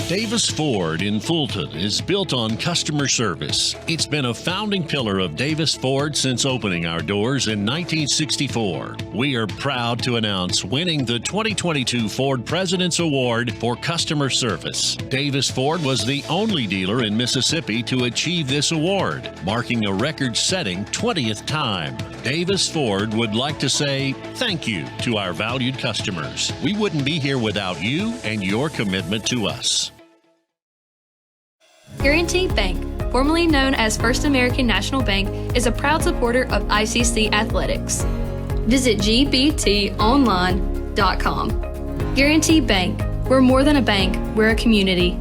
Davis Ford in Fulton is built on customer service. It's been a founding pillar of Davis Ford since opening our doors in 1964. We are proud to announce winning the 2022 Ford President's Award for Customer Service. Davis Ford was the only dealer in Mississippi to achieve this award, marking a record-setting 20th time. Davis Ford would like to say thank you to our valued customers. We wouldn't be here without you and your commitment to us. Guaranty Bank, formerly known as First American National Bank, is a proud supporter of ICC athletics. Visit gbtonline.com. Guaranty Bank, we're more than a bank, we're a community.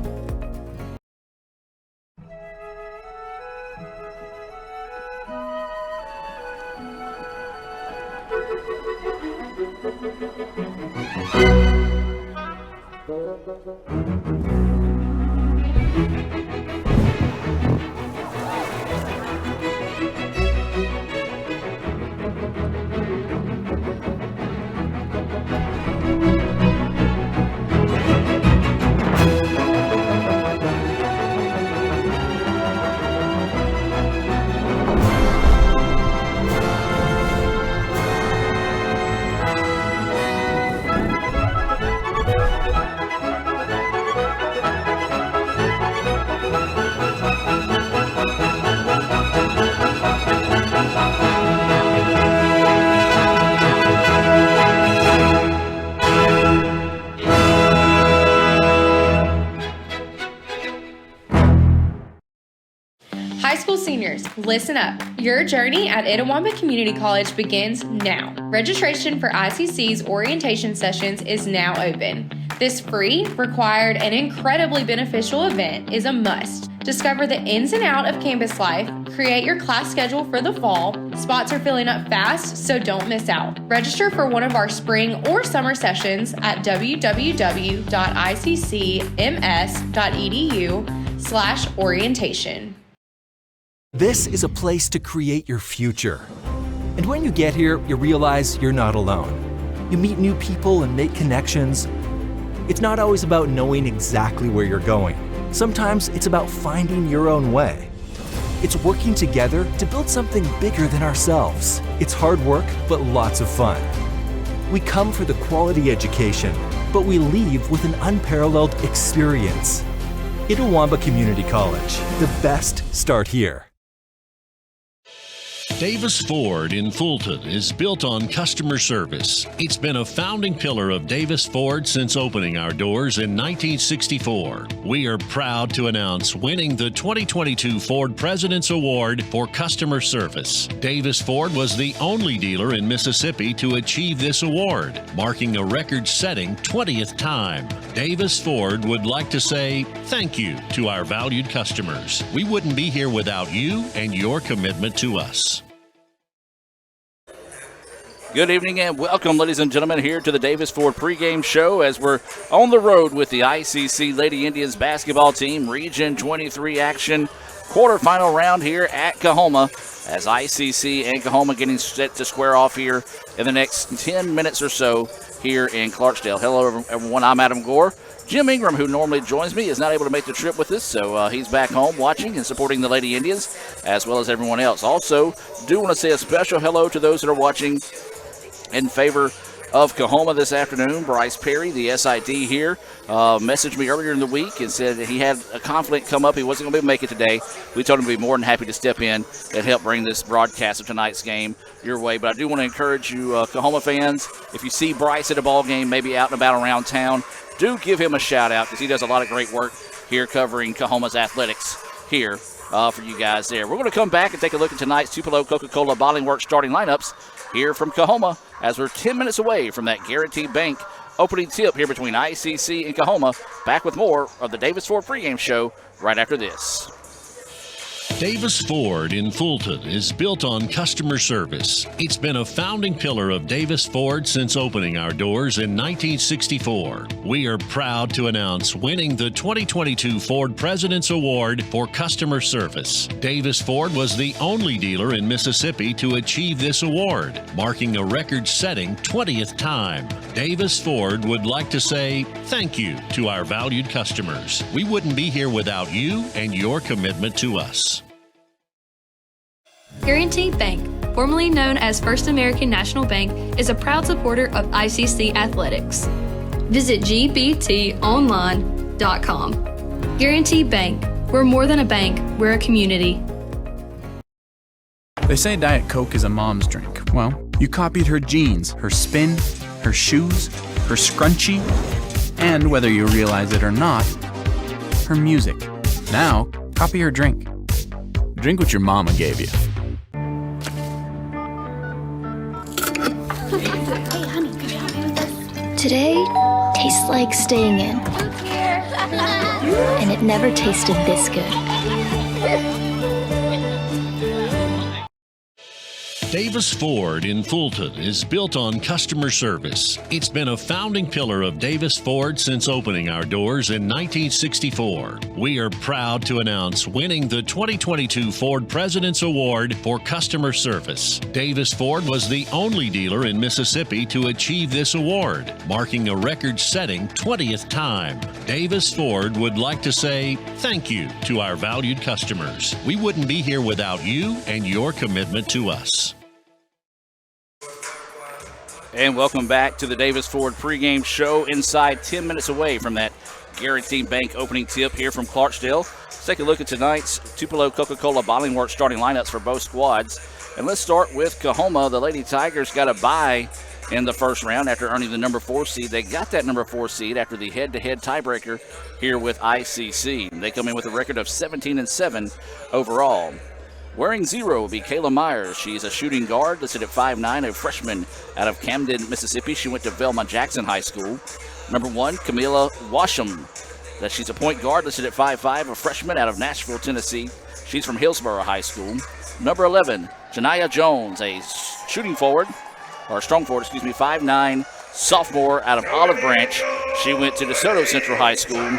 Seniors, listen up. Your journey at Itawamba Community College begins now. Registration for ICC's orientation sessions is now open. This free, required, and incredibly beneficial event is a must. Discover the ins and outs of campus life, create your class schedule for the fall. Spots are filling up fast, so don't miss out. Register for one of our spring or summer sessions at www.iccms.edu/orientation. This is a place to create your future. And when you get here, you realize you're not alone. You meet new people and make connections. It's not always about knowing exactly where you're going. Sometimes it's about finding your own way. It's working together to build something bigger than ourselves. It's hard work, but lots of fun. We come for the quality education, but we leave with an unparalleled experience. Itawamba Community College. The best start here. Davis Ford in Fulton is built on customer service. It's been a founding pillar of Davis Ford since opening our doors in 1964. We are proud to announce winning the 2022 Ford President's Award for Customer Service. Davis Ford was the only dealer in Mississippi to achieve this award, marking a record-setting 20th time. Davis Ford would like to say thank you to our valued customers. We wouldn't be here without you and your commitment to us. Good evening and welcome, ladies and gentlemen, here to the Davis Ford pregame show as we're on the road with the ICC Lady Indians basketball team. Region 23 action, quarterfinal round here at Coahoma as ICC and Coahoma getting set to square off here in the next 10 minutes or so here in Clarksdale. Hello, everyone. I'm Adam Gore. Jim Ingram, who normally joins me, is not able to make the trip with us, so he's back home watching and supporting the Lady Indians as well as everyone else. Also, do want to say a special hello to those that are watching in favor of Coahoma this afternoon. Bryce Perry, the SID here, messaged me earlier in the week and said that he had a conflict come up. He wasn't going to be able to make it today. We told him to be more than happy to step in and help bring this broadcast of tonight's game your way. But I do want to encourage you, Coahoma fans, if you see Bryce at a ball game, maybe out and about around town, do give him a shout out because he does a lot of great work here covering Coahoma's athletics here for you guys there. We're going to come back and take a look at tonight's Tupelo Coca-Cola Bottling Works starting lineups here from Coahoma as we're 10 minutes away from that Guaranty Bank opening tip here between ICC and Coahoma. Back with more of the Davis Ford pregame show right after this. Davis Ford in Fulton is built on customer service. It's been a founding pillar of Davis Ford since opening our doors in 1964. We are proud to announce winning the 2022 Ford President's Award for Customer Service. Davis Ford was the only dealer in Mississippi to achieve this award, marking a record-setting 20th time. Davis Ford would like to say thank you to our valued customers. We wouldn't be here without you and your commitment to us. Guaranty Bank, formerly known as First American National Bank, is a proud supporter of ICC athletics. Visit gbtonline.com. Guaranty Bank, we're more than a bank, we're a community. They say Diet Coke is a mom's drink. Well, you copied her jeans, her spin, her shoes, her scrunchie, and whether you realize it or not, her music. Now, copy her drink. Drink what your mama gave you. Today tastes like staying in. And it never tasted this good. Davis Ford in Fulton is built on customer service. It's been a founding pillar of Davis Ford since opening our doors in 1964. We are proud to announce winning the 2022 Ford President's Award for Customer Service. Davis Ford was the only dealer in Mississippi to achieve this award, marking a record-setting 20th time. Davis Ford would like to say thank you to our valued customers. We wouldn't be here without you and your commitment to us. And welcome back to the Davis Ford pregame show inside 10 minutes away from that Guaranty Bank opening tip here from Clarksdale. Let's take a look at tonight's Tupelo Coca-Cola Bottling Works starting lineups for both squads. And let's start with Coahoma. The Lady Tigers got a bye in the first round after earning the number 4 seed. They got that number 4 seed after the head-to-head tiebreaker here with ICC. They come in with a record of 17-7 overall. Wearing 0 will be Kayla Myers. She's a shooting guard listed at 5'9", a freshman out of Camden, Mississippi. She went to Velma Jackson High School. Number 1, Camila Washam. She's a point guard listed at 5'5", a freshman out of Nashville, Tennessee. She's from Hillsborough High School. Number 11, Janiyah Jones, a strong forward, 5'9", sophomore out of Olive Branch. She went to DeSoto Central High School.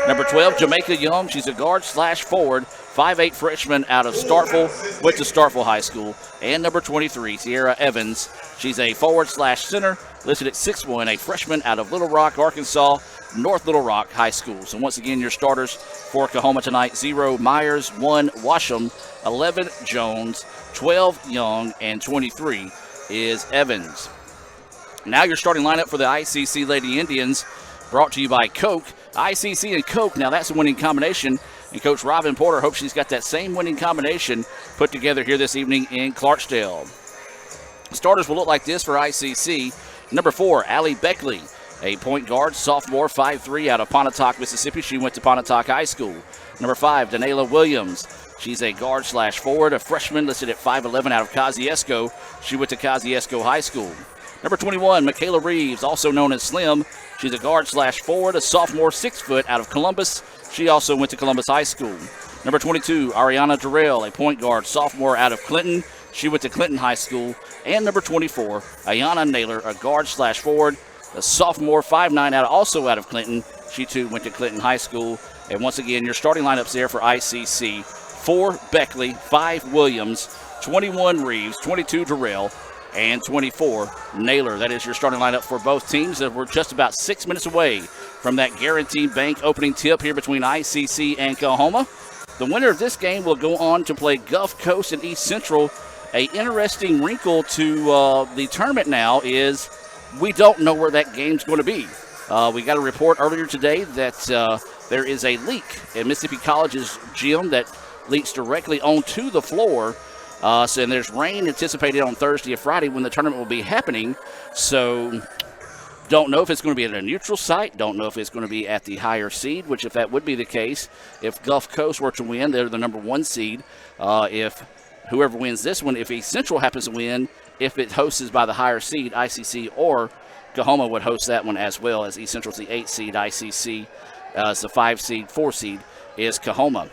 Number 12, Jamaica Young. She's a guard/forward, 5'8" freshman out of Starkville, went to Starkville High School. And number 23, Sierra Evans. She's a forward/center, listed at 6'1", a freshman out of Little Rock, Arkansas, North Little Rock High School. So once again, your starters for Coahoma tonight: 0 Myers, 1 Washam, 11 Jones, 12 Young, and 23 is Evans. Now your starting lineup for the ICC Lady Indians, brought to you by Coke. ICC and Coke, now that's a winning combination, and Coach Robin Porter hopes she's got that same winning combination put together here this evening in Clarksdale. Starters will look like this for ICC. Number 4, Allie Beckley, a point guard, sophomore, 5'3", out of Pontotoc, Mississippi. She went to Pontotoc High School. Number 5, Danayla Williams. She's a guard/forward, a freshman listed at 5'11", out of Kosciuszko. She went to Kosciuszko High School. Number 21, Michaela Reeves, also known as Slim. She's a guard/forward, a sophomore, 6 foot, out of Columbus. She also went to Columbus High School. Number 22, Ariana Durrell, a point guard, sophomore, out of Clinton. She went to Clinton High School. And number 24, Ayana Naylor, a guard/forward, a sophomore, 5'9", also out of Clinton. She too went to Clinton High School. And once again, your starting lineups there for ICC: 4 Beckley, 5 Williams, 21 Reeves, 22 Durrell, and 24 Naylor. That is your starting lineup for both teams. We're just about 6 minutes away from that Guaranty Bank opening tip here between ICC and Coahoma. The winner of this game will go on to play Gulf Coast and East Central. A interesting wrinkle to the tournament now is we don't know where that game's going to be. We got a report earlier today that there is a leak in Mississippi College's gym that leaks directly onto the floor. And there's rain anticipated on Thursday or Friday when the tournament will be happening. So don't know if it's going to be at a neutral site. Don't know if it's going to be at the higher seed, which if that would be the case, if Gulf Coast were to win, they're the number 1 seed. If whoever wins this one, if East Central happens to win, if it hosts by the higher seed, ICC or Coahoma would host that one as well, as East Central's the 8 seed, ICC is the 5 seed, 4 seed is Coahoma.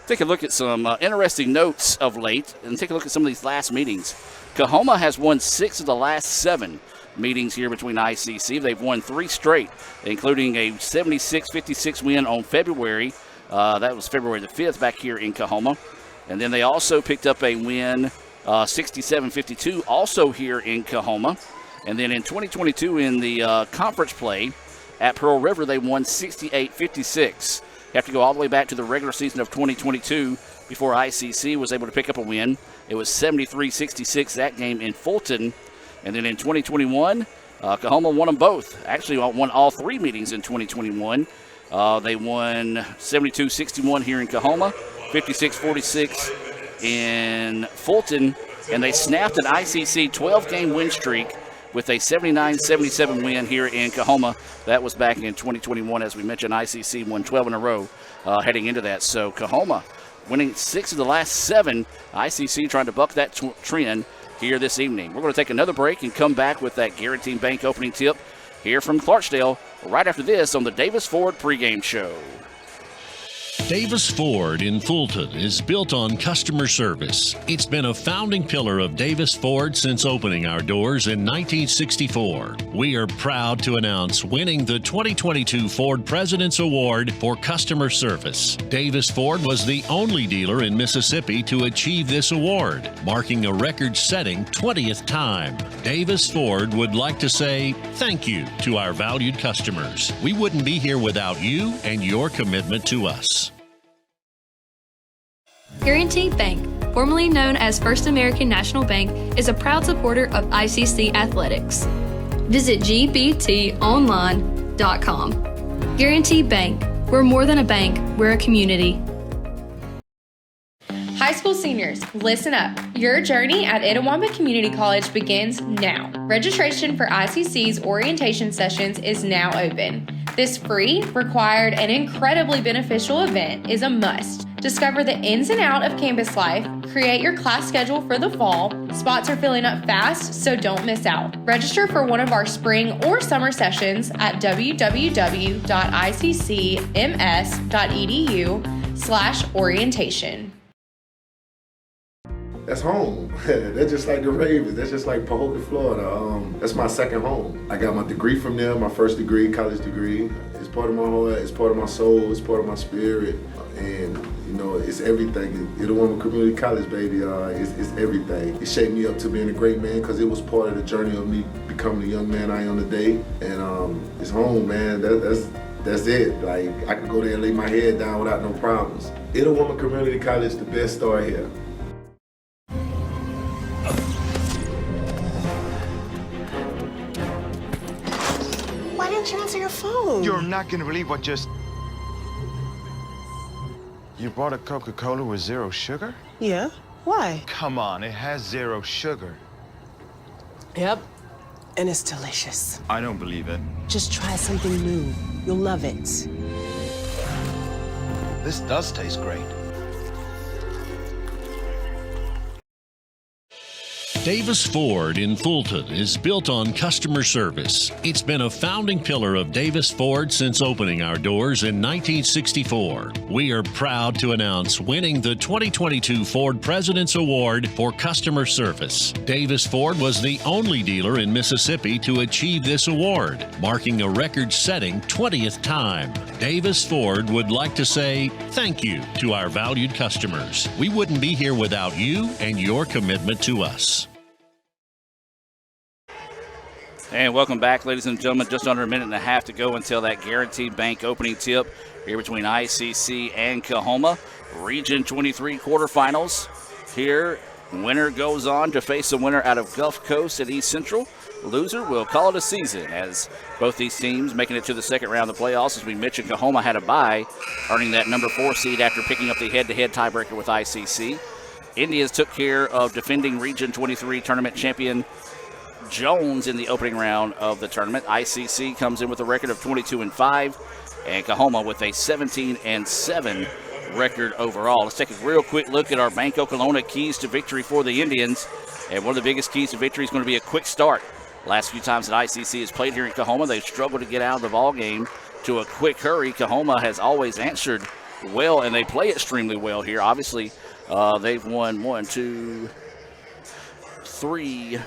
Take a look at some interesting notes of late and take a look at some of these last meetings. Coahoma has won 6 of the last 7 meetings here between ICC. They've won 3 straight, including a 76-56 win on February. That was February the 5th back here in Coahoma. And then they also picked up a win 67-52 also here in Coahoma. And then in 2022 in the conference play at Pearl River, they won 68-56. Have to go all the way back to the regular season of 2022 before ICC was able to pick up a win. It was 73-66 that game in Fulton. And then in 2021, Coahoma won them both. Actually, won all 3 meetings in 2021. They won 72-61 here in Coahoma, 56-46 in Fulton, and they snapped an ICC 12-game win streak with a 79-77 win here in Coahoma. That was back in 2021. As we mentioned, ICC won 12 in a row heading into that. So Coahoma winning 6 of the last 7. ICC trying to buck that trend here this evening. We're going to take another break and come back with that Guaranteed Bank opening tip here from Clarksdale right after this on the Davis Ford pregame show. Davis Ford in Fulton is built on customer service. It's been a founding pillar of Davis Ford since opening our doors in 1964. We are proud to announce winning the 2022 Ford President's Award for Customer Service. Davis Ford was the only dealer in Mississippi to achieve this award, marking a record-setting 20th time. Davis Ford would like to say thank you to our valued customers. We wouldn't be here without you and your commitment to us. Guaranteed Bank, formerly known as First American National Bank, is a proud supporter of ICC athletics. Visit gbtonline.com. Guaranteed Bank, we're more than a bank, we're a community. High school seniors, listen up. Your journey at Itawamba Community College begins now. Registration for ICC's orientation sessions is now open. This free, required, and incredibly beneficial event is a must. Discover the ins and outs of campus life, create your class schedule for the fall. Spots are filling up fast, so don't miss out. Register for one of our spring or summer sessions at www.iccms.edu/orientation. That's home. That's just like the Ravens. That's just like Pahokee, Florida. That's my second home. I got my degree from there, my first degree, college degree. It's part of my heart, it's part of my soul, it's part of my spirit. And, you know, it's everything. Itawamba Community College, baby, it's everything. It shaped me up to being a great man because it was part of the journey of me becoming the young man I am today. And it's home, man. That's it. Like, I could go there and lay my head down without no problems. Itawamba Community College, the best start here. Why didn't you answer your phone? You're not gonna believe what just... You bought a Coca-Cola with 0 sugar? Yeah, why? Come on, it has 0 sugar. Yep, and it's delicious. I don't believe it. Just try something new. You'll love it. This does taste great. Davis Ford in Fulton is built on customer service. It's been a founding pillar of Davis Ford since opening our doors in 1964. We are proud to announce winning the 2022 Ford President's Award for Customer Service. Davis Ford was the only dealer in Mississippi to achieve this award, marking a record-setting 20th time. Davis Ford would like to say thank you to our valued customers. We wouldn't be here without you and your commitment to us. And welcome back, ladies and gentlemen. Just under a minute and a half to go until that Guaranteed Bank opening tip here between ICC and Coahoma. Region 23 quarterfinals. Here, winner goes on to face the winner out of Gulf Coast and East Central. Loser will call it a season, as both these teams making it to the second round of the playoffs. As we mentioned, Coahoma had a bye, earning that number 4 seed after picking up the head-to-head tiebreaker with ICC. Indians took care of defending Region 23 tournament champion Jones in the opening round of the tournament. ICC comes in with a record of 22-5, and Coahoma with a 17-7 record overall. Let's take a real quick look at our Bank Oklahoma keys to victory for the Indians. And one of the biggest keys to victory is going to be a quick start. Last few times that ICC has played here in Coahoma, they've struggled to get out of the ball game to a quick hurry. Coahoma has always answered well, and they play extremely well here. Obviously, they've won 1, 2, 3,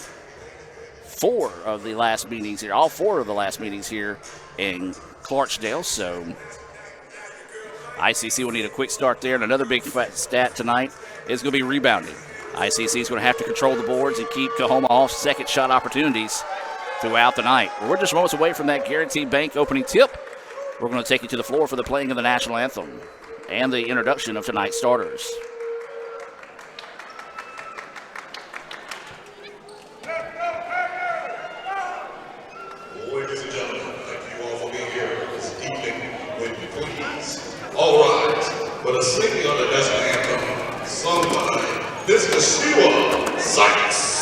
4 of the last meetings here. All 4 of the last meetings here in Clarksdale. So ICC will need a quick start there. And another big stat tonight is going to be rebounding. ICC is going to have to control the boards and keep Coahoma off second shot opportunities throughout the night. We're just moments away from that Guaranteed Bank opening tip. We're going to take you to the floor for the playing of the national anthem and the introduction of tonight's starters. Ladies and gentlemen, thank you all for being here this evening. Would you please all rise for the singing of the national anthem sung by Mr. Sheila Sykes.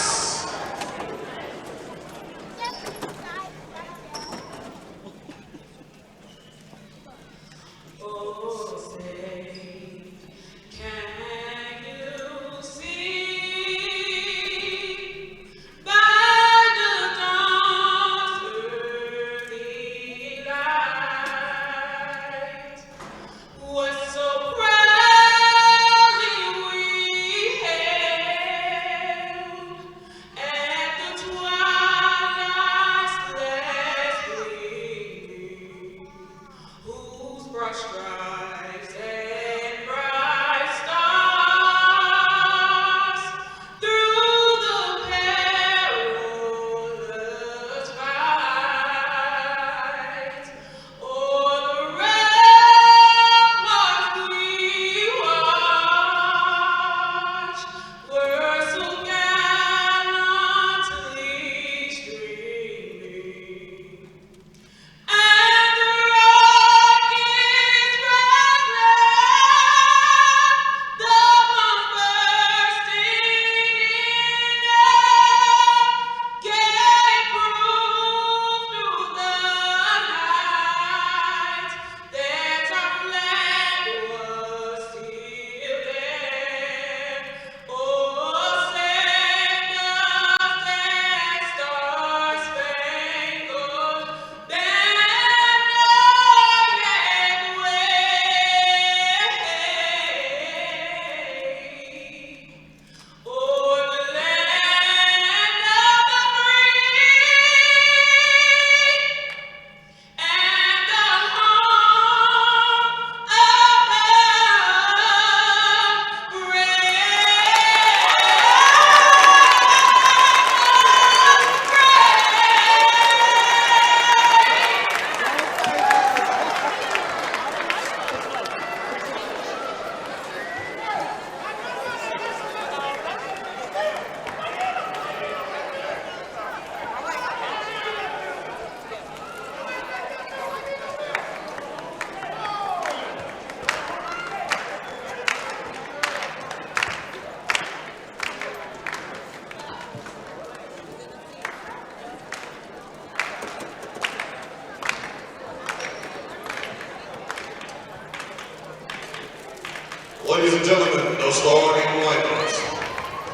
Ladies and gentlemen, the starting lineups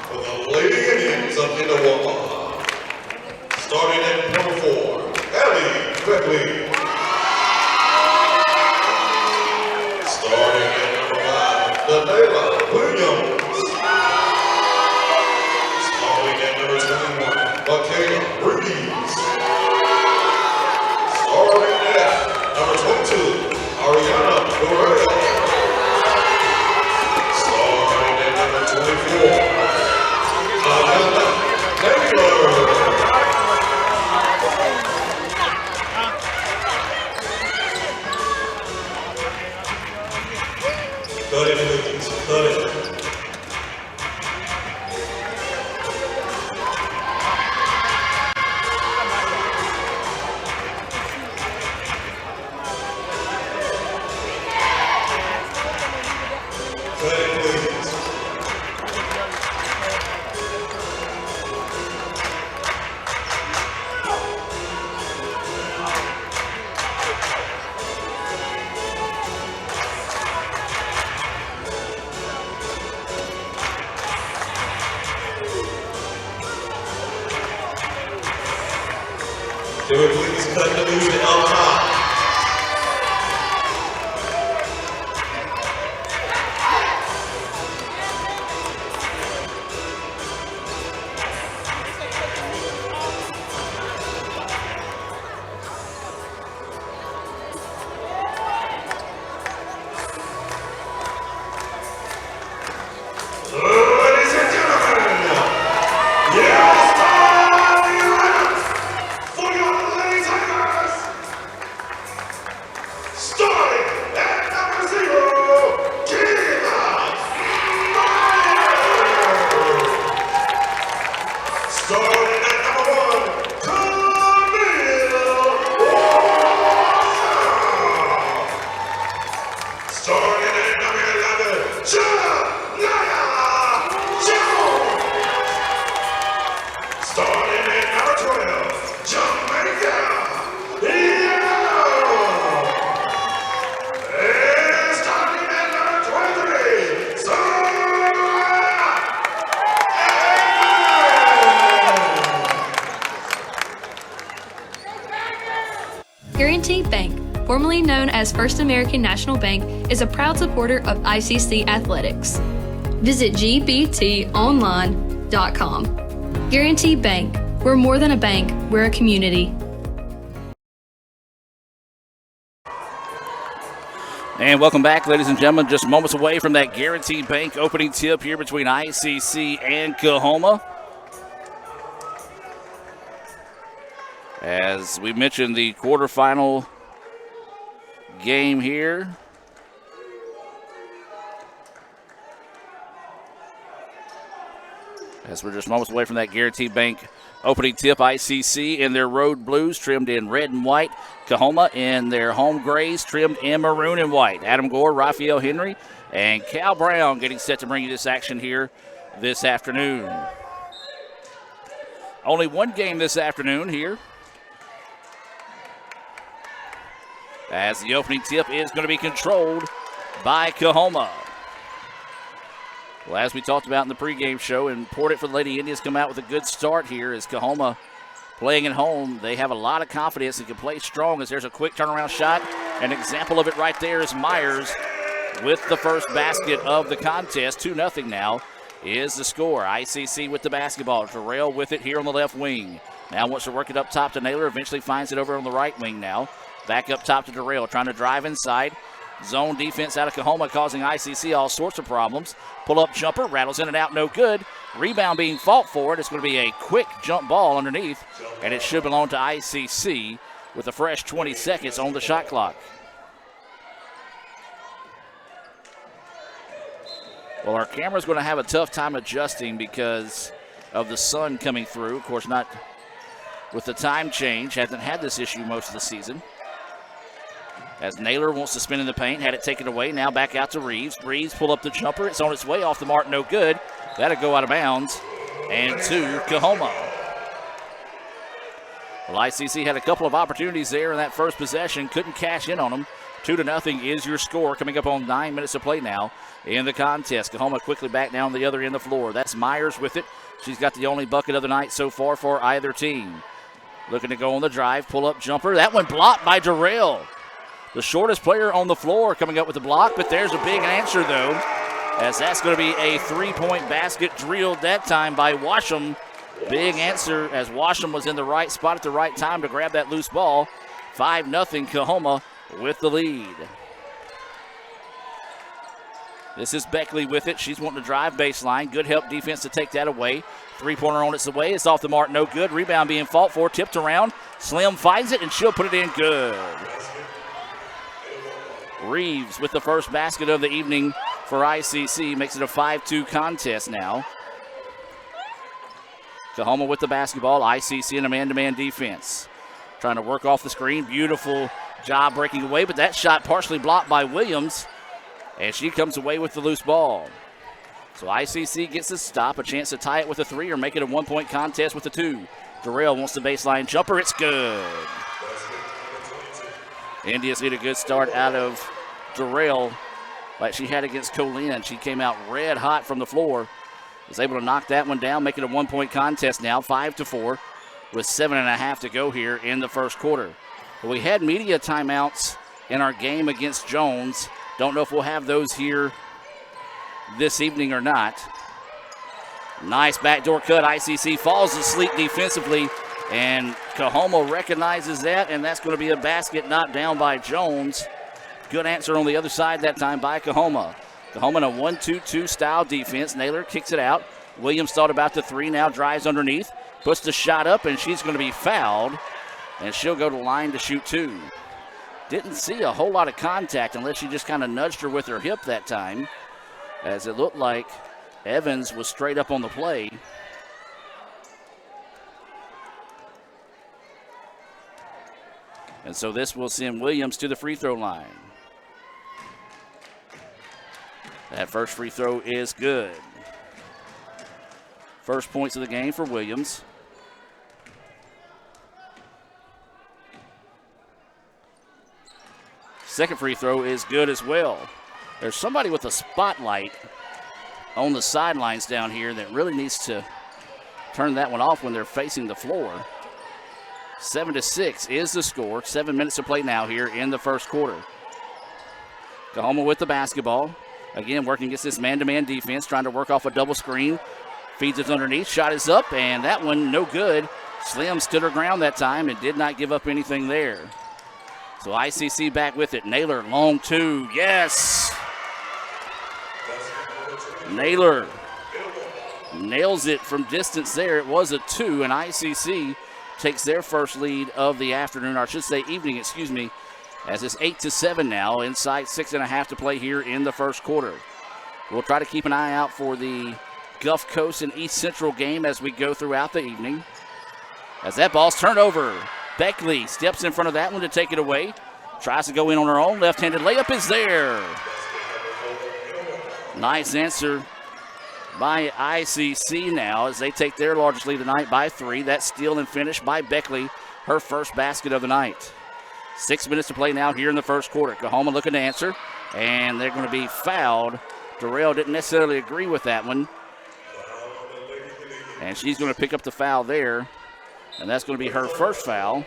for the Lady Indians of Coahoma. Starting at number 4, Ellie Beckley. Starting at number 5, Daniela Williams. Starting at number 21, Makayla Reeves. Starting at number 22, Ariana Dorel. Starting at number 24, Amanda Taylor. Cut it, please. Cut it. formerly known as First American National Bank, is a proud supporter of ICC athletics. Visit gbtonline.com. Guarantee Bank. We're more than a bank, we're a community. And welcome back, ladies and gentlemen. Just moments away from that Guaranteed Bank opening tip here between ICC and Coahoma. As we mentioned, the quarterfinal game here. As we're just moments away from that Guaranteed Bank opening tip, ICC in their road blues trimmed in red and white. Coahoma in their home grays trimmed in maroon and white. Adam Gore, Raphael Henry, and Cal Brown getting set to bring you this action here this afternoon. Only one game this afternoon here, as the opening tip is going to be controlled by Coahoma. Well, as we talked about in the pregame show, important for the Lady Indians come out with a good start here as Coahoma playing at home. They have a lot of confidence and can play strong as there's a quick turnaround shot. An example of it right there is Myers with the first basket of the contest. 2-0 now is the score. ICC with the basketball. Terrell with it here on the left wing. Now wants to work it up top to Naylor. Eventually finds it over on the right wing now. Back up top to Terrell, trying to drive inside. Zone defense out of Coahoma causing ICC all sorts of problems. Pull-up jumper, rattles in and out, no good. Rebound being fought for it. It's going to be a quick jump ball underneath, and it should belong to ICC with a fresh 20 seconds on the shot clock. Well, our camera's going to have a tough time adjusting because of the sun coming through. Of course, not with the time change. Hasn't had this issue most of the season. As Naylor wants to spin in the paint, had it taken away. Now back out to Reeves. Reeves pull up the jumper. It's on its way off the mark, no good. That'll go out of bounds and to Coahoma. Well, ICC had a couple of opportunities there in that first possession. Couldn't cash in on them. 2-0 is your score. Coming up on 9 minutes to play now in the contest. Coahoma quickly back down the other end of the floor. That's Myers with it. She's got the only bucket of the night so far for either team. Looking to go on the drive. Pull up jumper. That one blocked by Darrell. The shortest player on the floor coming up with the block, but there's a big answer, though, as that's going to be a three-point basket drilled that time by Washam. Big answer as Washam was in the right spot at the right time to grab that loose ball. 5-0 Coahoma with the lead. This is Beckley with it. She's wanting to drive baseline. Good help defense to take that away. Three-pointer on its way. It's off the mark, no good. Rebound being fought for, tipped around. Slim finds it, and she'll put it in good. Reeves with the first basket of the evening for ICC. Makes it a 5-2 contest now. Coahoma with the basketball. ICC in a man-to-man defense. Trying to work off the screen. Beautiful job breaking away, but that shot partially blocked by Williams, and she comes away with the loose ball. So ICC gets a stop, a chance to tie it with a three or make it a one-point contest with a two. Darrell wants the baseline jumper. It's good. Indians need a good start out of Darrell like she had against Colin. She came out red hot from the floor. Was able to knock that one down, make it a one-point contest now, 5-4, with 7.5 to go here in the first quarter. We had media timeouts in our game against Jones. Don't know if we'll have those here this evening or not. Nice backdoor cut. ICC falls asleep defensively, and Coahoma recognizes that, and that's going to be a basket knocked down by Jones. Good answer on the other side that time by Coahoma. Coahoma in a 1-2-2 style defense. Naylor kicks it out. Williams thought about the three, now drives underneath, puts the shot up, and she's going to be fouled, and she'll go to line to shoot two. Didn't see a whole lot of contact unless she just kind of nudged her with her hip that time, as it looked like Evans was straight up on the play. And so this will send Williams to the free throw line. That first free throw is good. First points of the game for Williams. Second free throw is good as well. There's somebody with a spotlight on the sidelines down here that really needs to turn that one off when they're facing the floor. 7-6 is the score. 7 minutes to play now here in the first quarter. Coahoma with the basketball. Again, working against this man-to-man defense, trying to work off a double screen. Feeds it underneath, shot is up, and that one no good. Slim stood her ground that time and did not give up anything there. So ICC back with it. Naylor, long two, yes! Naylor nails it from distance there. It was a two, and ICC takes their first lead of the afternoon, or I should say evening, as it's 8-7 now, inside 6.5 to play here in the first quarter. We'll try to keep an eye out for the Gulf Coast and East Central game as we go throughout the evening. As that ball's turned over, Beckley steps in front of that one to take it away. Tries to go in on her own. Left-handed layup is there. Nice answer by ICC now as they take their largest lead tonight by 3. That steal and finish by Beckley, her first basket of the night. 6 minutes to play now here in the first quarter. Coahoma looking to answer, and they're going to be fouled. Darrell didn't necessarily agree with that one. And she's going to pick up the foul there, and that's going to be her first foul.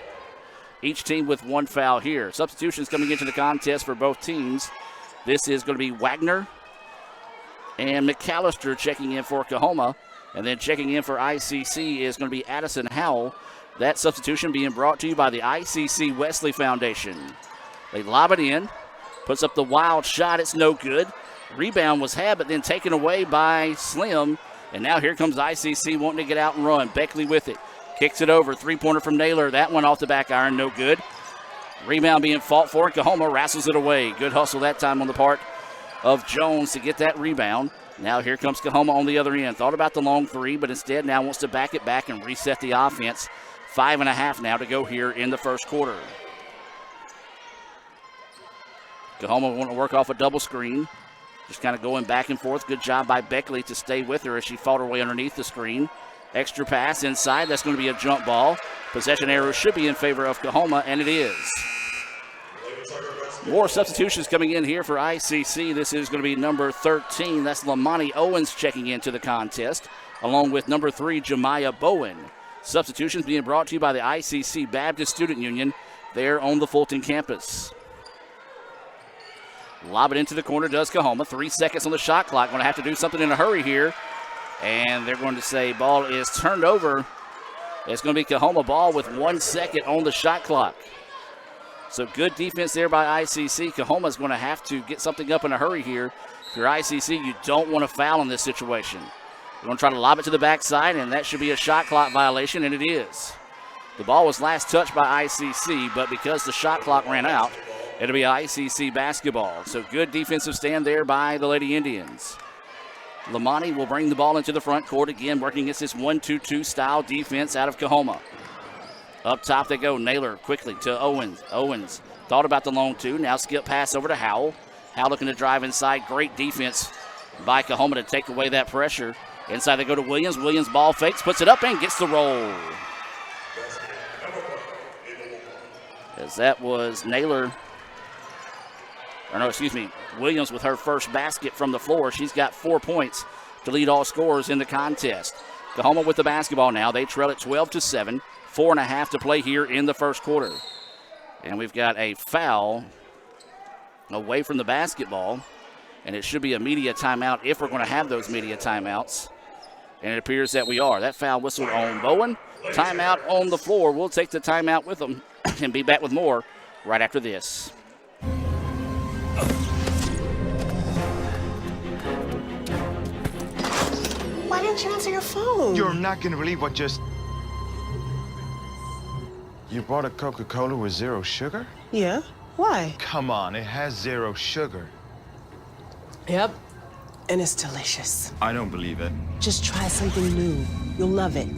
Each team with one foul here. Substitutions coming into the contest for both teams. This is going to be Wagner and McAllister checking in for Coahoma, and then checking in for ICC is going to be Addison Howell. That substitution being brought to you by the ICC Wesley Foundation. They lob it in, puts up the wild shot. It's no good. Rebound was had, but then taken away by Slim. And now here comes ICC wanting to get out and run. Beckley with it. Kicks it over. Three-pointer from Naylor. That one off the back iron, no good. Rebound being fought for. Coahoma wrestles it away. Good hustle that time on the part of Jones to get that rebound. Now here comes Coahoma on the other end. Thought about the long three, but instead now wants to back it back and reset the offense. 5.5 now to go here in the first quarter. Coahoma want to work off a double screen. Just kind of going back and forth. Good job by Beckley to stay with her as she fought her way underneath the screen. Extra pass inside. That's going to be a jump ball. Possession arrow should be in favor of Coahoma, and it is. More substitutions coming in here for ICC. This is going to be number 13. That's Lamani Owens checking into the contest, along with number 3, Jemiah Bowen. Substitutions being brought to you by the ICC Baptist Student Union there on the Fulton campus. Lob it into the corner, does Coahoma. 3 seconds on the shot clock. Going to have to do something in a hurry here. And they're going to say ball is turned over. It's going to be Coahoma ball with 1 second on the shot clock. So good defense there by ICC. Coahoma's going to have to get something up in a hurry here. If you're ICC, you don't want to foul in this situation. You're going to try to lob it to the backside, and that should be a shot clock violation, and it is. The ball was last touched by ICC, but because the shot clock ran out, it'll be ICC basketball. So good defensive stand there by the Lady Indians. Lamani will bring the ball into the front court again, working against this 1-2-2 style defense out of Coahoma. Up top they go. Naylor quickly to Owens. Owens thought about the long two. Now skip pass over to Howell. Howell looking to drive inside. Great defense by Coahoma to take away that pressure. Inside they go to Williams. Williams ball fakes, puts it up and gets the roll. As that was Naylor. Williams with her first basket from the floor. She's got 4 points to lead all scorers in the contest. Coahoma with the basketball now. They trail at 12-7. 4.5 to play here in the first quarter. And we've got a foul away from the basketball. And it should be a media timeout if we're going to have those media timeouts. And it appears that we are. That foul whistle on Bowen. Timeout on the floor. We'll take the timeout with them and be back with more right after this. Why didn't you answer your phone? You're not going to believe what just... You bought a Coca-Cola with 0 sugar? Yeah? Why? Come on, it has 0 sugar. Yep. And it's delicious. I don't believe it. Just try something new. You'll love it.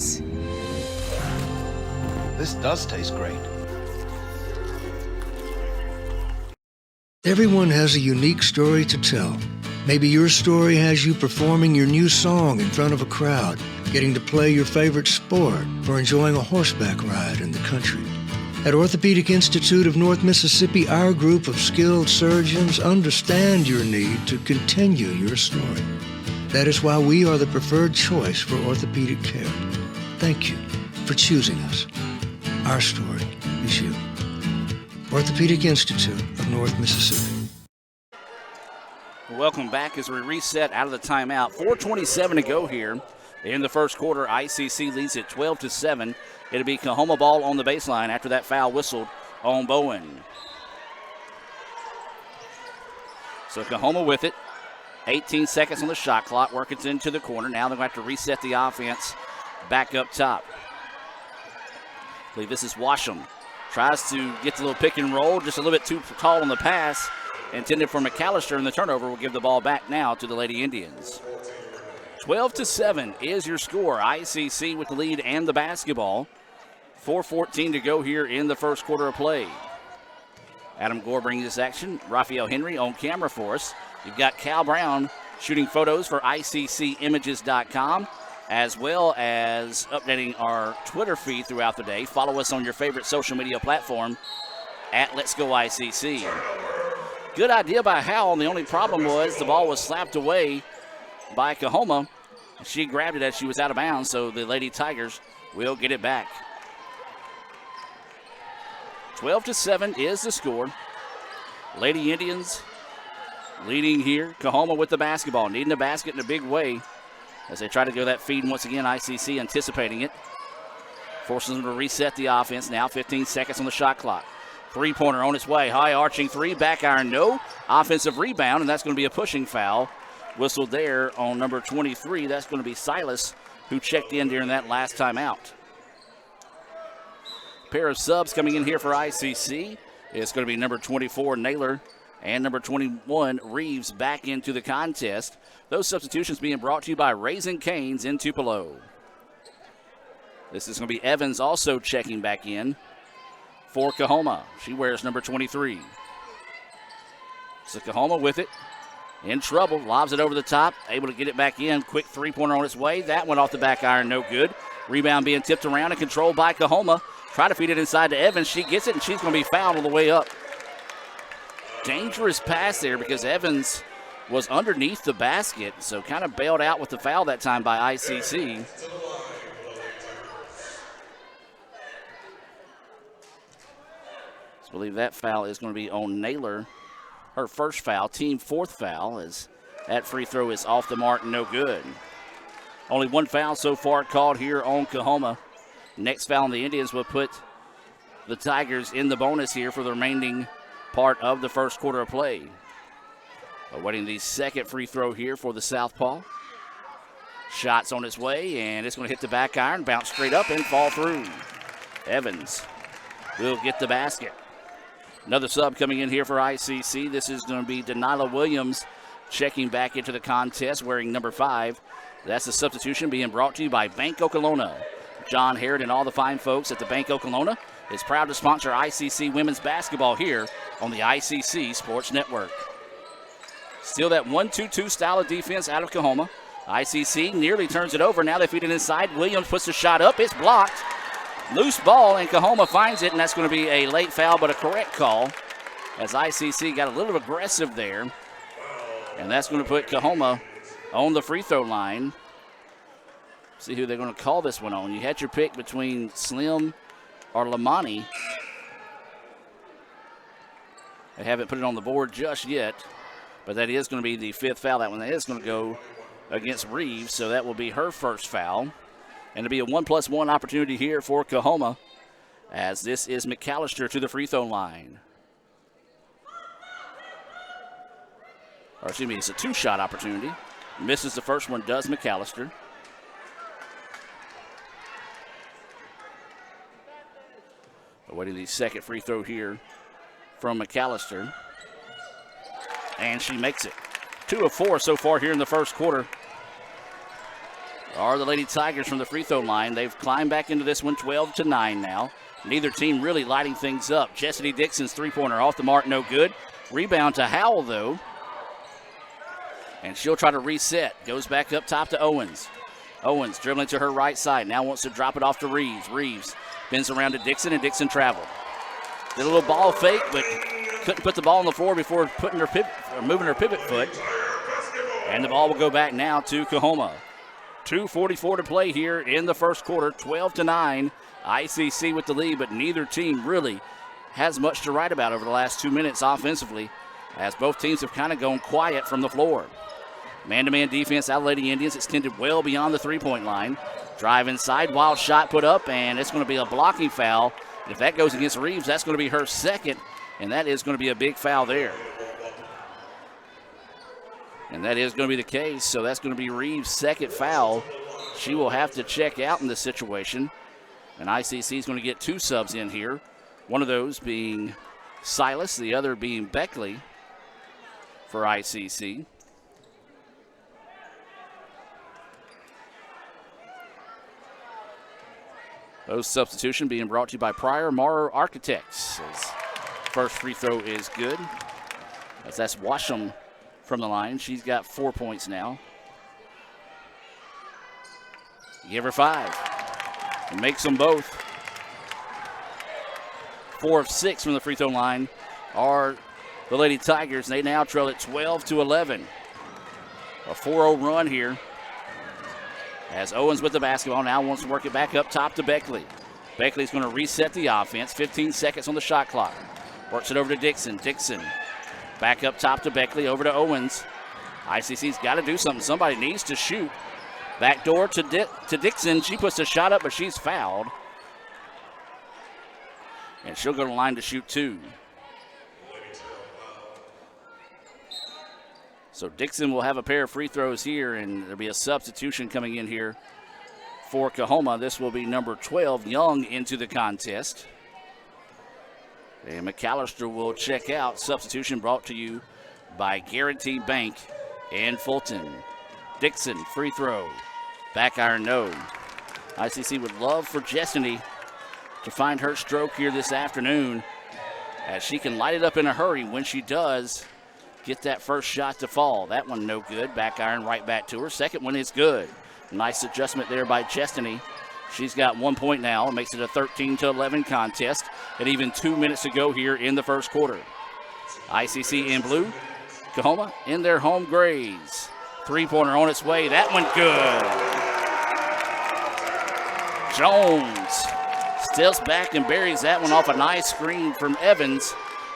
This does taste great. Everyone has a unique story to tell. Maybe your story has you performing your new song in front of a crowd, getting to play your favorite sport, or enjoying a horseback ride in the country. At Orthopedic Institute of North Mississippi, our group of skilled surgeons understand your need to continue your story. That is why we are the preferred choice for orthopedic care. Thank you for choosing us. Our story is you. Orthopedic Institute of North Mississippi. Welcome back as we reset out of the timeout. 4:27 to go here in the first quarter. ICC leads it 12-7. It'll be Coahoma ball on the baseline after that foul whistled on Bowen. So Coahoma with it. 18 seconds on the shot clock. Work it into the corner. Now they're going to have to reset the offense back up top. I believe this is Washam. Tries to get the little pick and roll. Just a little bit too tall on the pass. Intended for McAllister, and the turnover will give the ball back now to the Lady Indians. 12-7 is your score. ICC with the lead and the basketball. 4:14 to go here in the first quarter of play. Adam Gore brings this action. Raphael Henry on camera for us. You've got Cal Brown shooting photos for ICCimages.com, as well as updating our Twitter feed throughout the day. Follow us on your favorite social media platform at Let's Go ICC. Good idea by Howell. The only problem was the ball was slapped away by Coahoma. She grabbed it as she was out of bounds, so the Lady Tigers will get it back. 12-7 is the score. Lady Indians leading here. Coahoma with the basketball, needing a basket in a big way as they try to go that feed. And once again, ICC anticipating it. Forces them to reset the offense. Now 15 seconds on the shot clock. Three-pointer on its way. High arching three. Back iron, no. Offensive rebound, and that's going to be a pushing foul. Whistled there on number 23. That's going to be Silas, who checked in during that last timeout. Pair of subs coming in here for ICC. It's going to be number 24, Naylor, and number 21, Reeves, back into the contest. Those substitutions being brought to you by Raising Cane's in Tupelo. This is going to be Evans also checking back in for Coahoma. She wears number 23. So Coahoma with it. In trouble. Lobs it over the top. Able to get it back in. Quick three-pointer on its way. That went off the back iron. No good. Rebound being tipped around and controlled by Coahoma. Try to feed it inside to Evans. She gets it, and she's going to be fouled on the way up. Dangerous pass there because Evans was underneath the basket, so kind of bailed out with the foul that time by ICC. I believe that foul is going to be on Naylor. Her first foul, team fourth foul, as that free throw is off the mark, no good. Only one foul so far called here on Coahoma. Next foul on the Indians will put the Tigers in the bonus here for the remaining part of the first quarter of play. Awaiting the second free throw here for the Southpaw. Shots on its way, and it's going to hit the back iron, bounce straight up, and fall through. Evans will get the basket. Another sub coming in here for ICC. This is going to be Denila Williams checking back into the contest, wearing number 5. That's the substitution being brought to you by Bank Okolona. John Harrod and all the fine folks at the Bank Okolona is proud to sponsor ICC women's basketball here on the ICC Sports Network. Still that 1-2-2 style of defense out of Coahoma. ICC nearly turns it over. Now they feed it inside. Williams puts the shot up. It's blocked. Loose ball, and Coahoma finds it, and that's going to be a late foul, but a correct call as ICC got a little aggressive there. And that's going to put Coahoma on the free throw line. See who they're going to call this one on. You had your pick between Slim or Lamani. They haven't put it on the board just yet, but that is going to be the 5th foul. That one is going to go against Reeves, so that will be her first foul. And it'll be a 1+1 opportunity here for Coahoma, as this is McAllister to the free throw line. Or excuse me, it's a 2-shot opportunity. Misses the first one, does McAllister. Awaiting the second free throw here from McAllister. And she makes it. 2 of 4 so far here in the first quarter are the Lady Tigers from the free throw line. They've climbed back into this one 12-9 now. Neither team really lighting things up. Chastity Dixon's three-pointer off the mark, no good. Rebound to Howell, though. And she'll try to reset. Goes back up top to Owens. Owens dribbling to her right side. Now wants to drop it off to Reeves. Reeves bends around to Dixon, and Dixon traveled. Did a little ball fake, but couldn't put the ball on the floor before putting her moving her pivot foot. And the ball will go back now to Coahoma. 2:44 to play here in the first quarter. 12-9. ICC with the lead, but neither team really has much to write about over the last 2 minutes offensively, as both teams have kind of gone quiet from the floor. Man-to-man defense out of Lady Indians extended well beyond the three-point line. Drive inside, wild shot put up, and it's going to be a blocking foul. And if that goes against Reeves, that's going to be her second, and that is going to be a big foul there. And that is going to be the case, so that's going to be Reeves' second foul. She will have to check out in this situation, and ICC is going to get 2 subs in here. One of those being Silas, the other being Beckley for ICC. Those substitution being brought to you by Pryor Morrow Architects. As first free throw is good. As that's Washam from the line. She's got 4 points now. Give her 5. And makes them both. 4 of 6 from the free throw line are the Lady Tigers. They now trail at 12-11. A 4-0 run here. As Owens with the basketball now wants to work it back up top to Beckley. Beckley's going to reset the offense. 15 seconds on the shot clock. Works it over to Dixon. Dixon back up top to Beckley, over to Owens. ICC's got to do something. Somebody needs to shoot. Back door to Dixon. She puts the shot up, but she's fouled. And she'll go to the line to shoot 2. So Dixon will have a pair of free throws here, and there'll be a substitution coming in here for Coahoma. This will be number 12, Young, into the contest. And McAllister will check out. Substitution brought to you by Guarantee Bank and Fulton. Dixon, free throw. Back iron, no. ICC would love for Destiny to find her stroke here this afternoon, as she can light it up in a hurry. When she does, get that first shot to fall. That one no good. Back iron right back to her. Second one is good. Nice adjustment there by Chestney. She's got 1 point now. It makes it a 13-11 contest. And even 2 minutes to go here in the first quarter. ICC in blue. Coahoma in their home grays. Three-pointer on its way. That one good. Jones steps back and buries that one off a nice screen from Evans.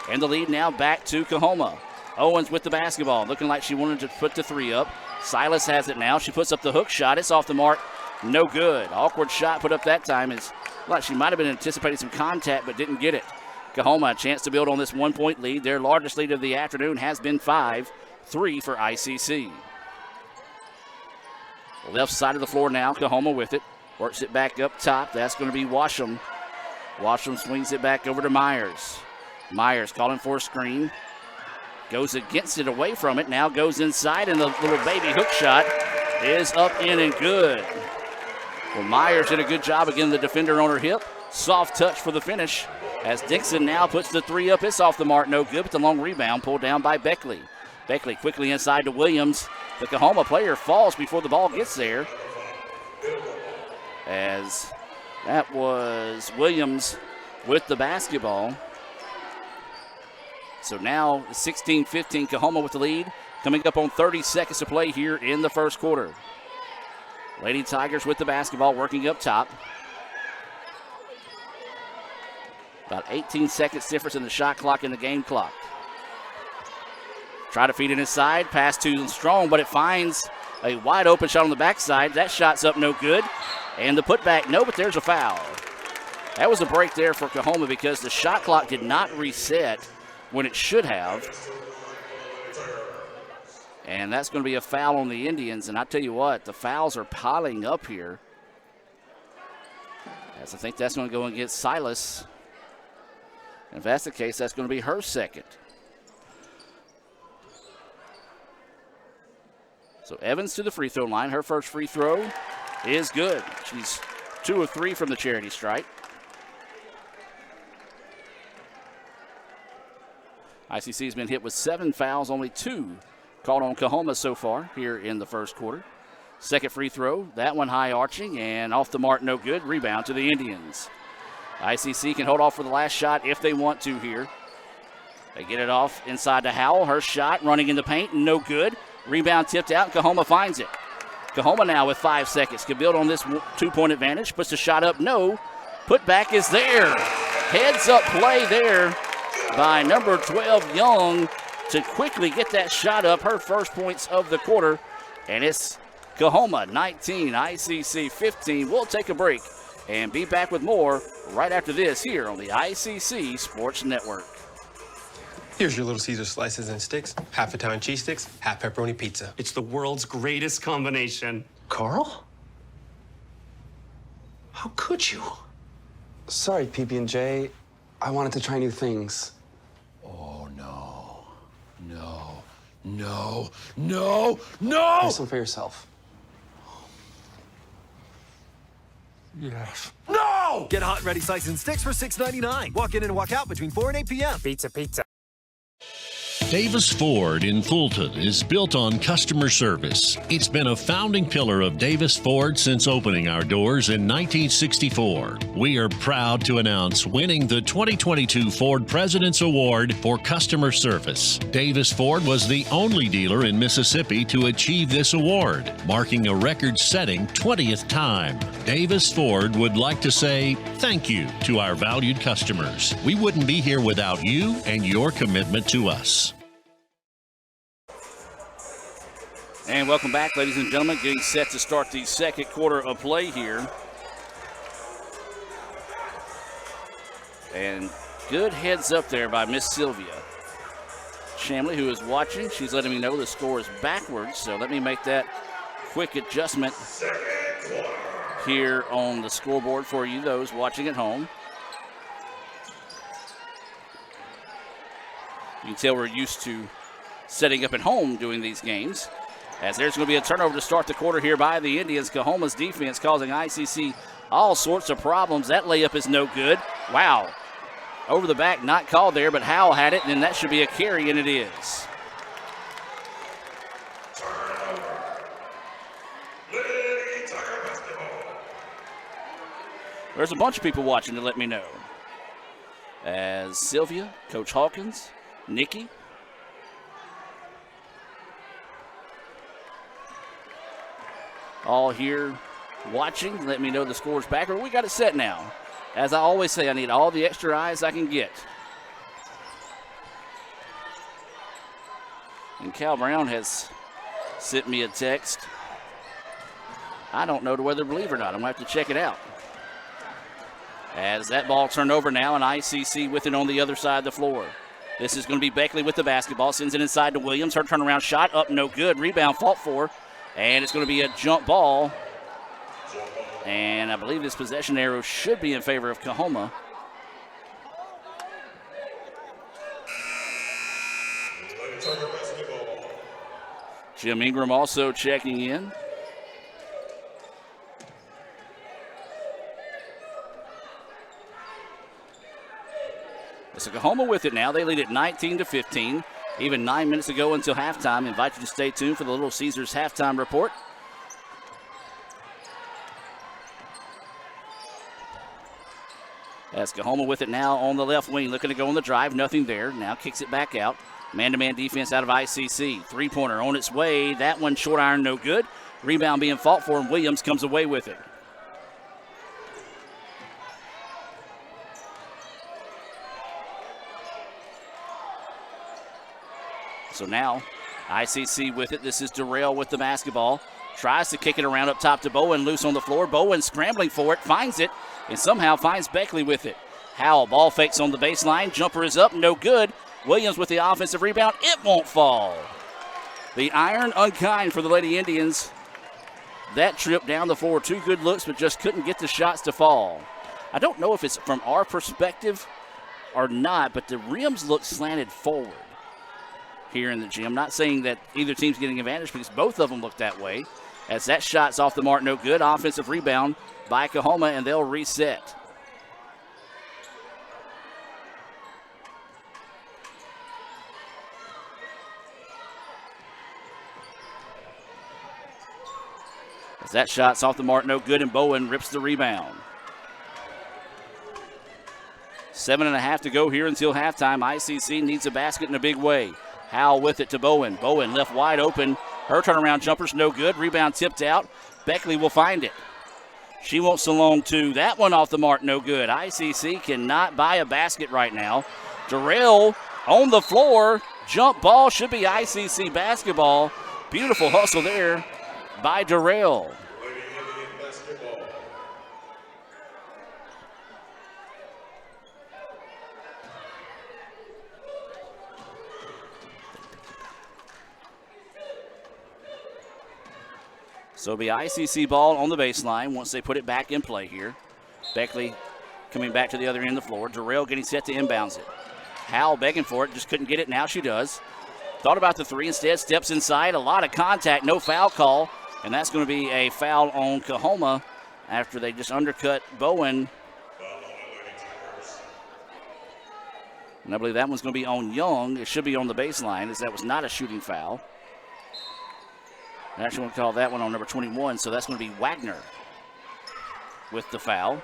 And the lead now back to Coahoma. Owens with the basketball, looking like she wanted to put the 3 up. Silas has it now. She puts up the hook shot. It's off the mark. No good. Awkward shot put up that time. It's like she might have been anticipating some contact but didn't get it. Coahoma a chance to build on this 1 point lead. Their largest lead of the afternoon has been 5-3 for ICC. Left side of the floor now. Coahoma with it. Works it back up top. That's going to be Washam. Washam swings it back over to Myers. Myers calling for a screen. Goes against it, away from it. Now goes inside, and the little baby hook shot is up, in, and good. Well, Myers did a good job of getting the defender on her hip. Soft touch for the finish, as Dixon now puts the 3 up. It's off the mark, no good, but the long rebound pulled down by Beckley. Beckley quickly inside to Williams. The Coahoma player falls before the ball gets there, as that was Williams with the basketball. So now 16-15, Coahoma with the lead. Coming up on 30 seconds to play here in the first quarter. Lady Tigers with the basketball, working up top. About 18 seconds difference in the shot clock and the game clock. Try to feed it inside, pass too strong, but it finds a wide open shot on the backside. That shot's up, no good. And the putback, no, but there's a foul. That was a break there for Coahoma because the shot clock did not reset when it should have. And that's going to be a foul on the Indians. And I tell you what, the fouls are piling up here, as I think that's going to go against Silas. And if that's the case, that's going to be her second. So Evans to the free throw line. Her first free throw is good. She's 2 of 3 from the charity stripe. ICC has been hit with 7 fouls, only 2 called on Coahoma so far here in the first quarter. Second free throw, that one high arching and off the mark, no good. Rebound to the Indians. ICC can hold off for the last shot if they want to here. They get it off inside to Howell. Her shot running in the paint, no good. Rebound tipped out, and Coahoma finds it. Coahoma now with 5 seconds can build on this 2-point advantage. Puts the shot up, no. Putback is there. Heads up play there by number 12, Young, to quickly get that shot up, her first points of the quarter. And it's Coahoma 19, ICC 15. We'll take a break and be back with more right after this here on the ICC Sports Network. Here's your Little Caesar slices and sticks, half Italian cheese sticks, half pepperoni pizza. It's the world's greatest combination. Carl? How could you? Sorry, PB&J. I wanted to try new things. Oh, no. No. No. No. No! Have some for yourself. Yes. No! Get hot and ready slices and sticks for $6.99. Walk in and walk out between 4 and 8 p.m. Pizza. Davis Ford in Fulton is built on customer service. It's been a founding pillar of Davis Ford since opening our doors in 1964. We are proud to announce winning the 2022 Ford President's Award for Customer Service. Davis Ford was the only dealer in Mississippi to achieve this award, marking a record-setting 20th time. Davis Ford would like to say thank you to our valued customers. We wouldn't be here without you and your commitment to us. And welcome back, ladies and gentlemen. Getting set to start the second quarter of play here. And good heads up there by Miss Sylvia Shamley, who is watching. She's letting me know the score is backwards, so let me make that quick adjustment here on the scoreboard for you, those watching at home. You can tell we're used to setting up at home doing these games. As there's going to be a turnover to start the quarter here by the Indians. Coahoma's defense causing ICC all sorts of problems. That layup is no good. Wow. Over the back, not called there, but Howell had it, and that should be a carry, and it is. There's a bunch of people watching to let me know. As Sylvia, Coach Hawkins, Nikki, all here watching. Let me know the score's back. We got it set now. As I always say, I need all the extra eyes I can get. And Cal Brown has sent me a text. I don't know whether to believe or not. I'm going to have to check it out. As that ball turned over now, and ICC with it on the other side of the floor. This is going to be Beckley with the basketball. Sends it inside to Williams. Her turnaround shot up, no good. Rebound fought for. And it's going to be a jump ball. And I believe this possession arrow should be in favor of Coahoma. Jim Ingram also checking in. So Coahoma with it now. They lead it 19-15. Even 9 minutes ago until halftime. Invite you to stay tuned for the Little Caesars halftime report. As Coahoma with it now on the left wing, looking to go on the drive. Nothing there. Now kicks it back out. Man-to-man defense out of ICC. Three-pointer on its way. That one short iron, no good. Rebound being fought for, and Williams comes away with it. So now, ICC with it. This is Durrell with the basketball. Tries to kick it around up top to Bowen, loose on the floor. Bowen scrambling for it, finds it, and somehow finds Beckley with it. Howell, ball fakes on the baseline. Jumper is up, no good. Williams with the offensive rebound. It won't fall. The iron unkind for the Lady Indians. That trip down the floor, two good looks, but just couldn't get the shots to fall. I don't know if it's from our perspective or not, but the rims look slanted forward here in the gym. Not saying that either team's getting advantage because both of them look that way. As that shot's off the mark, no good. Offensive rebound by Coahoma, and they'll reset. As that shot's off the mark, no good, and Bowen rips the rebound. 7.5 to go here until halftime. ICC needs a basket in a big way. Howell with it to Bowen. Bowen left wide open. Her turnaround jumper's no good. Rebound tipped out. Beckley will find it. She wants the long two. That one off the mark, no good. ICC cannot buy a basket right now. Darrell on the floor. Jump ball should be ICC basketball. Beautiful hustle there by Darrell. So it'll be ICC ball on the baseline once they put it back in play here. Beckley coming back to the other end of the floor. Darrell getting set to inbounds it. Howell begging for it, just couldn't get it. Now she does. Thought about the three instead, steps inside. A lot of contact, no foul call. And that's going to be a foul on Coahoma after they just undercut Bowen. And I believe that one's going to be on Young. It should be on the baseline, as that was not a shooting foul. I actually want to call that one on number 21, so that's going to be Wagner with the foul.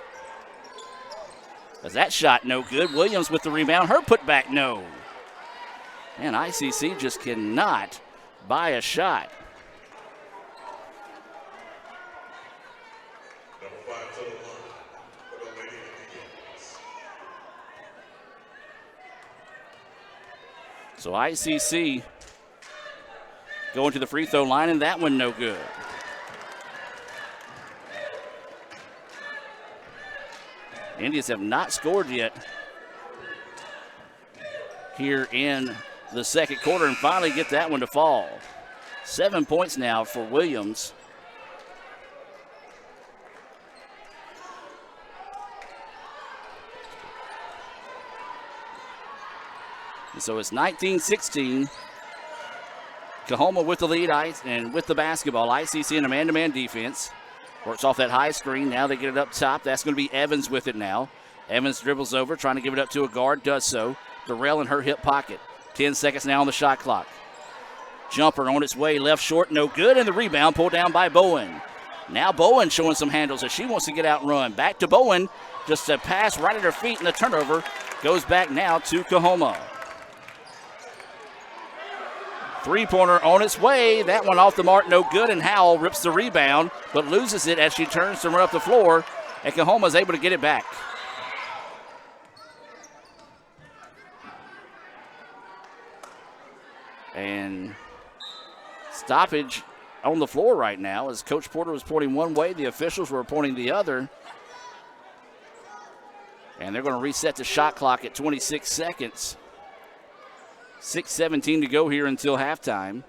As that shot no good. Williams with the rebound. Her putback no. And ICC just cannot buy a shot. So ICC going to the free throw line, and that one no good. Indians have not scored yet here in the second quarter, and finally get that one to fall. 7 points now for Williams. And so it's 19-16. Coahoma with the lead and with the basketball. ICC in a man-to-man defense. Works off that high screen. Now they get it up top. That's going to be Evans with it now. Evans dribbles over, trying to give it up to a guard. Does so. Darrell in her hip pocket. 10 seconds now on the shot clock. Jumper on its way. Left short. No good. And the rebound pulled down by Bowen. Now Bowen showing some handles as she wants to get out and run. Back to Bowen. Just a pass right at her feet, and the turnover goes back now to Coahoma. Three-pointer on its way. That one off the mark, no good, and Howell rips the rebound, but loses it as she turns to run up the floor, and Coahoma is able to get it back. And stoppage on the floor right now as Coach Porter was pointing one way, the officials were pointing the other. And they're going to reset the shot clock at 26 seconds. 6:17 to go here until halftime.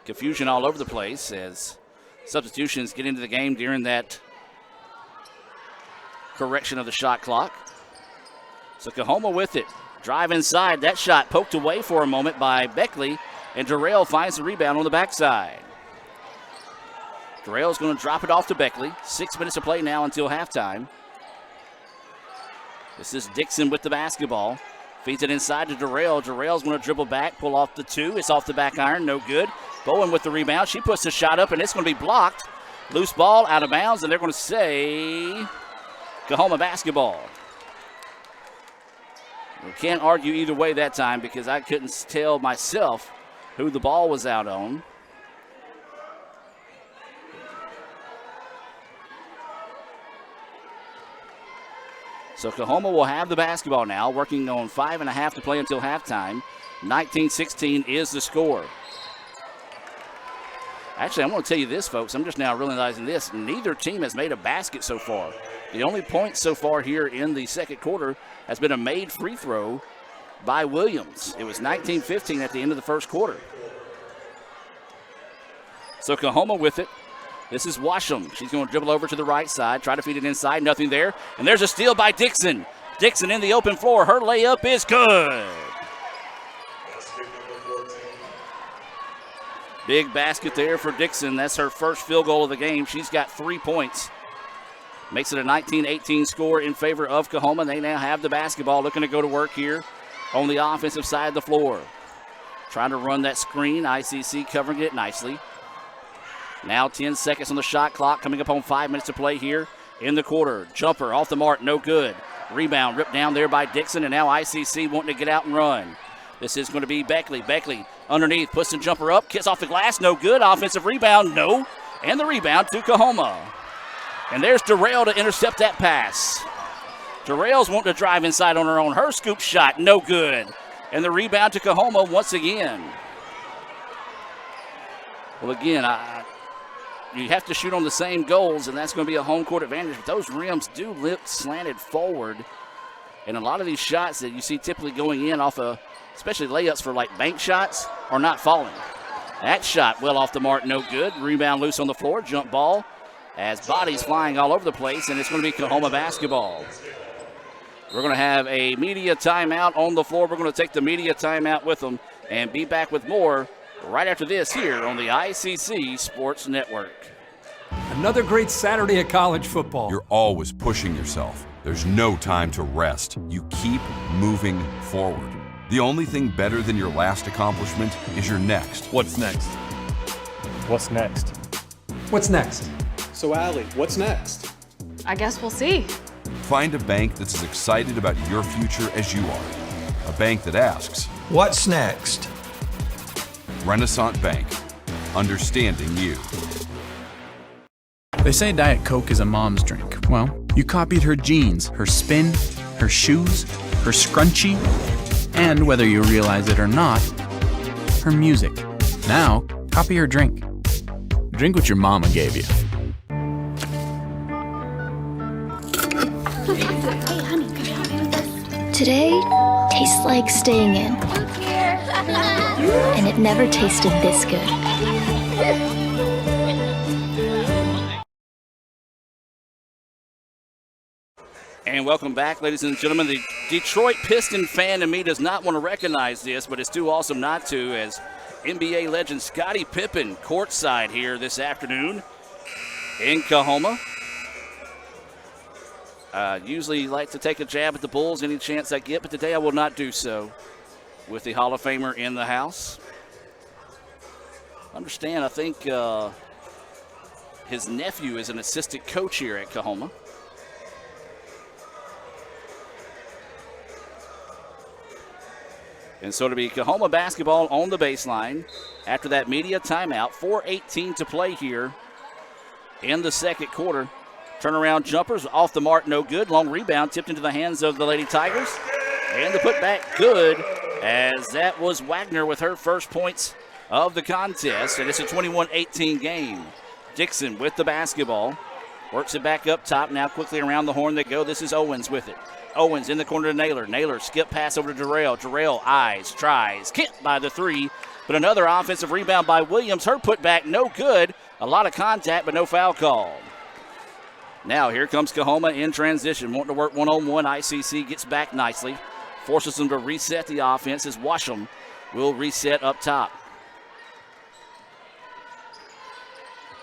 Confusion all over the place as substitutions get into the game during that correction of the shot clock. So Coahoma with it. Drive inside. That shot poked away for a moment by Beckley, and Darrell finds the rebound on the backside. Darrell's going to drop it off to Beckley. 6 minutes to play now until halftime. This is Dixon with the basketball. Feeds it inside to Darrell. Darrell's going to dribble back, pull off the two. It's off the back iron, no good. Bowen with the rebound. She puts the shot up, and it's going to be blocked. Loose ball, out of bounds, and they're going to say Coahoma basketball. We can't argue either way that time because I couldn't tell myself who the ball was out on. So Coahoma will have the basketball now, working on 5.5 to play until halftime. 19-16 is the score. Actually, I'm going to tell you this, folks. I'm just now realizing this. Neither team has made a basket so far. The only point so far here in the second quarter has been a made free throw by Williams. It was 19-15 at the end of the first quarter. So Coahoma with it. This is Washam. She's going to dribble over to the right side, try to feed it inside, nothing there. And there's a steal by Dixon. Dixon in the open floor. Her layup is good. Big basket there for Dixon. That's her first field goal of the game. She's got 3 points. Makes it a 19-18 score in favor of Coahoma. They now have the basketball, looking to go to work here on the offensive side of the floor. Trying to run that screen. ICC covering it nicely. Now 10 seconds on the shot clock, coming up on 5 minutes to play here in the quarter. Jumper off the mark, no good. Rebound ripped down there by Dixon, and now ICC wanting to get out and run. This is going to be Beckley. Beckley underneath, puts the jumper up, kicks off the glass, no good. Offensive rebound, no. And the rebound to Coahoma. And there's Darrell to intercept that pass. Darrell's wanting to drive inside on her own. Her scoop shot, no good. And the rebound to Coahoma once again. Well, again, you have to shoot on the same goals, and that's going to be a home court advantage. But those rims do lift slanted forward. And a lot of these shots that you see typically going in off of, especially layups for like bank shots, are not falling. That shot well off the mark, no good. Rebound loose on the floor, jump ball as bodies flying all over the place, and it's going to be Coahoma basketball. We're going to have a media timeout on the floor. We're going to take the media timeout with them and be back with more right after this here on the ICC Sports Network. Another great Saturday of college football. You're always pushing yourself. There's no time to rest. You keep moving forward. The only thing better than your last accomplishment is your next. What's next? What's next? What's next? So, Allie, what's next? I guess we'll see. Find a bank that's as excited about your future as you are. A bank that asks, What's next? Renaissance Bank. Understanding you. They say Diet Coke is a mom's drink. Well, you copied her jeans, her spin, her shoes, her scrunchie, and whether you realize it or not, her music. Now, copy her drink. Drink what your mama gave you. Today tastes like staying in. And it never tasted this good. And welcome back, ladies and gentlemen. The Detroit Piston fan in me does not want to recognize this, but it's too awesome not to, as NBA legend Scottie Pippen courtside here this afternoon in Coahoma. Usually like to take a jab at the Bulls any chance I get, but today I will not do so with the Hall of Famer in the house. Understand, I think his nephew is an assistant coach here at Coahoma. And so to be Coahoma basketball on the baseline after that media timeout. 4:18 to play here in the second quarter. Turnaround jumpers off the mark, no good. Long rebound tipped into the hands of the Lady Tigers. And the putback good, as that was Wagner with her first points of the contest. And it's a 21-18 game. Dixon with the basketball. Works it back up top. Now quickly around the horn they go. This is Owens with it. Owens in the corner to Naylor. Naylor skip pass over to Darrell. Darrell eyes, tries, can't by the three. But another offensive rebound by Williams. Her putback, no good. A lot of contact, but no foul call. Now here comes Coahoma in transition. Wanting to work one-on-one. ICC gets back nicely. Forces them to reset the offense as Washam will reset up top.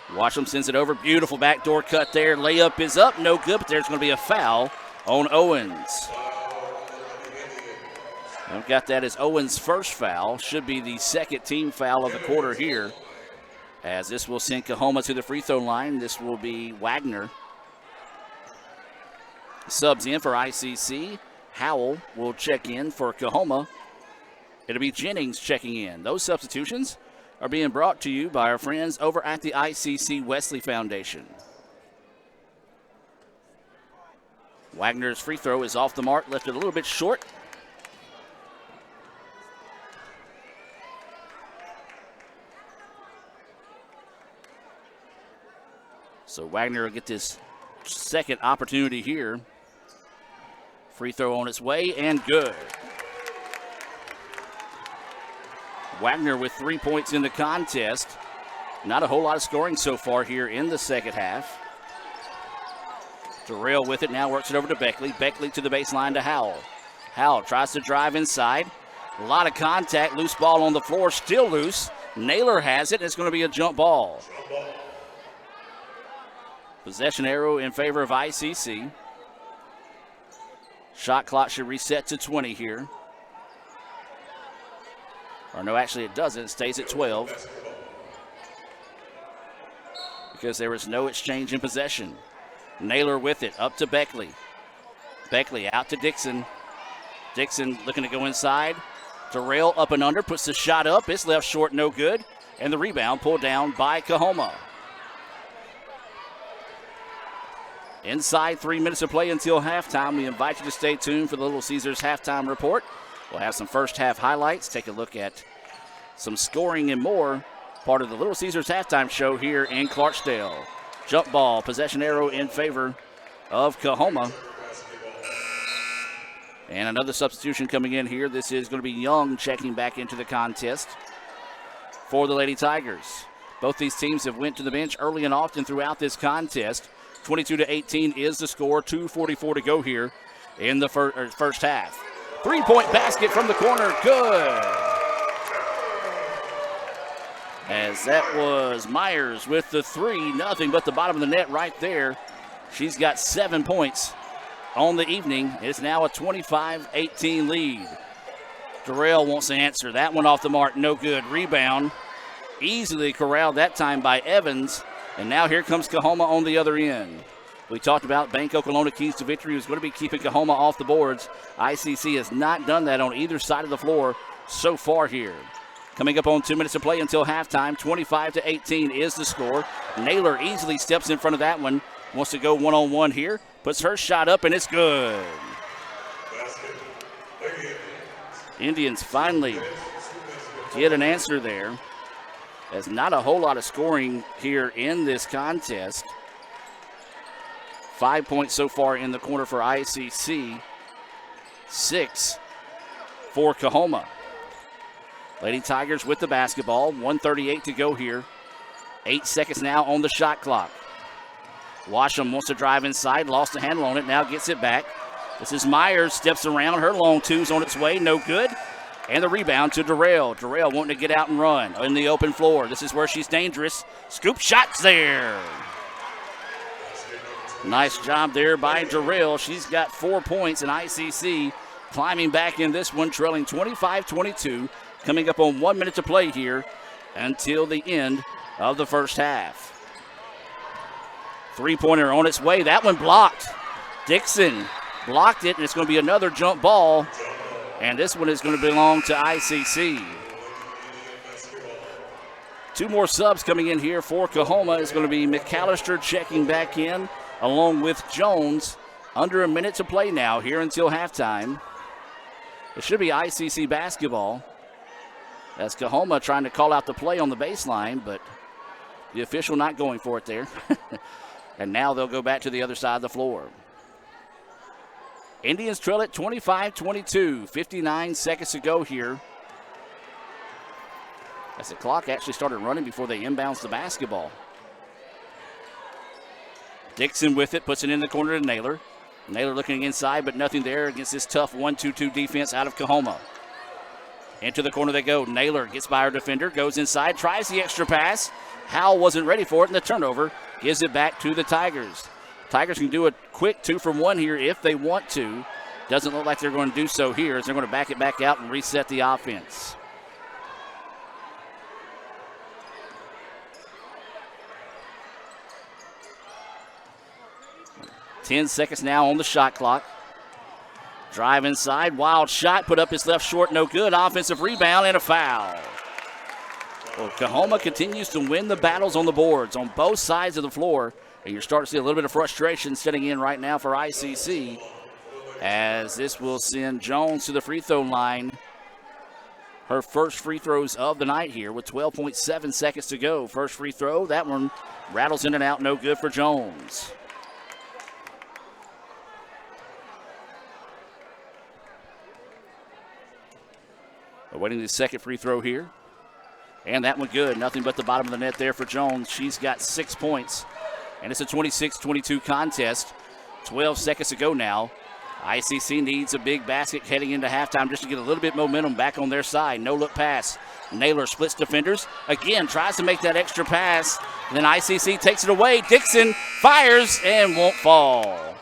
Washam sends it over. Beautiful backdoor cut there. Layup is up. No good, but there's going to be a foul on Owens. I've got that as Owens' first foul. Should be the second team foul of the quarter here, as this will send Coahoma to the free throw line. This will be Wagner. Subs in for ICC. Howell will check in for Coahoma. It'll be Jennings checking in. Those substitutions are being brought to you by our friends over at the ICC Wesley Foundation. Wagner's free throw is off the mark, left it a little bit short. So Wagner will get this second opportunity here. Free throw on its way and good. Wagner with 3 points in the contest. Not a whole lot of scoring so far here in the second half. Darrell with it, now works it over to Beckley. Beckley to the baseline to Howell. Howell tries to drive inside. A lot of contact, loose ball on the floor, still loose. Naylor has it, it's going to be a jump ball. Possession arrow in favor of ICC. Shot clock should reset to 20 here. Or no, actually it doesn't. It stays at 12. Because there was no exchange in possession. Naylor with it, up to Beckley. Beckley out to Dixon. Dixon looking to go inside. Darrell up and under, puts the shot up. It's left short, no good. And the rebound pulled down by Coahoma. Inside 3 minutes of play until halftime. We invite you to stay tuned for the Little Caesars halftime report. We'll have some first half highlights, take a look at some scoring and more. Part of the Little Caesars halftime show here in Clarksdale. Jump ball, possession arrow in favor of Coahoma. And another substitution coming in here. This is going to be Young checking back into the contest for the Lady Tigers. Both these teams have went to the bench early and often throughout this contest. 22-18 is the score. 2:44 to go here in the first half. 3-point basket from the corner. Good. As that was Myers with the three. Nothing but the bottom of the net right there. She's got 7 points on the evening. It's now a 25-18 lead. Durrell wants to answer. That one off the mark. No good. Rebound. Easily corralled that time by Evans. And now here comes Coahoma on the other end. We talked about Bank Oklahoma keys to victory was going to be keeping Coahoma off the boards. ICC has not done that on either side of the floor so far here. Coming up on 2 minutes of play until halftime, 25-18 is the score. Naylor easily steps in front of that one. Wants to go one-on-one here. Puts her shot up, and it's good. Indians finally get an answer there. There's not a whole lot of scoring here in this contest. 5 points so far in the corner for ICC. 6 for Coahoma. Lady Tigers with the basketball. 1:38 to go here. 8 seconds now on the shot clock. Washam wants to drive inside. Lost the handle on it. Now gets it back. This is Myers. Steps around. Her long two's on its way. No good. And the rebound to Durrell. Durrell wanting to get out and run in the open floor. This is where she's dangerous. Scoop shots there. Nice job there by Durrell. She's got 4 points, and ICC climbing back in this one, trailing 25-22. Coming up on 1 minute to play here until the end of the first half. Three-pointer on its way. That one blocked. Dixon blocked it, and it's going to be another jump ball. And this one is going to belong to ICC. 2 more subs coming in here for Coahoma. It's going to be McAllister checking back in along with Jones. Under a minute to play now here until halftime. It should be ICC basketball. That's Coahoma trying to call out the play on the baseline, but the official not going for it there. And now they'll go back to the other side of the floor. Indians trail it 25-22. 59 seconds to go here. As the clock actually started running before they inbounds the basketball. Dixon with it, puts it in the corner to Naylor. Naylor looking inside, but nothing there against this tough 1-2-2 defense out of Coahoma. Into the corner they go. Naylor gets by her defender, goes inside, tries the extra pass. Howell wasn't ready for it, and the turnover gives it back to the Tigers. Tigers can do a quick 2-from-1 here if they want to. Doesn't look like they're going to do so here, as they're going to back it back out and reset the offense. Ten seconds now on the shot clock. Drive inside, wild shot, put up his left short, no good. Offensive rebound and a foul. Well, Coahoma continues to win the battles on the boards on both sides of the floor. And you're starting to see a little bit of frustration setting in right now for ICC, as this will send Jones to the free throw line. Her first free throws of the night here with 12.7 seconds to go. First free throw, that one rattles in and out, no good for Jones. Awaiting the second free throw here. And that one good. Nothing but the bottom of the net there for Jones. She's got 6 points. And it's a 26-22 contest. 12 seconds to go now. ICC needs a big basket heading into halftime just to get a little bit momentum back on their side. No look pass. Naylor splits defenders. Again, tries to make that extra pass. Then ICC takes it away. Dixon fires and won't fall.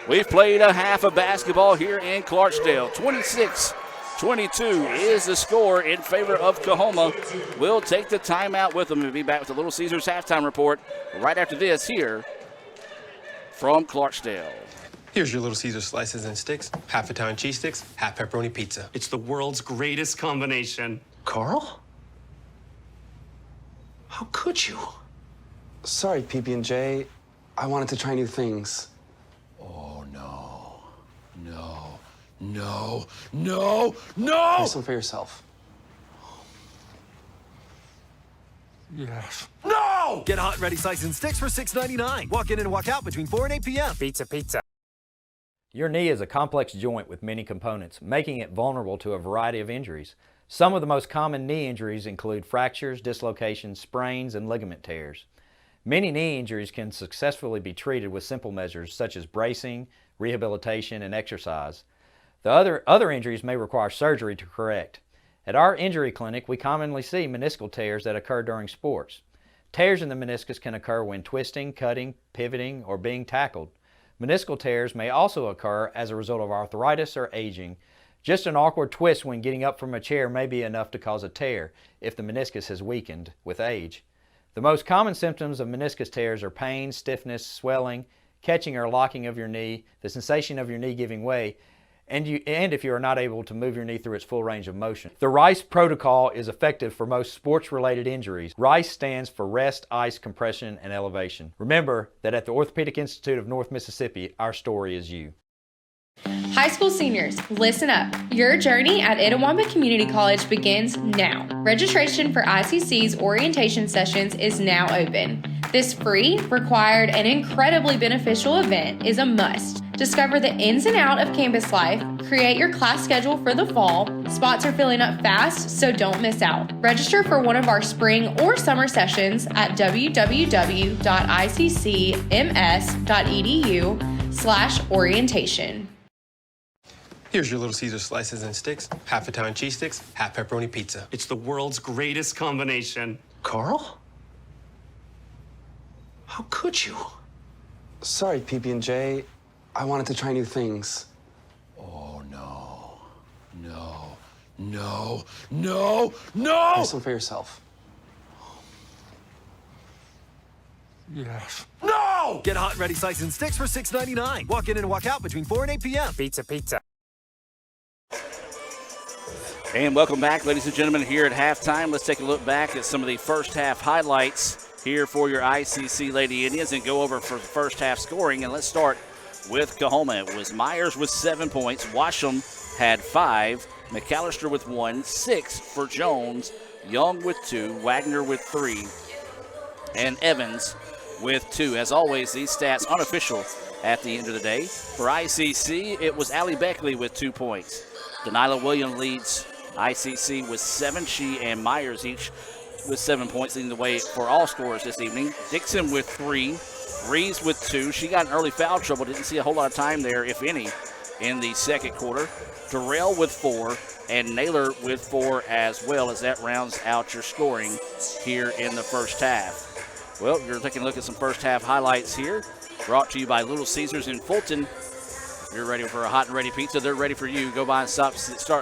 We've played a half of basketball here in Clarksdale. 26-22 is the score in favor of Coahoma. We'll take the timeout with them and be back with the Little Caesars halftime report right after this here from Clarksdale. Here's your Little Caesar slices and sticks. Half Italian cheese sticks, half pepperoni pizza. It's the world's greatest combination. Carl? How could you? Sorry, PB&J. I wanted to try new things. Oh, no. No. No. No. No! Try some for yourself. Yes. No! Get hot and ready slices and sticks for $6.99. Walk in and walk out between 4 and 8 p.m. Pizza, pizza. Your knee is a complex joint with many components, making it vulnerable to a variety of injuries. Some of the most common knee injuries include fractures, dislocations, sprains, and ligament tears. Many knee injuries can successfully be treated with simple measures such as bracing, rehabilitation, and exercise. The other injuries may require surgery to correct. At our injury clinic, we commonly see meniscal tears that occur during sports. Tears in the meniscus can occur when twisting, cutting, pivoting, or being tackled. Meniscal tears may also occur as a result of arthritis or aging. Just an awkward twist when getting up from a chair may be enough to cause a tear if the meniscus has weakened with age. The most common symptoms of meniscus tears are pain, stiffness, swelling, catching or locking of your knee, the sensation of your knee giving way, and if you are not able to move your knee through its full range of motion. The RICE protocol is effective for most sports-related injuries. RICE stands for Rest, Ice, Compression, and Elevation. Remember that at the Orthopedic Institute of North Mississippi, our story is you. High school seniors, listen up. Your journey at Itawamba Community College begins now. Registration for ICC's orientation sessions is now open. This free, required, and incredibly beneficial event is a must. Discover the ins and outs of campus life, create your class schedule for the fall. Spots are filling up fast, so don't miss out. Register for one of our spring or summer sessions at www.iccms.edu/orientation. Here's your Little Caesar slices and sticks, half Italian cheese sticks, half pepperoni pizza. It's the world's greatest combination. Carl? How could you? Sorry, PB&J. I wanted to try new things. Oh, no. No. No. No. No! Try some for yourself. Yes. No! Get hot and ready slices and sticks for $6.99. Walk in and walk out between 4 and 8 p.m. Pizza, pizza. And welcome back, ladies and gentlemen, here at halftime. Let's take a look back at some of the first half highlights here for your ICC Lady Indians and go over for the first half scoring. And let's start with Coahoma. It was Myers with 7 points. Washam had 5. McAllister with 1. 6 for Jones. Young with 2. Wagner with 3. And Evans with 2. As always, these stats unofficial at the end of the day. For ICC, it was Allie Beckley with 2 points. Denilah Williams leads ICC with 7. She and Myers each with 7 points, leading the way for all scorers this evening. Dixon with 3. Reeves with 2. She got in early foul trouble. Didn't see a whole lot of time there, if any, in the second quarter. Durrell with 4. And Naylor with 4 as well, as that rounds out your scoring here in the first half. Well, you're taking a look at some first half highlights here, brought to you by Little Caesars in Fulton. If you're ready for a hot and ready pizza, they're ready for you. Go by and start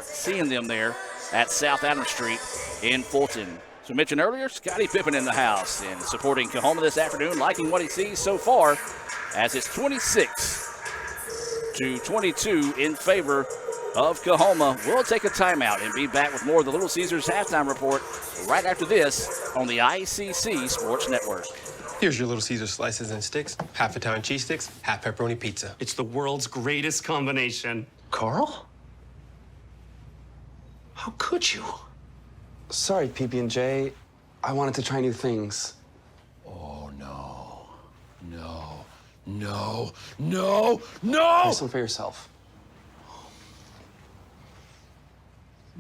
seeing them there at South Adams Street in Fulton. As we mentioned earlier, Scottie Pippen in the house and supporting Coahoma this afternoon, liking what he sees so far as it's 26-22 in favor of Coahoma. We'll take a timeout and be back with more of the Little Caesars halftime report right after this on the ICC Sports Network. Here's your Little Caesar slices and sticks, half Italian cheese sticks, half pepperoni pizza. It's the world's greatest combination. Carl? How could you? Sorry, PB&J. I wanted to try new things. Oh, no. No. No. No. No! Try some for yourself.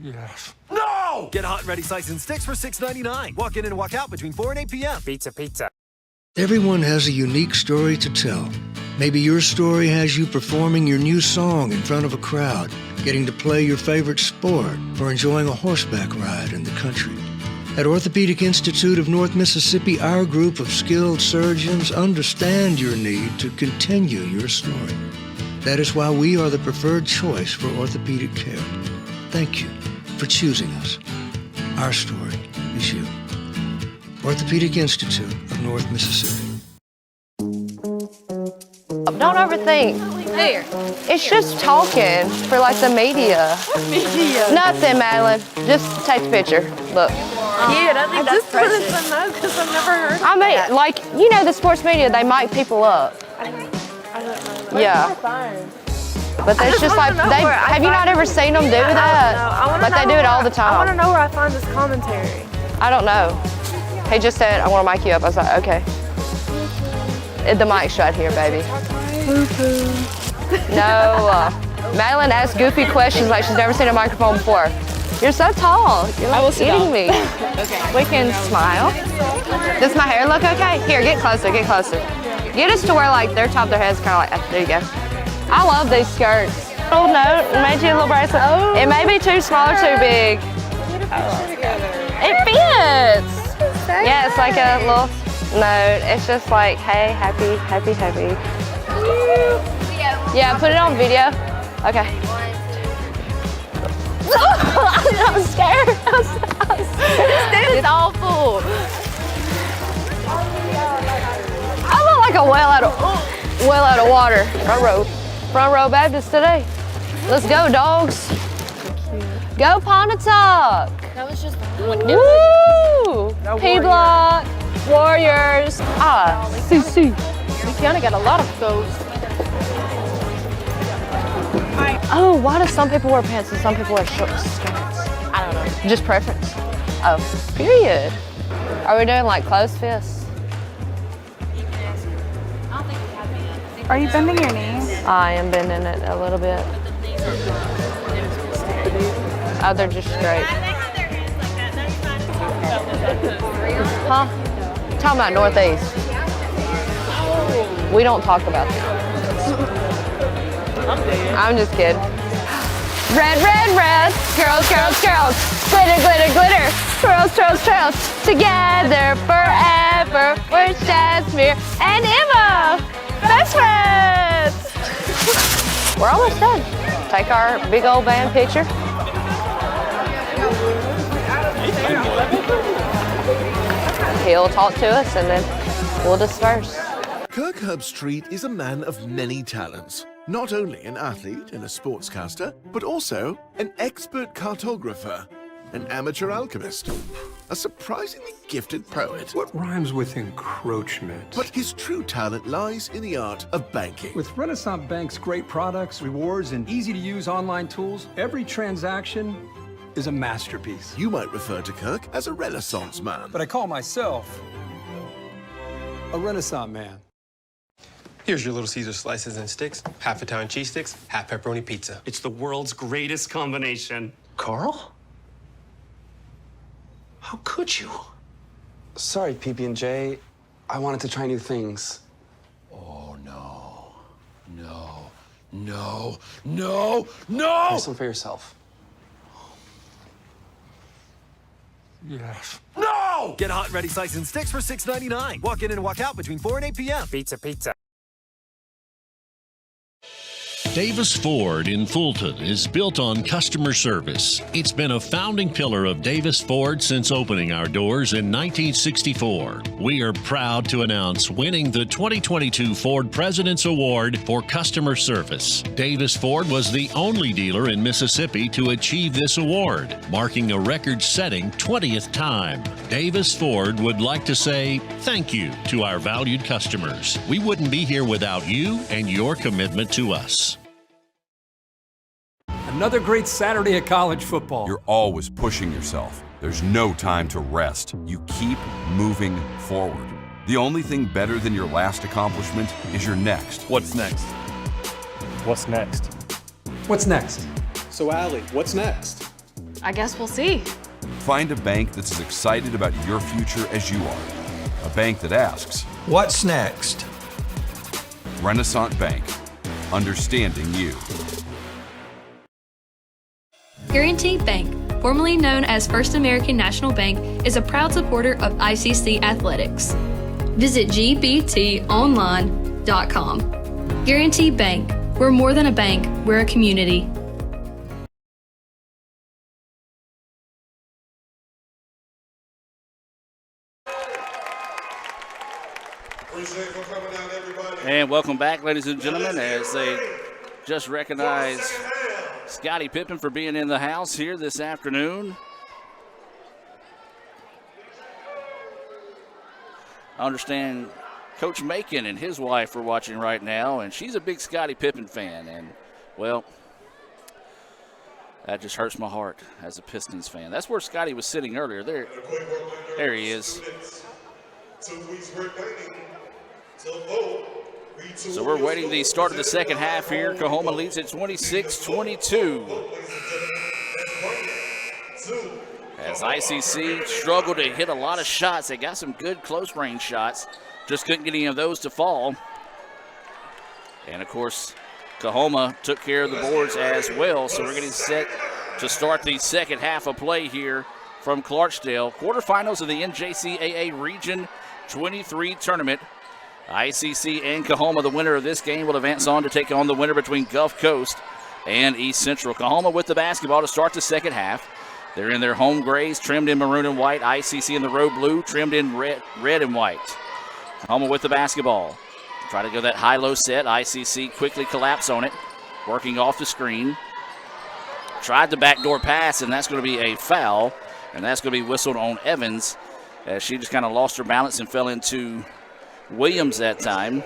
Yes. No! Get hot and ready slices and sticks for $6.99. Walk in and walk out between 4 and 8 p.m. Pizza, pizza. Everyone has a unique story to tell. Maybe your story has you performing your new song in front of a crowd, getting to play your favorite sport, or enjoying a horseback ride in the country. At Orthopedic Institute of North Mississippi, our group of skilled surgeons understand your need to continue your story. That is why we are the preferred choice for orthopedic care. Thank you for choosing us. Our story is you. Orthopedic Institute of North Mississippi. Don't overthink. There. It's just talking for like the media. Media. Nothing, Madeline. Just take the picture. Look. cute. I think that's precious. I just wanted to know because I've never heard of I mean, that. like, you know, the sports media, they mic people up. I don't know. Yeah. But I it's just like, wanna know where I have you not find- ever seen them do I that? don't know. Like, they do it all the time. I want to know where I find this commentary. I don't know. He just said, I want to mic you up. I was like, okay. The mic's right here, baby. No. Madeline asks goofy questions like she's never seen a microphone before. You're so tall. You're like eating me. Okay. We can smile. Does my hair look okay? Here, get closer, get closer. Get us to where like their top of their head's kind of like, there you go. I love these skirts. Oh no, it made you a little bracelet. Oh. It may be too small or too big. It fits. Yeah, it's like a little note. It's just like, hey, happy, happy, happy. Yeah, put it on video. Okay. I'm scared. This is awful. I look like a whale out of water. Front row Baptist today. Let's go, dogs. Go Pontotoc. That was just Woo! P-Block, Warriors. CC. We kind of got a lot of those. Oh, why do some people wear pants and some people wear short skirts? I don't know. Just preference. Oh, period. Are we doing like closed fists? Are you bending your knees? I am bending it a little bit. Oh, they're just straight. Huh? Talking about Northeast. We don't talk about that. I'm just kidding. Red, red, red. Girls, girls, girls. Glitter, glitter, glitter. Twirls, twirls, twirls. Together forever. We're Jasmine and Emma. Best friends. We're almost done. Take our big old band picture. He'll talk to us and then we'll disperse. Kirk Herbstreit is a man of many talents. Not only an athlete and a sportscaster, but also an expert cartographer, an amateur alchemist, a surprisingly gifted poet. What rhymes with encroachment? But his true talent lies in the art of banking. With Renaissance Bank's great products, rewards, and easy-to-use online tools, every transaction is a masterpiece. You might refer to Kirk as a Renaissance man. But I call myself a Renaissance man. Here's your Little Caesar slices and sticks, half Italian cheese sticks, half pepperoni pizza. It's the world's greatest combination. Carl? How could you? Sorry, PB&J. I wanted to try new things. Oh, no. No. No. No. No! Try some for yourself. Yes. No! Get hot and ready slices and sticks for $6.99. Walk in and walk out between 4 and 8 p.m. Pizza, pizza. Davis Ford in Fulton is built on customer service. It's been a founding pillar of Davis Ford since opening our doors in 1964. We are proud to announce winning the 2022 Ford President's Award for Customer Service. Davis Ford was the only dealer in Mississippi to achieve this award, marking a record-setting 20th time. Davis Ford would like to say thank you to our valued customers. We wouldn't be here without you and your commitment to us. Another great Saturday of college football. You're always pushing yourself. There's no time to rest. You keep moving forward. The only thing better than your last accomplishment is your next. What's next? What's next? What's next? So, Allie, what's next? I guess we'll see. Find a bank that's as excited about your future as you are. A bank that asks, What's next? Renaissance Bank. Understanding you. Guaranty Bank, formerly known as First American National Bank, is a proud supporter of ICC athletics. Visit gbtonline.com. Guaranty Bank, we're more than a bank, we're a community. And welcome back, ladies and gentlemen, as they just recognize Scottie Pippen for being in the house here this afternoon. I understand Coach Macon and his wife are watching right now, and she's a big Scottie Pippen fan. And, well, that just hurts my heart as a Pistons fan. That's where Scottie was sitting earlier. There he is. So we're waiting the start of the second half here. Coahoma leads at 26-22. As ICC struggled to hit a lot of shots. They got some good close-range shots. Just couldn't get any of those to fall. And, of course, Coahoma took care of the boards as well. So we're getting set to start the second half of play here from Clarksdale. Quarterfinals of the NJCAA Region 23 tournament. ICC and Coahoma, the winner of this game, will advance on to take on the winner between Gulf Coast and East Central. Coahoma with the basketball to start the second half. They're in their home grays, trimmed in maroon and white. ICC in the road blue, trimmed in red and white. Coahoma with the basketball. Try to go that high-low set. ICC quickly collapse on it, working off the screen. Tried the backdoor pass, and that's going to be a foul, and that's going to be whistled on Evans as she just kind of lost her balance and fell into Williams that time.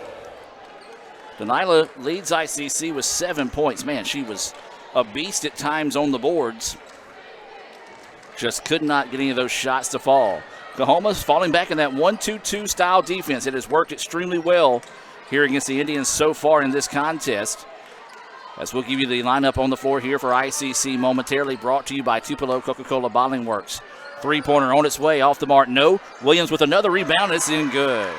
Delilah leads ICC with 7 points. Man, she was a beast at times on the boards. Just could not get any of those shots to fall. Coahoma's falling back in that 1-2-2 style defense. It has worked extremely well here against the Indians so far in this contest. As we'll give you the lineup on the floor here for ICC momentarily, brought to you by Tupelo Coca-Cola Bottling Works. Three-pointer on its way, off the mark, no. Williams with another rebound, it's in good.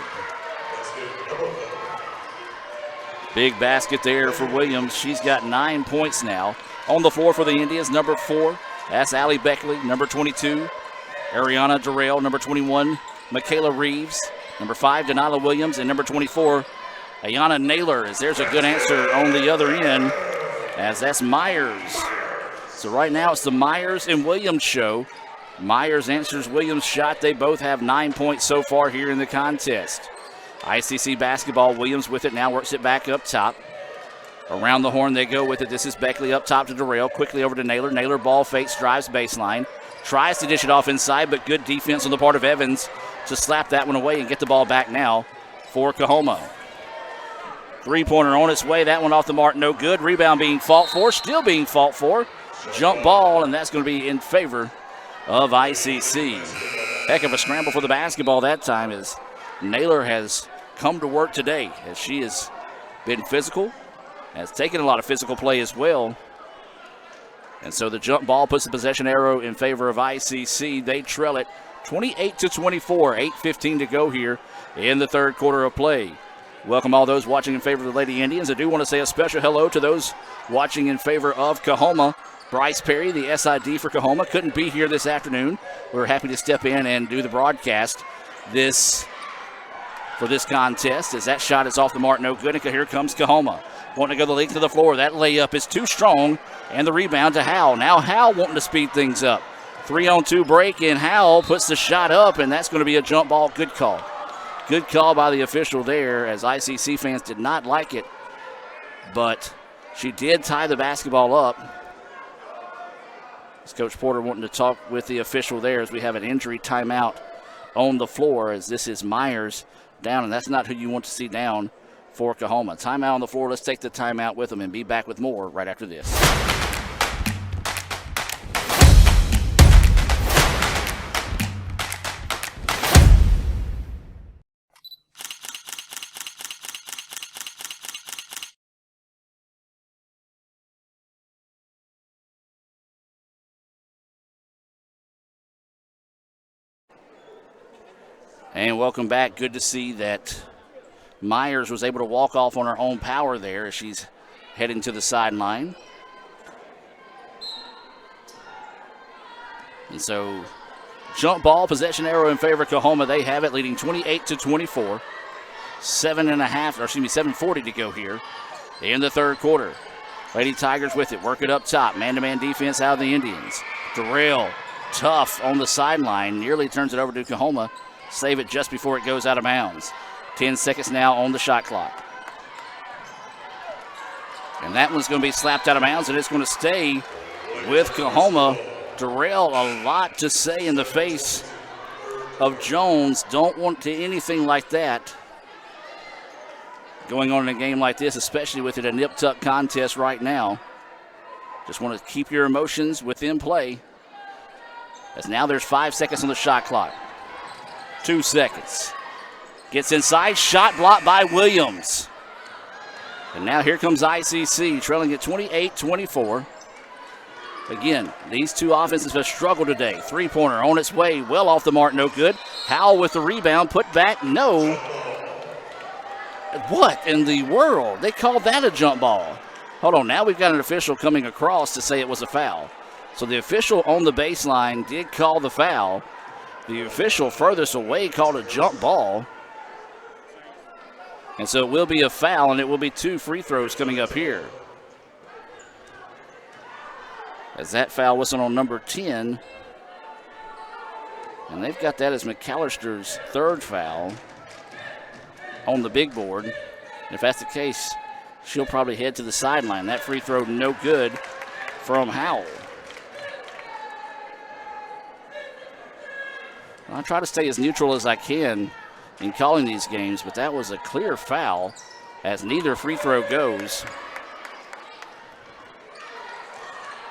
Big basket there for Williams. She's got 9 points now. On the floor for the Indians, number 4, that's Allie Beckley. Number 22, Ariana Durrell. Number 21, Michaela Reeves. Number 5, Denila Williams. And number 24, Ayana Naylor. As there's a good answer on the other end, as that's Myers. So right now it's the Myers and Williams show. Myers answers Williams' shot. They both have 9 points so far here in the contest. ICC basketball, Williams with it now, works it back up top. Around the horn they go with it. This is Beckley up top to Durrell. Quickly over to Naylor. Naylor ball fakes, drives baseline. Tries to dish it off inside, but good defense on the part of Evans to slap that one away and get the ball back now for Coahoma. Three-pointer on its way. That one off the mark, no good. Rebound being fought for, still being fought for. Jump ball, and that's going to be in favor of ICC. Heck of a scramble for the basketball that time as Naylor has come to work today as she has been physical, has taken a lot of physical play as well. And so the jump ball puts the possession arrow in favor of ICC. They trail it 28-24, 8:15 to go here in the third quarter of play. Welcome all those watching in favor of the Lady Indians. I do want to say a special hello to those watching in favor of Coahoma. Bryce Perry, the SID for Coahoma, couldn't be here this afternoon. We're happy to step in and do the broadcast for this contest as that shot is off the mark, no good. And here comes Coahoma. Wanting to go the length of the floor. That layup is too strong, and the rebound to Howell. Now Howell wanting to speed things up. 3-on-2 break, and Howell puts the shot up, and that's going to be a jump ball. Good call. Good call by the official there, as ICC fans did not like it, but she did tie the basketball up. As Coach Porter wanting to talk with the official there as we have an injury timeout on the floor, as this is Myers down, and that's not who you want to see down for Coahoma. Timeout on the floor. Let's take the timeout with them and be back with more right after this. And welcome back. Good to see that Myers was able to walk off on her own power there as she's heading to the sideline. And so jump ball, possession arrow in favor of Coahoma. They have it, leading 28-24. 7:40 to go here in the third quarter. Lady Tigers with it. Work it up top. Man-to-man defense out of the Indians. Durrell, tough on the sideline. Nearly turns it over to Coahoma. Save it just before it goes out of bounds. 10 seconds now on the shot clock. And that one's going to be slapped out of bounds, and it's going to stay with Coahoma. Durrell, a lot to say in the face of Jones. Don't want to anything like that going on in a game like this, especially with it a nip-tuck contest right now. Just want to keep your emotions within play. As now there's 5 seconds on the shot clock. 2 seconds. Gets inside, shot blocked by Williams. And now here comes ICC, trailing at 28-24. Again, these two offenses have struggled today. Three-pointer on its way, well off the mark, no good. Howell with the rebound, put back, no. What in the world? They called that a jump ball. Hold on, now we've got an official coming across to say it was a foul. So the official on the baseline did call the foul. The official furthest away called a jump ball. And so it will be a foul, and it will be 2 free throws coming up here. As that foul whistle on number 10. And they've got that as McAllister's 3rd foul on the big board. And if that's the case, she'll probably head to the sideline. That free throw no good from Howell. I try to stay as neutral as I can in calling these games, but that was a clear foul as neither free throw goes.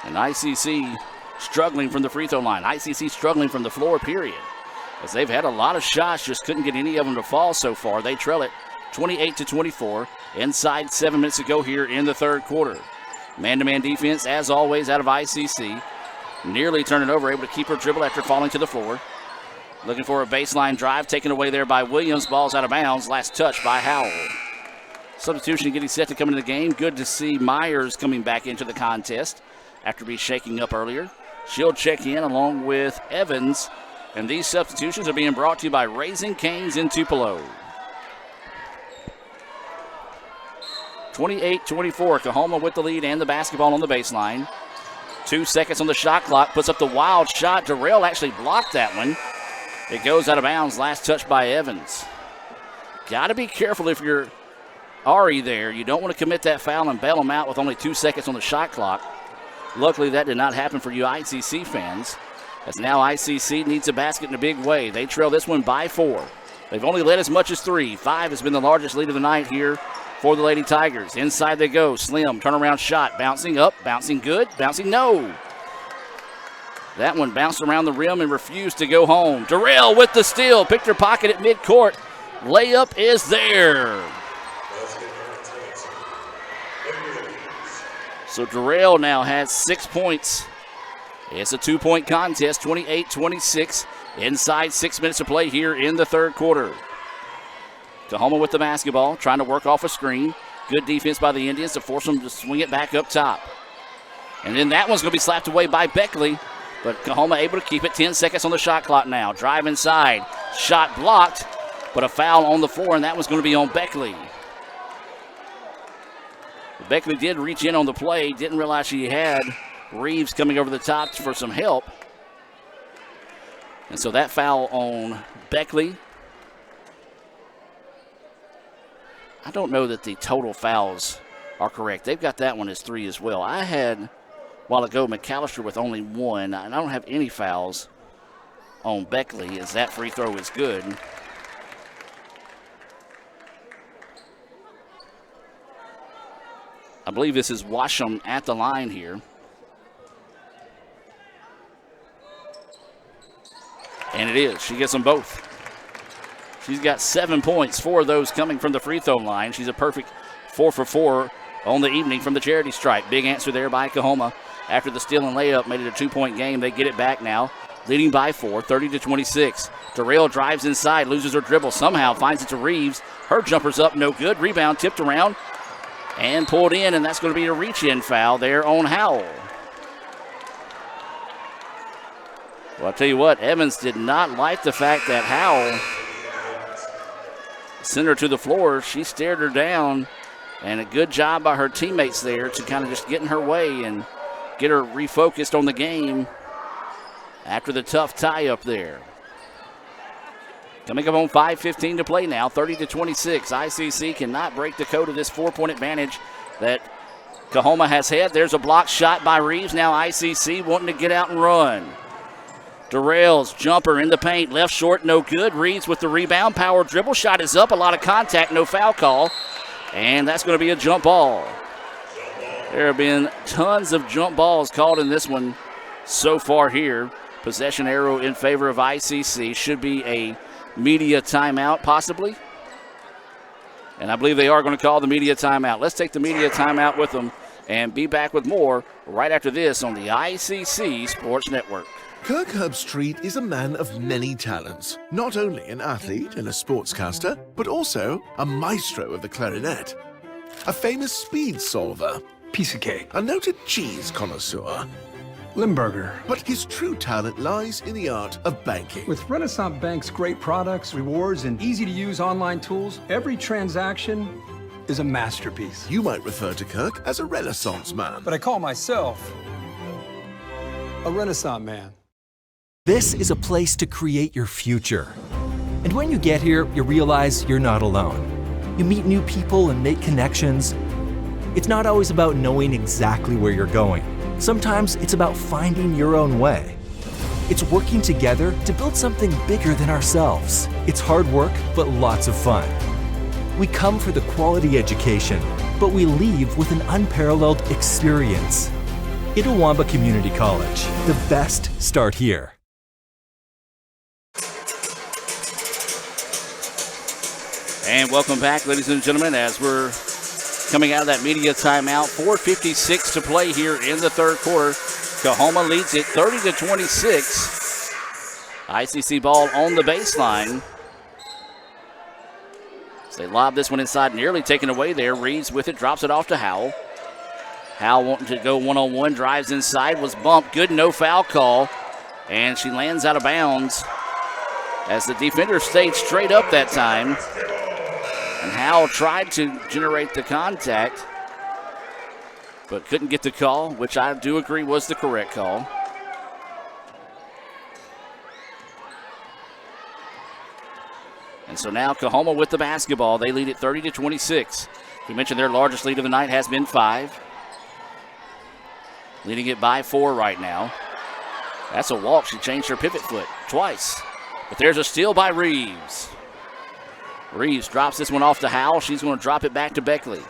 And ICC struggling from the free throw line. ICC struggling from the floor, period. As they've had a lot of shots, just couldn't get any of them to fall so far. They trail it 28-24. Inside 7 minutes to go here in the third quarter. Man-to-man defense, as always, out of ICC. Nearly turning over, able to keep her dribble after falling to the floor. Looking for a baseline drive, taken away there by Williams. Ball's out of bounds. Last touch by Howell. Substitution getting set to come into the game. Good to see Myers coming back into the contest after being shaking up earlier. She'll check in along with Evans. And these substitutions are being brought to you by Raising Cane's in Tupelo. 28-24, Coahoma with the lead and the basketball on the baseline. 2 seconds on the shot clock, puts up the wild shot. Darrell actually blocked that one. It goes out of bounds, last touch by Evans. Got to be careful if you're Ari there. You don't want to commit that foul and bail them out with only 2 seconds on the shot clock. Luckily, that did not happen for you ICC fans, as now ICC needs a basket in a big way. They trail this one by 4. They've only led as much as 3. 5 has been the largest lead of the night here for the Lady Tigers. Inside they go. Slim, turnaround shot. Bouncing up, bouncing good, bouncing no. That one bounced around the rim and refused to go home. Darrell with the steal. Picked her pocket at midcourt. Layup is there. So Darrell now has 6 points. It's a 2-point contest, 28-26. Inside 6 minutes to play here in the third quarter. Coahoma with the basketball, trying to work off a screen. Good defense by the Indians to force them to swing it back up top. And then that one's going to be slapped away by Beckley, but Coahoma able to keep it. 10 seconds on the shot clock now. Drive inside. Shot blocked, but a foul on the floor, and that was going to be on Beckley. Beckley did reach in on the play. Didn't realize she had Reeves coming over the top for some help. And so that foul on Beckley. I don't know that the total fouls are correct. They've got that one as 3 as well. I had, a while ago, McAllister with only 1. I don't have any fouls on Beckley, as that free throw is good. I believe this is Washam at the line here. And it is. She gets them both. She's got 7 points, 4 of those coming from the free throw line. She's a perfect 4 for 4 on the evening from the charity stripe. Big answer there by Coahoma. After the steal and layup, made it a 2-point game. They get it back now, leading by 4, 30-26. Darrell drives inside, loses her dribble, somehow finds it to Reeves. Her jumper's up, no good. Rebound tipped around and pulled in, and that's going to be a reach-in foul there on Howell. Well, I'll tell you what, Evans did not like the fact that Howell sent her to the floor. She stared her down, and a good job by her teammates there to kind of just get in her way and get her refocused on the game after the tough tie up there. Coming up on 5:15 to play now, 30-26. ICC cannot break the code of this 4-point advantage that Coahoma has had. There's a block shot by Reeves. Now ICC wanting to get out and run. Durrell's jumper in the paint, left short, no good. Reeves with the rebound, power dribble, shot is up, a lot of contact, no foul call. And that's going to be a jump ball. There have been tons of jump balls called in this one so far here. Possession arrow in favor of ICC. Should be a media timeout possibly. And I believe they are going to call the media timeout. Let's take the media timeout with them and be back with more right after this on the ICC Sports Network. Kirk Herbstreit is a man of many talents. Not only an athlete and a sportscaster, but also a maestro of the clarinet. A famous speed solver. Piece of cake. A noted cheese connoisseur. Limburger. But his true talent lies in the art of banking. With Renaissance Bank's great products, rewards, and easy-to-use online tools, every transaction is a masterpiece. You might refer to Kirk as a Renaissance man. But I call myself a Renaissance man. This is a place to create your future. And when you get here, you realize you're not alone. You meet new people and make connections. It's not always about knowing exactly where you're going. Sometimes it's about finding your own way. It's working together to build something bigger than ourselves. It's hard work, but lots of fun. We come for the quality education, but we leave with an unparalleled experience. Itawamba Community College. The best start here. And welcome back, ladies and gentlemen, as we're coming out of that media timeout. 4:56 to play here in the third quarter. Coahoma leads it 30-26. ICC ball on the baseline. So they lob this one inside, nearly taken away there. Reeves with it, drops it off to Howell. Howell wanting to go one-on-one, drives inside, was bumped. Good, no foul call. And she lands out of bounds as the defender stayed straight up that time. And Howell tried to generate the contact, but couldn't get the call, which I do agree was the correct call. And so now Coahoma with the basketball. They lead it 30-26. We mentioned their largest lead of the night has been 5. Leading it by 4 right now. That's a walk. She changed her pivot foot twice. But there's a steal by Reeves. Reeves drops this one off to Howell. She's going to drop it back to Beckley.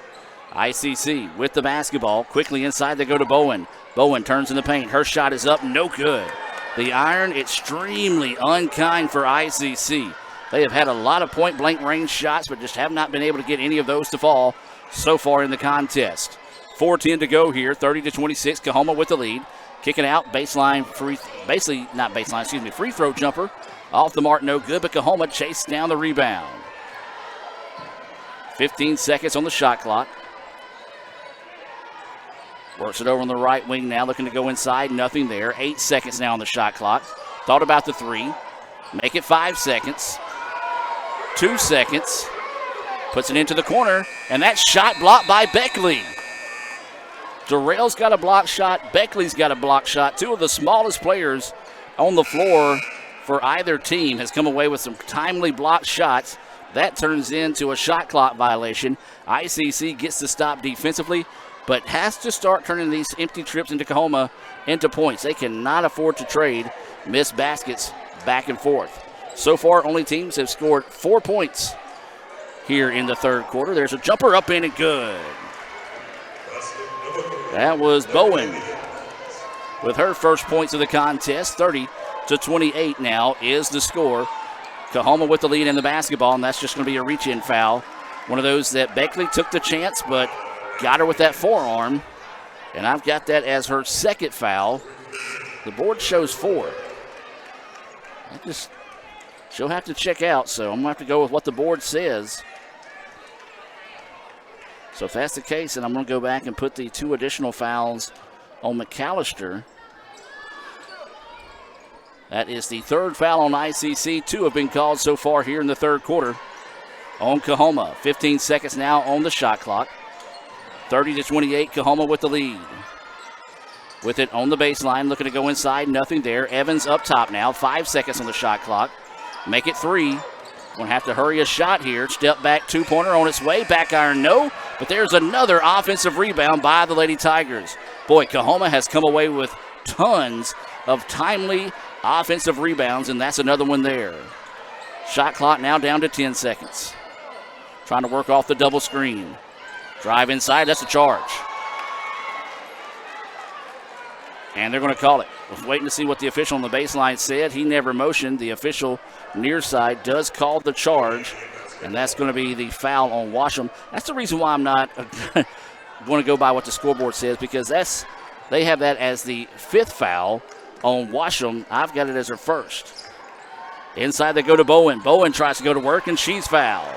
ICC with the basketball. Quickly inside they go to Bowen. Bowen turns in the paint. Her shot is up. No good. The iron extremely unkind for ICC. They have had a lot of point-blank range shots, but just have not been able to get any of those to fall so far in the contest. 4:10 to go here. 30-26. Coahoma with the lead. Kicking out baseline free throw jumper. Off the mark, no good, but Coahoma chased down the rebound. 15 seconds on the shot clock. Works it over on the right wing now, looking to go inside. Nothing there. 8 seconds now on the shot clock. Thought about the 3. Make it 5 seconds. 2 seconds. Puts it into the corner, and that shot blocked by Beckley. Durrell's got a block shot. Beckley's got a block shot. Two of the smallest players on the floor for either team has come away with some timely blocked shots. That turns into a shot clock violation. ICC gets to stop defensively, but has to start turning these empty trips into Coahoma into points. They cannot afford to trade missed baskets back and forth. So far, only teams have scored 4 points here in the third quarter. There's a jumper up in and good. That was Bowen with her first points of the contest. 30-28 now is the score. Coahoma with the lead in the basketball, and that's just going to be a reach-in foul. One of those that Beckley took the chance, but got her with that forearm. And I've got that as her second foul. The board shows 4. She'll have to check out, so I'm going to have to go with what the board says. So if that's the case, then I'm going to go back and put the 2 additional fouls on McAllister. That is the 3rd foul on ICC. 2 have been called so far here in the third quarter on Coahoma. 15 seconds now on the shot clock. 30-28, Coahoma with the lead. With it on the baseline, looking to go inside, nothing there. Evans up top now, 5 seconds on the shot clock. Make it 3. Going to have to hurry a shot here. Step back, 2-pointer on its way. Back iron, no. But there's another offensive rebound by the Lady Tigers. Boy, Coahoma has come away with tons of timely offensive rebounds, and that's another one there. Shot clock now down to 10 seconds. Trying to work off the double screen. Drive inside, that's a charge. And they're going to call it. We're waiting to see what the official on the baseline said. He never motioned. The official near side does call the charge, and that's going to be the foul on Washam. That's the reason why I'm not going to go by what the scoreboard says, because they have that as the 5th foul on Washam. I've got it as her first. Inside they go to Bowen. Bowen tries to go to work, and she's fouled.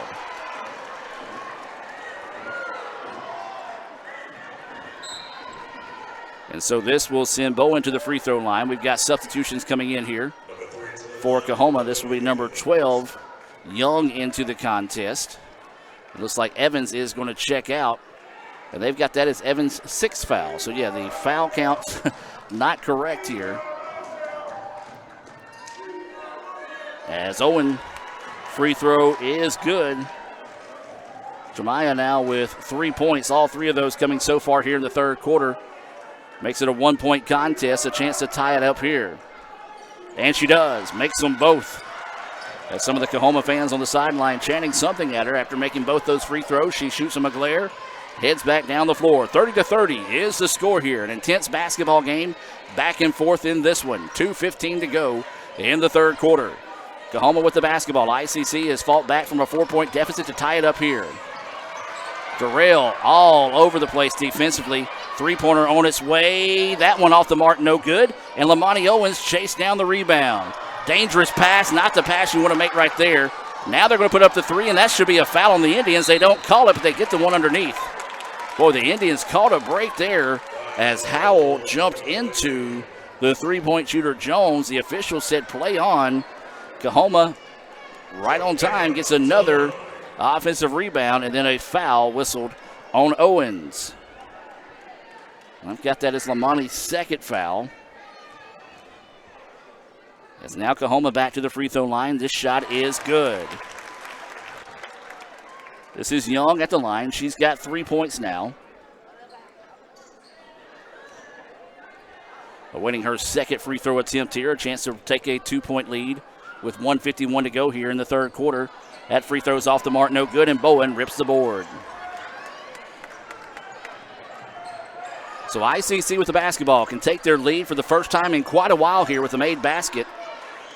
And so this will send Bowen to the free throw line. We've got substitutions coming in here for Coahoma. This will be number 12, Young, into the contest. It looks like Evans is going to check out, and they've got that as Evans' 6th foul. So, yeah, the foul count's not correct here. As Owen, free throw is good. Jemiah now with 3 points, all 3 of those coming so far here in the third quarter. Makes it a 1-point contest, a chance to tie it up here. And she does, makes them both. As some of the Coahoma fans on the sideline chanting something at her after making both those free throws, she shoots them a glare, heads back down the floor. 30-30 is the score here. An intense basketball game, back and forth in this one. 2:15 to go in the third quarter. Coahoma with the basketball. ICC has fought back from a 4-point deficit to tie it up here. Darrell all over the place defensively. Three-pointer on its way. That one off the mark, no good. And Lamani Owens chased down the rebound. Dangerous pass, not the pass you want to make right there. Now they're going to put up the 3, and that should be a foul on the Indians. They don't call it, but they get the one underneath. Boy, the Indians caught a break there as Howell jumped into the three-point shooter Jones. The official said play on. Coahoma, right on time, gets another offensive rebound, and then a foul whistled on Owens. I've got that as Lamani's 2nd foul. As now Coahoma back to the free throw line. This shot is good. This is Young at the line. She's got 3 points now. Awaiting her 2nd free throw attempt here. A chance to take a 2-point lead with 1:51 to go here in the third quarter. That free throw's off the mark, no good, and Bowen rips the board. So ICC with the basketball can take their lead for the first time in quite a while here with a made basket.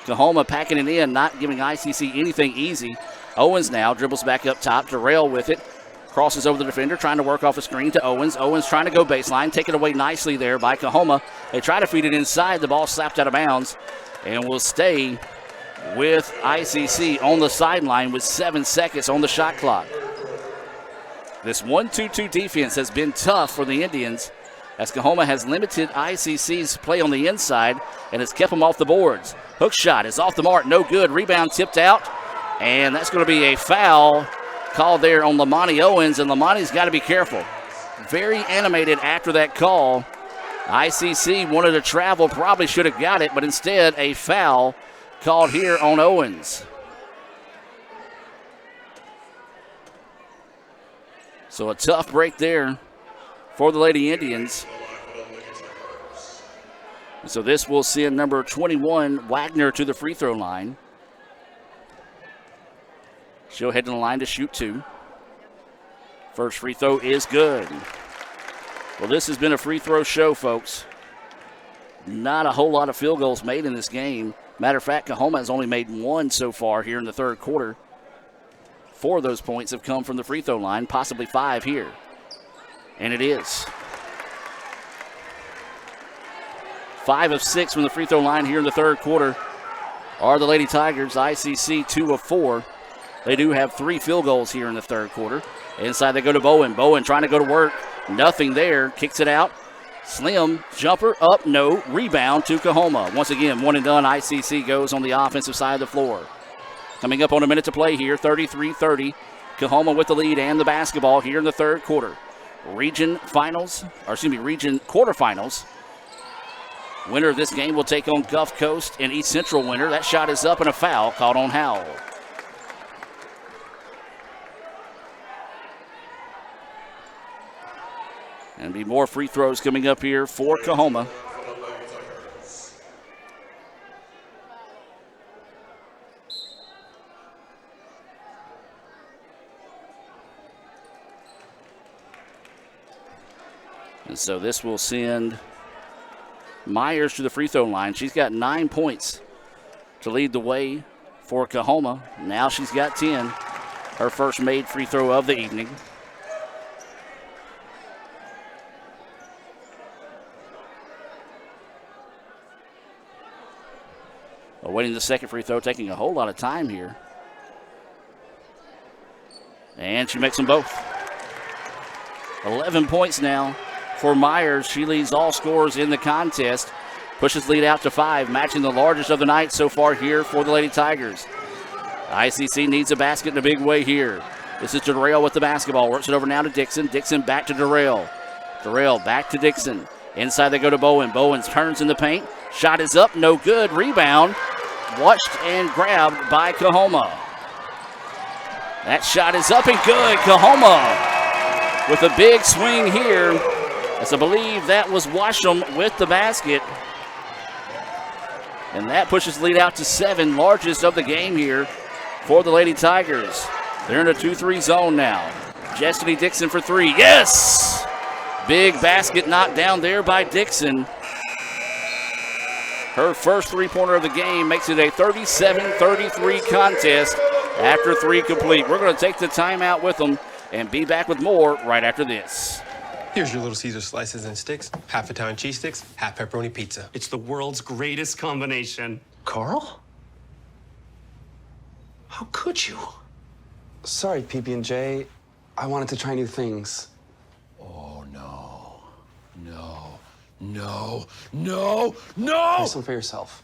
Coahoma packing it in, not giving ICC anything easy. Owens now dribbles back up top. Darrell with it. Crosses over the defender, trying to work off a screen to Owens. Owens trying to go baseline. Taken away nicely there by Coahoma. They try to feed it inside. The ball slapped out of bounds and will stay with ICC on the sideline with 7 seconds on the shot clock. This 1-2-2 defense has been tough for the Indians, as Coahoma has limited ICC's play on the inside and has kept them off the boards. Hook shot is off the mark, no good. Rebound tipped out, and that's going to be a foul called there on Lamani Owens, and Lamani's got to be careful. Very animated after that call. ICC wanted to travel, probably should have got it, but instead a foul called here on Owens. So a tough break there for the Lady Indians. So this will send number 21, Wagner, to the free throw line. She'll head to the line to shoot 2. First free throw is good. Well, this has been a free throw show, folks. Not a whole lot of field goals made in this game. Matter of fact, Coahoma has only made 1 so far here in the third quarter. 4 of those points have come from the free throw line, possibly 5 here. And it is. 5 of 6 from the free throw line here in the third quarter are the Lady Tigers. ICC 2 of 4. They do have 3 field goals here in the third quarter. Inside they go to Bowen. Bowen trying to go to work. Nothing there. Kicks it out. Slim jumper up, no. Rebound to Coahoma. Once again, 1 and done. ICC goes on the offensive side of the floor. Coming up on a minute to play here, 33-30. Coahoma with the lead and the basketball here in the third quarter. Region quarterfinals. Winner of this game will take on Gulf Coast and East Central winner. That shot is up and a foul called on Howell. And be more free throws coming up here for Coahoma. And so this will send Myers to the free throw line. She's got 9 points to lead the way for Coahoma. Now she's got 10. Her first made free throw of the evening. Awaiting the second free throw, taking a whole lot of time here. And she makes them both. 11 points now for Myers. She leads all scorers in the contest. Pushes lead out to 5, matching the largest of the night so far here for the Lady Tigers. ICC needs a basket in a big way here. This is Durrell with the basketball. Works it over now to Dixon. Dixon back to Durrell. Durrell back to Dixon. Inside they go to Bowen. Bowen turns in the paint. Shot is up, no good. Rebound. Watched and grabbed by Coahoma. That shot is up and good. Coahoma with a big swing here. As I believe that was Washam with the basket. And that pushes lead out to 7, largest of the game here for the Lady Tigers. They're in a 2-3 zone now. Destiny Dixon for 3. Yes! Big basket knocked down there by Dixon. Her first three-pointer of the game makes it a 37-33 contest after 3 complete. We're going to take the timeout with them and be back with more right after this. Here's your Little Caesar slices and sticks, half Italian cheese sticks, half pepperoni pizza. It's the world's greatest combination. Carl? How could you? Sorry, PB&J. I wanted to try new things. Oh, no. No. No. No. No! Have some for yourself.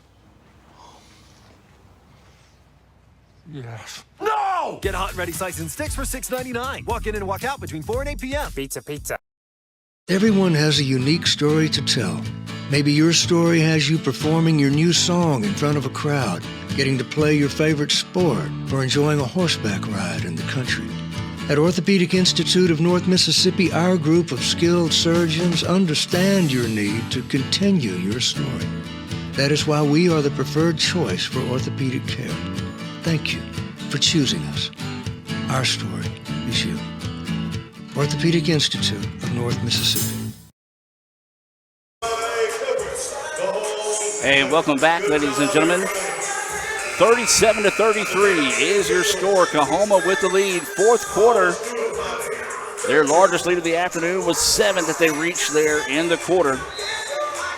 Yes. No! Get hot and ready slices and sticks for $6.99. Walk in and walk out between 4 and 8 p.m. Pizza, pizza. Everyone has a unique story to tell. Maybe your story has you performing your new song in front of a crowd, getting to play your favorite sport, or enjoying a horseback ride in the country. At Orthopedic Institute of North Mississippi, our group of skilled surgeons understand your need to continue your story. That is why we are the preferred choice for orthopedic care. Thank you for choosing us. Our story is you. Orthopedic Institute of North Mississippi. And welcome back, ladies and gentlemen. 37-33 is your score. Coahoma with the lead. Fourth quarter. Their largest lead of the afternoon was 7 that they reached there in the quarter.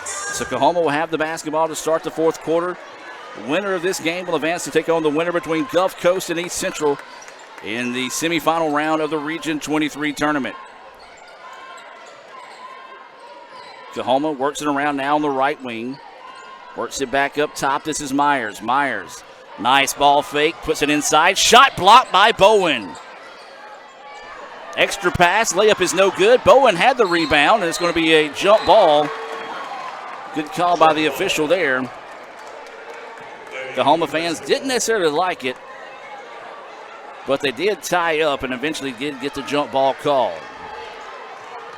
So Coahoma will have the basketball to start the fourth quarter. Winner of this game will advance to take on the winner between Gulf Coast and East Central in the semifinal round of the Region 23 tournament. Coahoma works it around now on the right wing. Works it back up top. This is Myers. Myers, nice ball fake, puts it inside. Shot blocked by Bowen. Extra pass, layup is no good. Bowen had the rebound, and it's going to be a jump ball. Good call by the official there. Coahoma fans didn't necessarily like it, but they did tie up and eventually did get the jump ball call.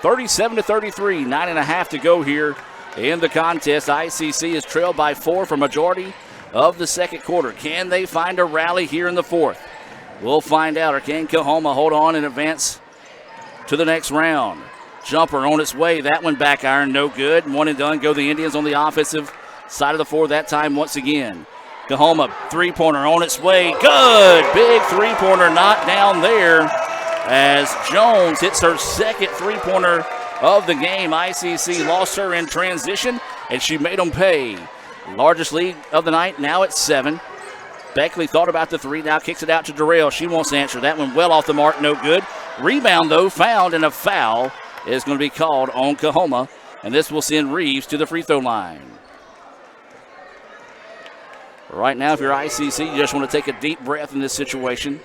37-33, 9.5 to go here in the contest. ICC is trailed by 4 for majority of the second quarter. Can they find a rally here in the fourth? We'll find out. Or can Coahoma hold on and advance to the next round? Jumper on its way. That one back iron, no good. One and done. Go the Indians on the offensive side of the floor that time once again. Coahoma three-pointer on its way. Good. Big three-pointer knocked down there as Jones hits her second three-pointer of the game. ICC lost her in transition, and she made them pay. Largest lead of the night, now at 7. Beckley thought about the 3, now kicks it out to Durrell. She wants to answer that one well off the mark, no good. Rebound, though, found, and a foul is going to be called on Coahoma, and this will send Reeves to the free throw line. Right now, if you're ICC, you just want to take a deep breath in this situation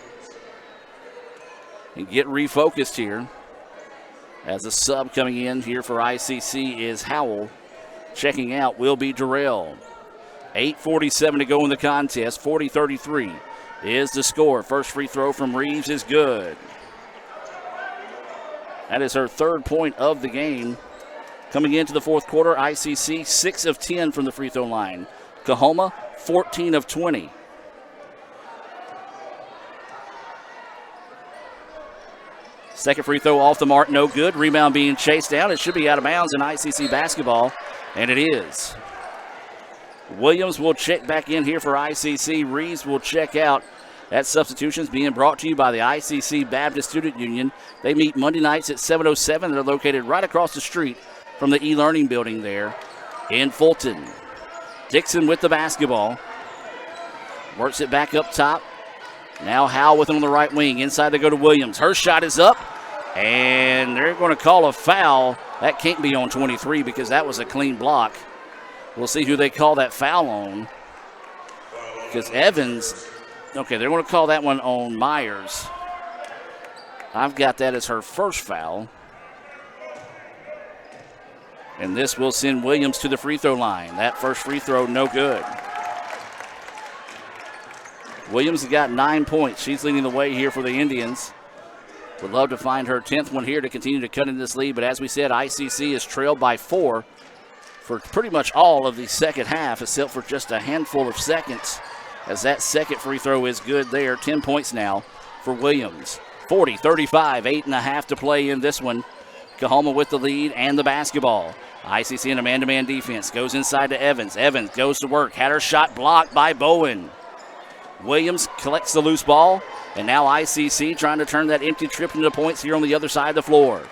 and get refocused here. As a sub coming in here for ICC is Howell. Checking out will be Durrell. 8:47 to go in the contest. 40-33 is the score. First free throw from Reeves is good. That is her third point of the game. Coming into the fourth quarter, ICC 6 of 10 from the free throw line. Coahoma 14 of 20. Second free throw off the mark, no good. Rebound being chased down. It should be out of bounds in ICC basketball, and it is. Williams will check back in here for ICC. Reeves will check out. That substitution is being brought to you by the ICC Baptist Student Union. They meet Monday nights at 7:07. They're located right across the street from the e-learning building there in Fulton. Dixon with the basketball. Works it back up top. Now Howell with him on the right wing. Inside they go to Williams. Her shot is up, and they're going to call a foul. That can't be on 23 because that was a clean block. We'll see who they call that foul on. Because Evans, okay, they're going to call that one on Myers. I've got that as her first foul. And this will send Williams to the free throw line. That first free throw, no good. Williams has got 9 points. She's leading the way here for the Indians. Would love to find her 10th one here to continue to cut into this lead. But as we said, ICC is trailed by 4 for pretty much all of the second half, except for just a handful of seconds, as that second free throw is good there. 10 points now for Williams. 40-35, 8.5 to play in this one. Coahoma with the lead and the basketball. ICC in a man-to-man defense. Goes inside to Evans. Evans goes to work. Had her shot blocked by Bowen. Williams collects the loose ball, and now ICC trying to turn that empty trip into points here on the other side of the floor.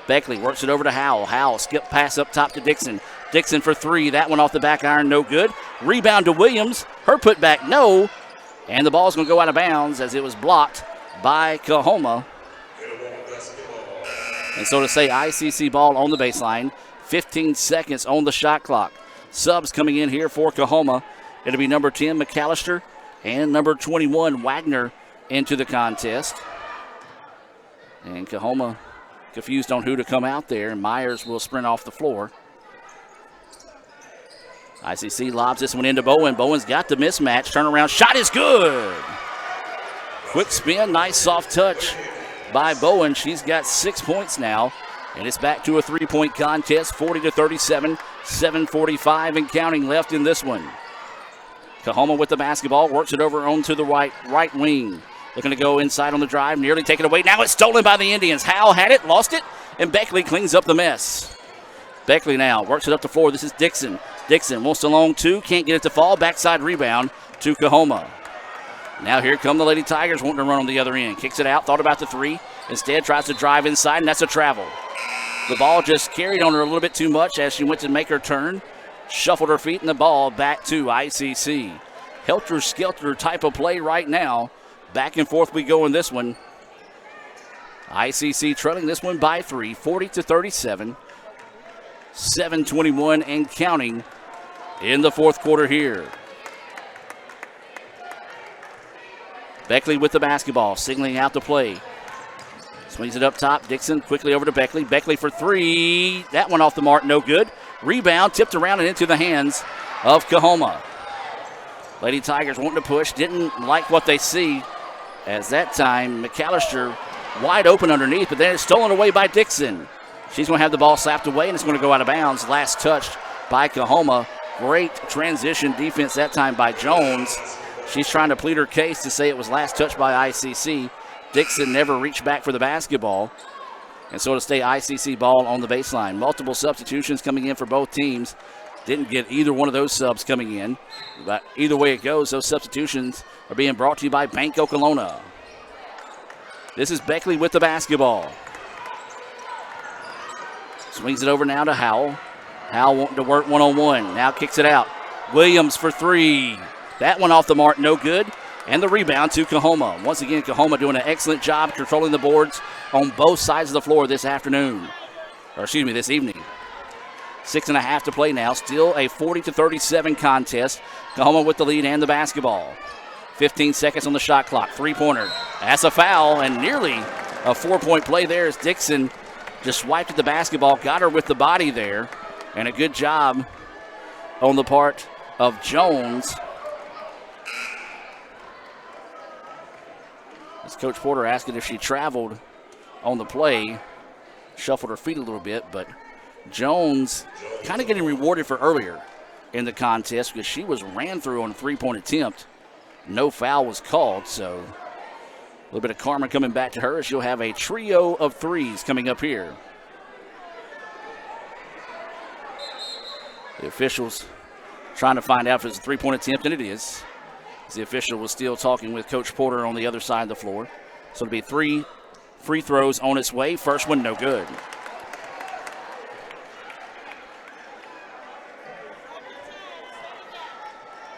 Beckley works it over to Howell. Howell skip pass up top to Dixon. Dixon for 3. That one off the back iron, no good. Rebound to Williams. Her putback, no. And the ball's going to go out of bounds as it was blocked by Coahoma. And so to say, ICC ball on the baseline. 15 seconds on the shot clock. Subs coming in here for Coahoma. It'll be number 10, McAllister, and number 21, Wagner, into the contest. And Coahoma confused on who to come out there. Myers will sprint off the floor. ICC lobs this one into Bowen. Bowen's got the mismatch. Turnaround shot is good. Quick spin, nice soft touch by Bowen. She's got 6 points now. And it's back to a 3-point contest, 40-37, 7:45 and counting left in this one. Coahoma with the basketball, works it over onto the right wing. Looking to go inside on the drive, nearly taken away. Now it's stolen by the Indians. Howell had it, lost it, and Beckley cleans up the mess. Beckley now works it up the floor. This is Dixon. Dixon wants to long 2, can't get it to fall. Backside rebound to Coahoma. Now here come the Lady Tigers wanting to run on the other end. Kicks it out, thought about the 3. Instead tries to drive inside, and that's a travel. The ball just carried on her a little bit too much as she went to make her turn. Shuffled her feet, and the ball back to ICC. Helter-skelter type of play right now. Back and forth we go in this one. ICC trailing this one by 3, 40-37. 7:21 and counting in the fourth quarter here. Beckley with the basketball, signaling out the play. Swings it up top. Dixon quickly over to Beckley. Beckley for 3. That one off the mark, no good. Rebound tipped around and into the hands of Coahoma. Lady Tigers wanting to push. Didn't like what they see, as that time McAllister wide open underneath, but then it's stolen away by Dixon. She's going to have the ball slapped away, and it's going to go out of bounds. Last touched by Coahoma. Great transition defense that time by Jones. She's trying to plead her case to say it was last touched by ICC. Dixon never reached back for the basketball. And so to stay ICC ball on the baseline. Multiple substitutions coming in for both teams. Didn't get either one of those subs coming in. But either way it goes, those substitutions are being brought to you by Bank Okolona. This is Beckley with the basketball. Swings it over now to Howell. Howell wanting to work one-on-one. Now kicks it out. Williams for 3. That one off the mark, no good. And the rebound to Coahoma. Once again, Coahoma doing an excellent job controlling the boards on both sides of the floor this afternoon. Or excuse me, this evening. 6.5 to play now. Still a 40-37 contest. Coahoma with the lead and the basketball. 15 seconds on the shot clock. 3-pointer. That's a foul, and nearly a 4-point play there as Dixon just swiped at the basketball, got her with the body there, and a good job on the part of Jones. As Coach Porter asking if she traveled on the play, shuffled her feet a little bit, but Jones kind of getting rewarded for earlier in the contest because she was ran through on a 3-point attempt. No foul was called, so little bit of karma coming back to her as she'll have a trio of threes coming up here. The officials trying to find out if it's a three-point attempt, and it is. The official was still talking with Coach Porter on the other side of the floor. So it'll be 3 free throws on its way. First one, no good.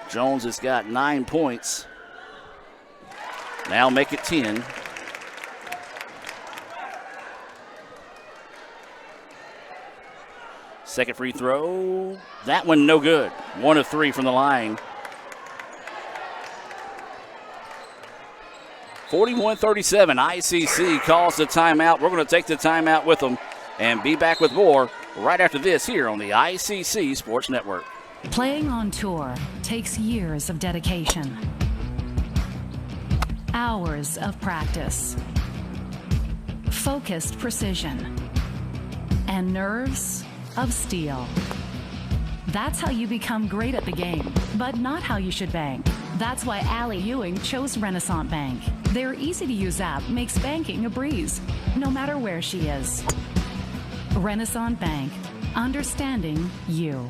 Jones has got 9 points. Now make it 10. Second free throw. That one no good. 1 of 3 from the line. 41-37. ICC calls the timeout. We're going to take the timeout with them and be back with more right after this here on the ICC Sports Network. Playing on tour takes years of dedication, hours of practice, focused precision, and nerves of steel. That's how you become great at the game, but not how you should bank. That's why Allie Ewing chose Renaissance Bank. Their easy-to-use app makes banking a breeze, no matter where she is. Renaissance Bank, understanding you.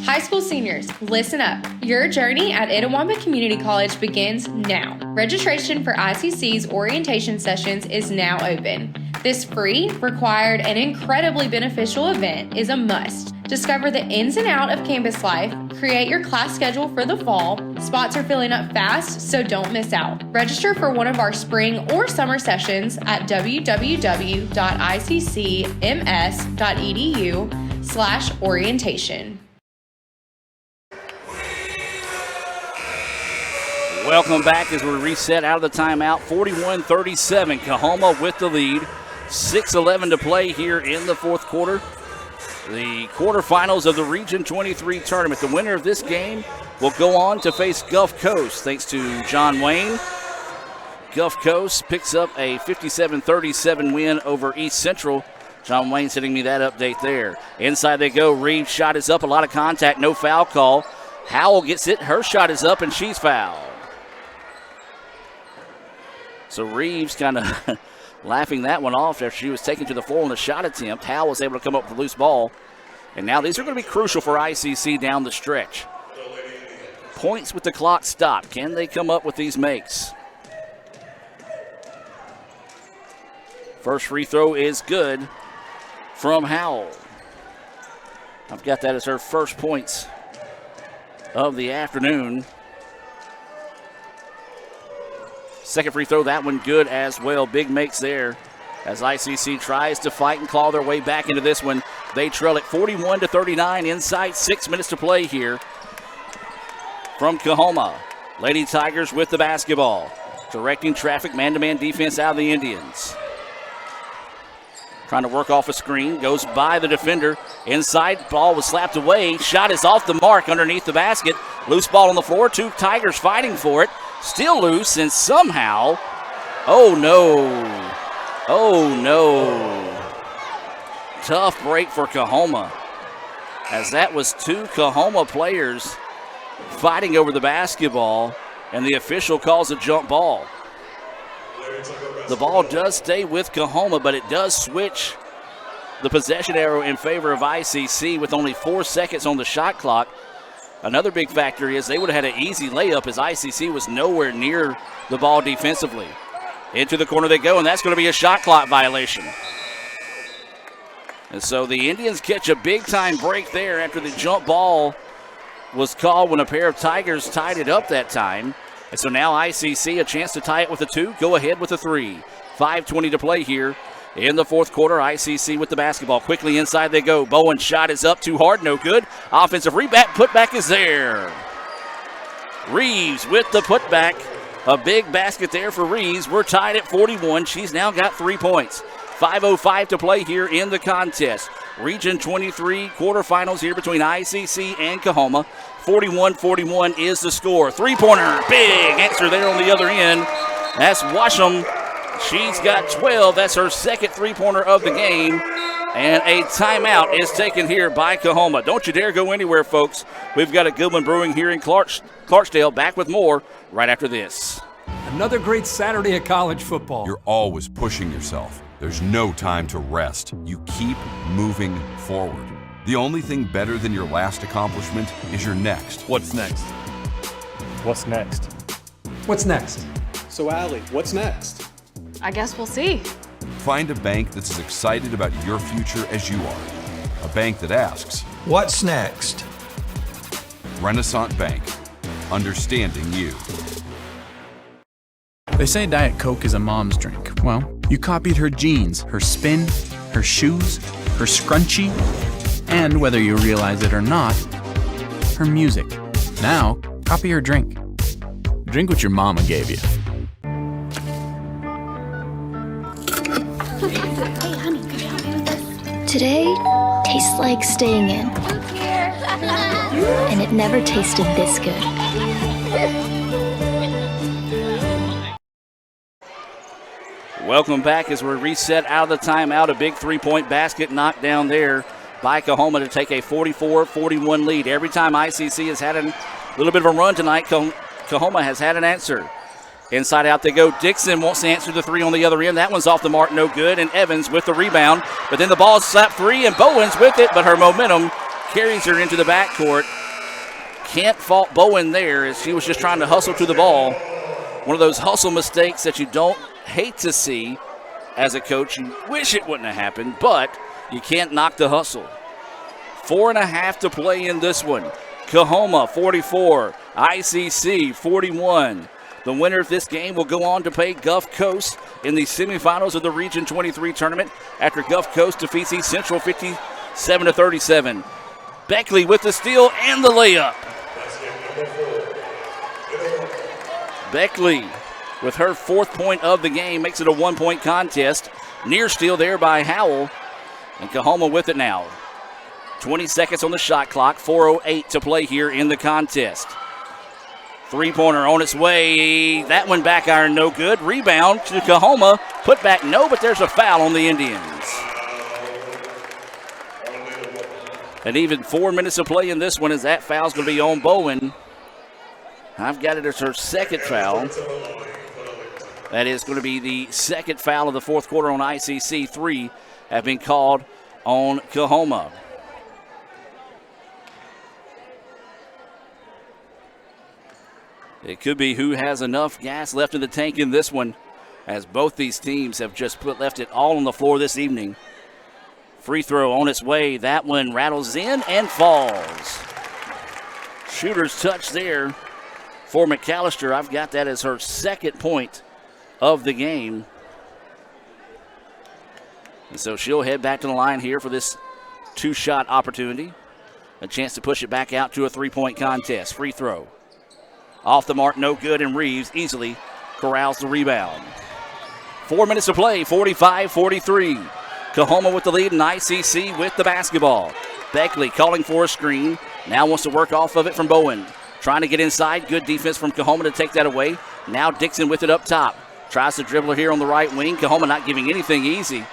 High school seniors, listen up. Your journey at Itawamba Community College begins now. Registration for ICC's orientation sessions is now open. This free, required, and incredibly beneficial event is a must. Discover the ins and outs of campus life, create your class schedule for the fall. Spots are filling up fast, so don't miss out. Register for one of our spring or summer sessions at www.iccms.edu/orientation. Welcome back as we reset out of the timeout. 41-37, Coahoma with the lead. 6:11 to play here in the fourth quarter. The quarterfinals of the Region 23 tournament. The winner of this game will go on to face Gulf Coast. Thanks to John Wayne, Gulf Coast picks up a 57-37 win over East Central. John Wayne sending me that update there. Inside they go. Reeves' shot is up. A lot of contact. No foul call. Howell gets it. Her shot is up, and she's fouled. So Reeves kind of laughing that one off after she was taken to the floor on a shot attempt. Howell was able to come up with a loose ball. And now these are going to be crucial for ICC down the stretch. Points with the clock stopped. Can they come up with these makes? First free throw is good from Howell. I've got that as her first points of the afternoon. Second free throw, that one good as well. Big makes there as ICC tries to fight and claw their way back into this one. They trail at 41-39 inside 6 minutes to play here from Coahoma. Lady Tigers with the basketball. Directing traffic, man-to-man defense out of the Indians. Trying to work off a screen, goes by the defender. Inside, ball was slapped away. Shot is off the mark underneath the basket. Loose ball on the floor, 2 Tigers fighting for it. Still loose, and somehow, oh no. Tough break for Coahoma, as that was 2 Coahoma players fighting over the basketball, and the official calls a jump ball. The ball does stay with Coahoma, but it does switch the possession arrow in favor of ICC with only 4 seconds on the shot clock. Another big factor is they would have had an easy layup as ICC was nowhere near the ball defensively. Into the corner they go, and that's going to be a shot clock violation. And so the Indians catch a big-time break there after the jump ball was called when a pair of Tigers tied it up that time. And so now ICC a chance to tie it with a 2, go ahead with a 3. 5:20 to play here in the fourth quarter. ICC with the basketball. Quickly inside they go. Bowen's shot is up, too hard, no good. Offensive rebound, putback is there. Reeves with the putback. A big basket there for Reeves. We're tied at 41. She's now got 3 points. 5:05 to play here in the contest. Region 23 quarterfinals here between ICC and Coahoma. 41-41 is the score. Three-pointer, big answer there on the other end. That's Washam. She's got 12. That's her second three-pointer of the game. And a timeout is taken here by Coahoma. Don't you dare go anywhere, folks. We've got a good one brewing here in Clarksdale. Back with more right after this. Another great Saturday of college football. You're always pushing yourself. There's no time to rest. You keep moving forward. The only thing better than your last accomplishment is your next. What's next? What's next? What's next? So, Allie, what's next? I guess we'll see. Find a bank that's as excited about your future as you are. A bank that asks, what's next? Renaissance Bank. Understanding you. They say Diet Coke is a mom's drink. Well, you copied her jeans, her spin, her shoes, her scrunchie, and whether you realize it or not, her music. Now, copy her drink. Drink what your mama gave you. Today tastes like staying in. And it never tasted this good. Welcome back as we're reset out of the timeout. A big three-point basket knocked down there by Coahoma to take a 44-41 lead. Every time ICC has had a little bit of a run tonight, Coahoma has had an answer. Inside out they go. Dixon wants to answer the three on the other end. That one's off the mark, no good. And Evans with the rebound. But then the ball is slapped free, and Bowen's with it, but her momentum carries her into the backcourt. Can't fault Bowen there as she was just trying to hustle to the ball. One of those hustle mistakes that you don't hate to see as a coach. You wish it wouldn't have happened, but you can't knock the hustle. 4.5 to play in this one. Coahoma 44, ICC 41. The winner of this game will go on to play Gulf Coast in the semifinals of the Region 23 tournament after Gulf Coast defeats East Central 57-37. Beckley with the steal and the layup. Beckley with her 4th point of the game makes it a 1-point contest. Near steal there by Howell. And Coahoma with it now. 20 seconds on the shot clock. 4:08 to play here in the contest. Three-pointer on its way. That one back iron, no good. Rebound to Coahoma. Put back, no, but there's a foul on the Indians. And even 4 minutes to play in this one as that foul's going to be on Bowen. I've got it as her second foul. That is going to be the second foul of the fourth quarter on ICC. 3 have been called on Coahoma. It could be who has enough gas left in the tank in this one, as both these teams have just left it all on the floor this evening. Free throw on its way. That one rattles in and falls. Shooter's touch there for McAllister. I've got that as her second point of the game. And so she'll head back to the line here for this 2-shot opportunity. A chance to push it back out to a 3-point contest. Free throw. Off the mark, no good, and Reeves easily corrals the rebound. 4 minutes to play, 45-43. Coahoma with the lead and ICC with the basketball. Beckley calling for a screen. Now wants to work off of it from Bowen. Trying to get inside. Good defense from Coahoma to take that away. Now Dixon with it up top. Tries to dribble here on the right wing. Coahoma not giving anything easy.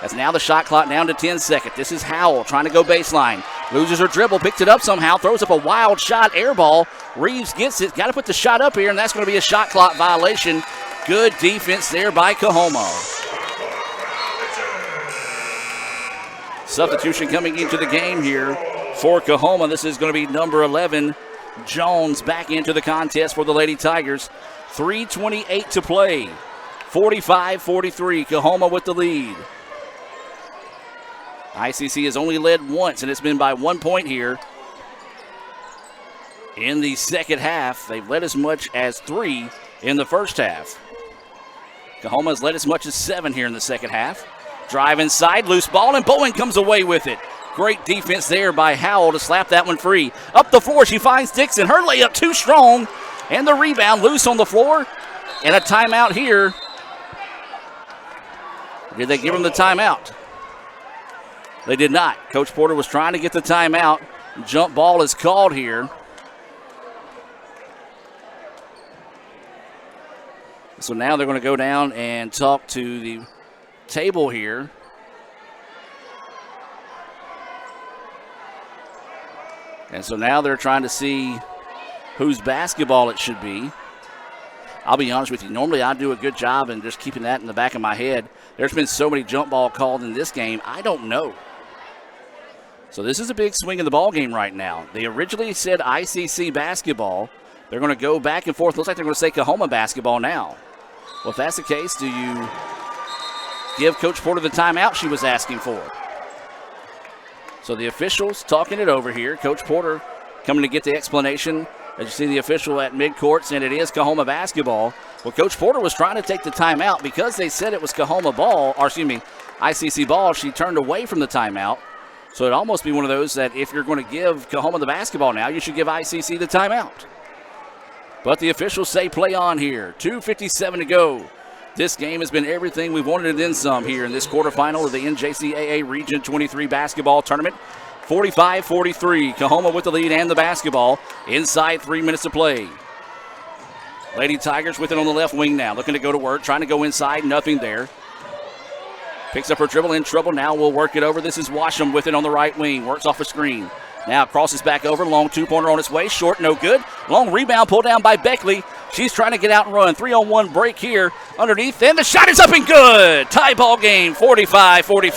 That's now the shot clock down to 10 seconds. This is Howell trying to go baseline. Loses her dribble, picks it up somehow, throws up a wild shot, air ball. Reeves gets it, got to put the shot up here, and that's going to be a shot clock violation. Good defense there by Coahoma. Substitution coming into the game here for Coahoma. This is going to be number 11, Jones, back into the contest for the Lady Tigers. 3:28 to play. 45-43, Coahoma with the lead. ICC has only led once, and it's been by 1 point here. In the second half, they've led as much as 3 in the first half. Coahoma has led as much as 7 here in the second half. Drive inside, loose ball, and Bowen comes away with it. Great defense there by Howell to slap that one free. Up the floor, she finds Dixon. Her layup too strong, and the rebound loose on the floor. And a timeout here. Did they give him the timeout? They did not. Coach Porter was trying to get the timeout. Jump ball is called here. So now they're going to go down and talk to the table here. And so now they're trying to see whose basketball it should be. I'll be honest with you. Normally I do a good job in just keeping that in the back of my head. There's been so many jump ball called in this game, I don't know. So this is a big swing in the ball game right now. They originally said ICC basketball. They're going to go back and forth. Looks like they're going to say Coahoma basketball now. Well, if that's the case, do you give Coach Porter the timeout she was asking for? So the officials talking it over here. Coach Porter coming to get the explanation. As you see the official at midcourt saying it is Coahoma basketball. Well, Coach Porter was trying to take the timeout because they said it was Coahoma ball, or excuse me, ICC ball. She turned away from the timeout. So it'd almost be one of those that if you're going to give Coahoma the basketball now, you should give ICC the timeout. But the officials say play on here. 2:57 to go. This game has been everything we've wanted and then some here in this quarterfinal of the NJCAA Region 23 basketball tournament. 45-43. Coahoma with the lead and the basketball. Inside 3 minutes to play. Lady Tigers with it on the left wing now. Looking to go to work. Trying to go inside. Nothing there. Picks up her dribble, in trouble. Now we'll work it over. This is Washam with it on the right wing. Works off a screen. Now crosses back over. Long two-pointer on its way. Short, no good. Long rebound pulled down by Beckley. She's trying to get out and run. 3-on-1 break here underneath. And the shot is up and good. Tie ball game, 45-45.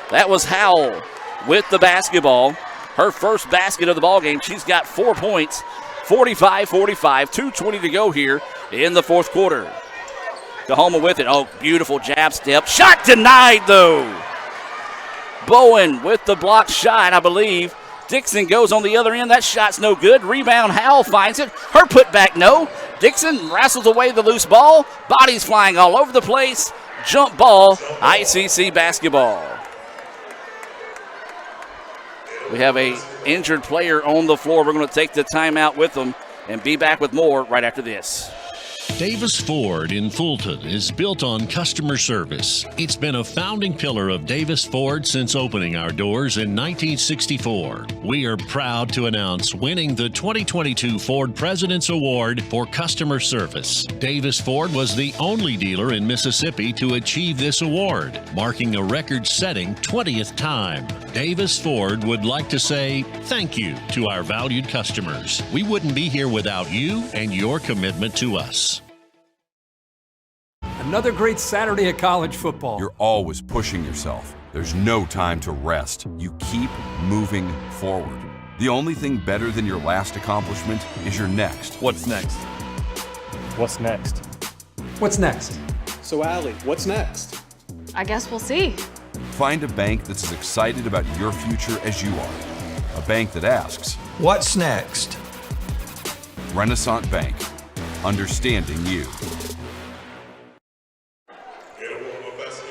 That was Howell with the basketball. Her first basket of the ball game. She's got 4 points. 45-45. 2:20 to go here in the fourth quarter. Coahoma with it. Oh, beautiful jab step. Shot denied, though. Bowen with the blocked shot, I believe. Dixon goes on the other end. That shot's no good. Rebound, Howell finds it. Her putback, no. Dixon wrestles away the loose ball. Bodies flying all over the place. Jump ball, ICC basketball. We have a injured player on the floor. We're going to take the timeout with them and be back with more right after this. Davis Ford in Fulton is built on customer service. It's been a founding pillar of Davis Ford since opening our doors in 1964. We are proud to announce winning the 2022 Ford President's Award for Customer Service. Davis Ford was the only dealer in Mississippi to achieve this award, marking a record-setting 20th time. Davis Ford would like to say thank you to our valued customers. We wouldn't be here without you and your commitment to us. Another great Saturday of college football. You're always pushing yourself. There's no time to rest. You keep moving forward. The only thing better than your last accomplishment is your next. What's next? What's next? What's next? So, Allie, what's next? I guess we'll see. Find a bank that's as excited about your future as you are. A bank that asks, what's next? Renaissance Bank. Understanding you.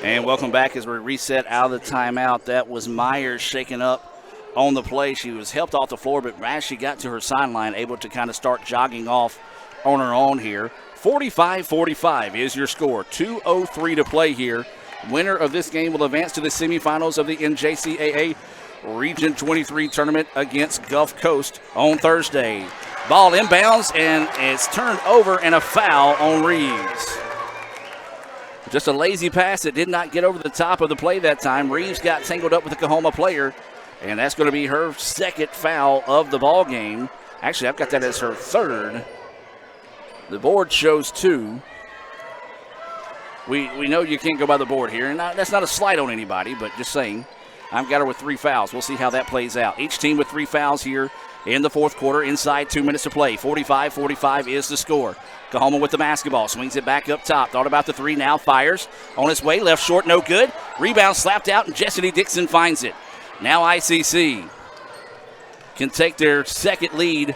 And welcome back as we reset out of the timeout. That was Myers shaking up on the play. She was helped off the floor, but as she got to her sideline, able to kind of start jogging off on her own here. 45-45 is your score. 2:03 to play here. Winner of this game will advance to the semifinals of the NJCAA Region 23 tournament against Gulf Coast on Thursday. Ball inbounds, and it's turned over, and a foul on Reeves. Just a lazy pass that did not get over the top of the play that time. Reeves got tangled up with the Coahoma player, and that's going to be her second foul of the ball game. Actually, I've got that as her third. The board shows 2. We know you can't go by the board here, and that's not a slight on anybody, but just saying. I've got her with 3 fouls. We'll see how that plays out. Each team with 3 fouls here in the fourth quarter. Inside 2 minutes to play. 45-45 is the score. Coahoma with the basketball. Swings it back up top. Thought about the 3. Now fires. On its way. Left short. No good. Rebound slapped out, and Jessity Dixon finds it. Now ICC can take their second lead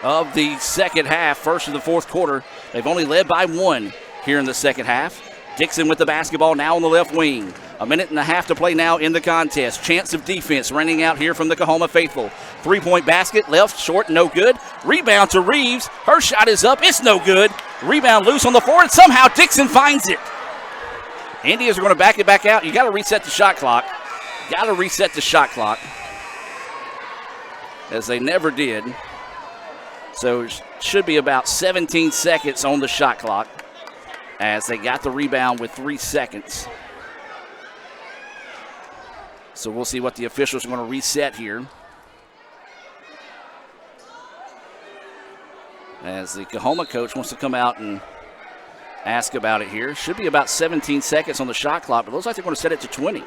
of the second half. First of the fourth quarter. They've only led by 1 here in the second half. Dixon with the basketball now on the left wing. 1.5 minutes to play now in the contest. Chance of defense running out here from the Coahoma faithful. 3-point basket, left, short, no good. Rebound to Reeves. Her shot is up. It's no good. Rebound loose on the floor, and somehow Dixon finds it. Indians are going to back it back out. You got to reset the shot clock. As they never did. So it should be about 17 seconds on the shot clock, as they got the rebound with 3 seconds. So we'll see what the officials are going to reset here. as the Coahoma coach wants to come out and ask about it here. Should be about 17 seconds on the shot clock, but it looks like they're going to set it to 20.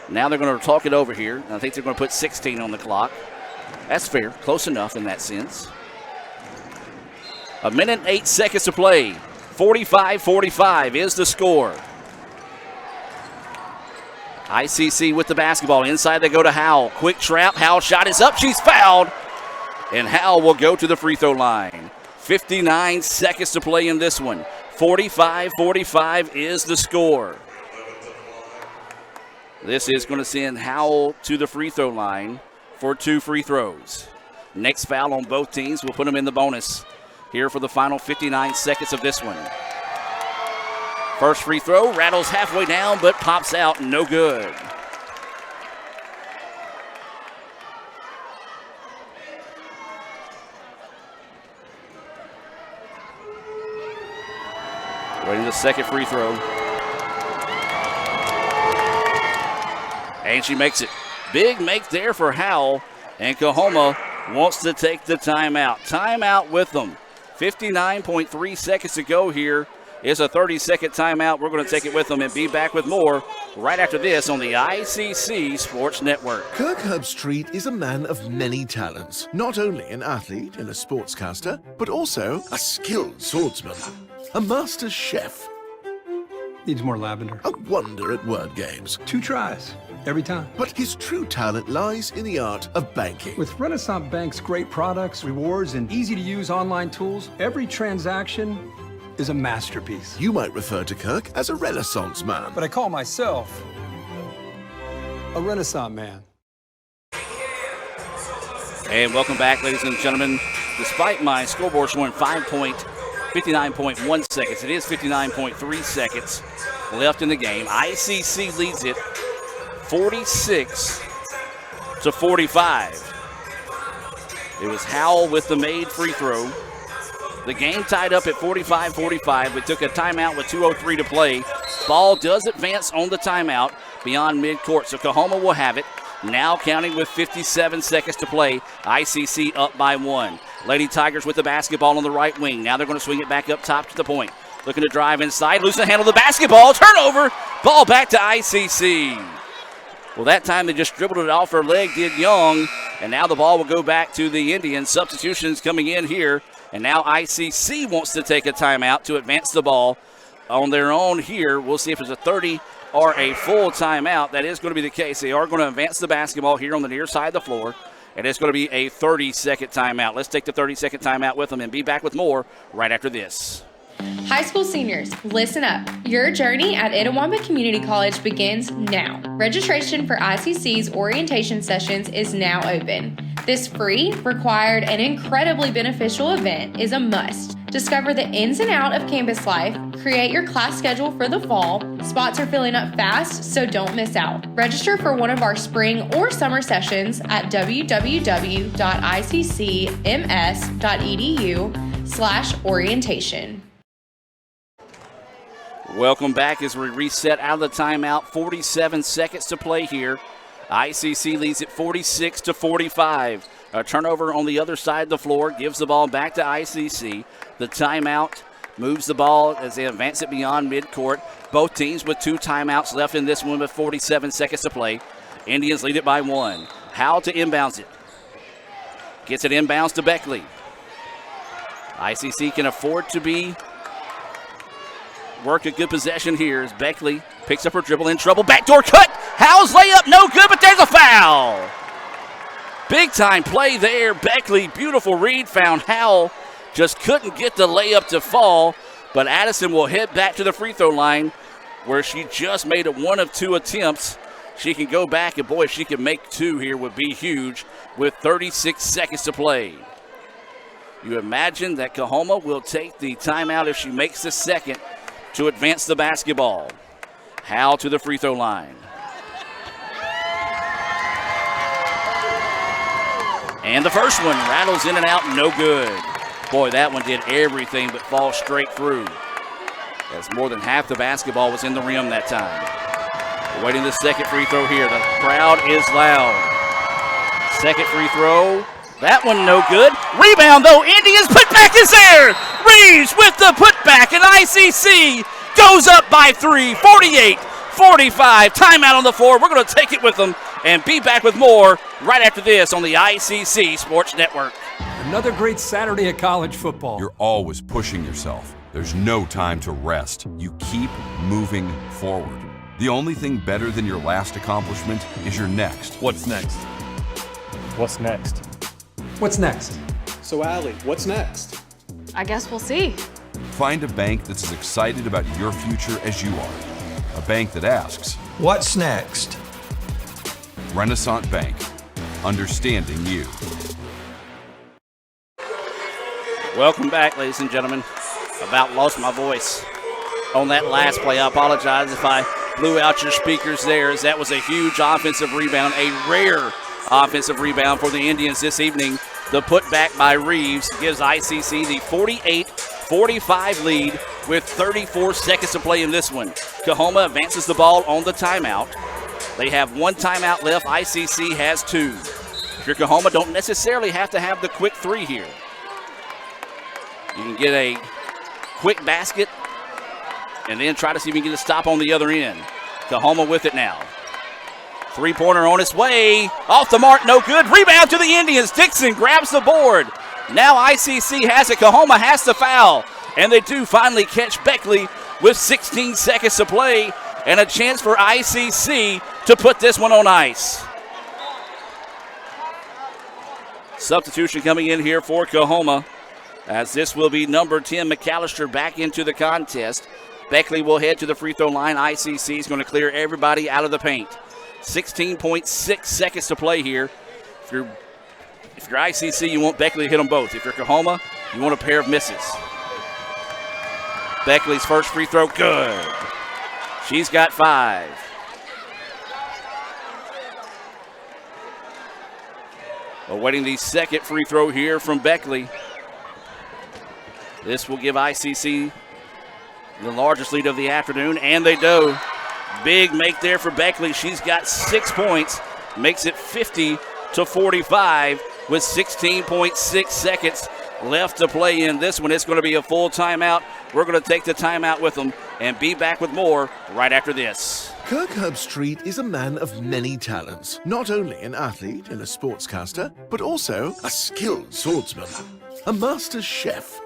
Now they're going to talk it over here. I think they're going to put 16 on the clock. That's fair, close enough in that sense. 1 minute and 8 seconds to play. 45-45 is the score. ICC with the basketball. Inside they go to Howell. Quick trap. Howell shot is up. She's fouled. And Howell will go to the free throw line. 59 seconds to play in this one. 45-45 is the score. This is going to send Howell to the free throw line for 2 free throws. Next foul on both teams will put them in the bonus here for the final 59 seconds of this one. First free throw rattles halfway down but pops out, no good. Waiting the second free throw. And she makes it. Big make there for Howell, and Coahoma wants to take the timeout. Timeout with them. 59.3 seconds to go here. Is a 30-second timeout. We're going to take it with them and be back with more right after this on the ICC Sports Network. Kirk Herbstreit is a man of many talents. Not only an athlete and a sportscaster, but also a skilled swordsman, a master chef. Needs more lavender. A wonder at word games. 2 tries, every time. But his true talent lies in the art of banking. With Renaissance Bank's great products, rewards, and easy-to-use online tools, every transaction is a masterpiece. You might refer to Kirk as a Renaissance man. But I call myself a Renaissance man. And welcome back, ladies and gentlemen. Despite my scoreboard showing 59.1 seconds, it is 59.3 seconds left in the game. ICC leads it 46-45. It was Howell with the made free throw. The game tied up at 45-45. We took a timeout with 2:03 to play. Ball does advance on the timeout beyond midcourt, so Coahoma will have it. Now counting with 57 seconds to play. ICC up by 1. Lady Tigers with the basketball on the right wing. Now they're going to swing it back up top to the point. Looking to drive inside. Lose the handle of the basketball. Turnover. Ball back to ICC. Well, that time they just dribbled it off her leg, did Young. And now the ball will go back to the Indians. Substitutions coming in here. And now ICC wants to take a timeout to advance the ball on their own here. We'll see if it's a 30 or a full timeout. That is going to be the case. They are going to advance the basketball here on the near side of the floor. And it's going to be a 30-second timeout. Let's take the 30-second timeout with them and be back with more right after this. High school seniors, listen up. Your journey at Itawamba Community College begins now. Registration for ICC's orientation sessions is now open. This free, required, and incredibly beneficial event is a must. Discover the ins and outs of campus life, create your class schedule for the fall. Spots are filling up fast, so don't miss out. Register for one of our spring or summer sessions at www.iccms.edu/orientation. Welcome back as we reset out of the timeout. 47 seconds to play here. ICC leads it 46-45. A turnover on the other side of the floor gives the ball back to ICC. The timeout moves the ball as they advance it beyond midcourt. Both teams with 2 timeouts left in this one with 47 seconds to play. Indians lead it by 1. Howell to inbounds it. Gets it inbounds to Beckley. ICC can afford to work a good possession here as Beckley picks up her dribble, in trouble. Backdoor cut. Howell's layup, no good, but there's a foul. Big time play there. Beckley, beautiful read, found Howell. Just couldn't get the layup to fall, but Addison will head back to the free throw line where she just made it 1 of 2 attempts. She can go back, and boy, if she can make 2 here would be huge with 36 seconds to play. You imagine that Coahoma will take the timeout if she makes the second to advance the basketball. Howell to the free throw line. And the first one rattles in and out, no good. Boy, that one did everything but fall straight through, as more than half the basketball was in the rim that time. Waiting the second free throw here. The crowd is loud. Second free throw That one no good. Rebound, though. Indians putback is there. Reeves with the putback, and ICC goes up by 3, 48-45. Timeout on the floor. We're going to take it with them and be back with more right after this on the ICC Sports Network. Another great Saturday of college football. You're always pushing yourself. There's no time to rest. You keep moving forward. The only thing better than your last accomplishment is your next. What's next? What's next? What's next? So, Allie, what's next? I guess we'll see. Find a bank that's as excited about your future as you are. A bank that asks, what's next? Renaissance Bank, understanding you. Welcome back, ladies and gentlemen. About lost my voice on that last play. I apologize if I blew out your speakers there, as that was a huge offensive rebound, a rare offensive rebound for the Indians this evening. The putback by Reeves gives ICC the 48-45 lead with 34 seconds to play in this one. Coahoma advances the ball on the timeout. They have one timeout left. ICC has 2. If you're Coahoma, don't necessarily have to have the quick 3 here. You can get a quick basket and then try to see if you can get a stop on the other end. Coahoma with it now. Three-pointer on its way. Off the mark, no good. Rebound to the Indians. Dixon grabs the board. Now ICC has it. Coahoma has to foul. And they do finally catch Beckley with 16 seconds to play and a chance for ICC to put this one on ice. Substitution coming in here for Coahoma, as this will be number 10, McAllister, back into the contest. Beckley will head to the free throw line. ICC is going to clear everybody out of the paint. 16.6 seconds to play here. If you're ICC, you want Beckley to hit them both. If you're Coahoma, you want a pair of misses. Beckley's first free throw, good. She's got 5. Awaiting the second free throw here from Beckley. This will give ICC the largest lead of the afternoon, and they do. Big make there for Beckley. She's got 6 points, makes it 50-45 with 16.6 seconds left to play in this one. It's going to be a full timeout. We're going to take the timeout with them and be back with more right after this. Kirk Herbstreit is a man of many talents. Not only an athlete and a sportscaster, but also a skilled swordsman, a master chef.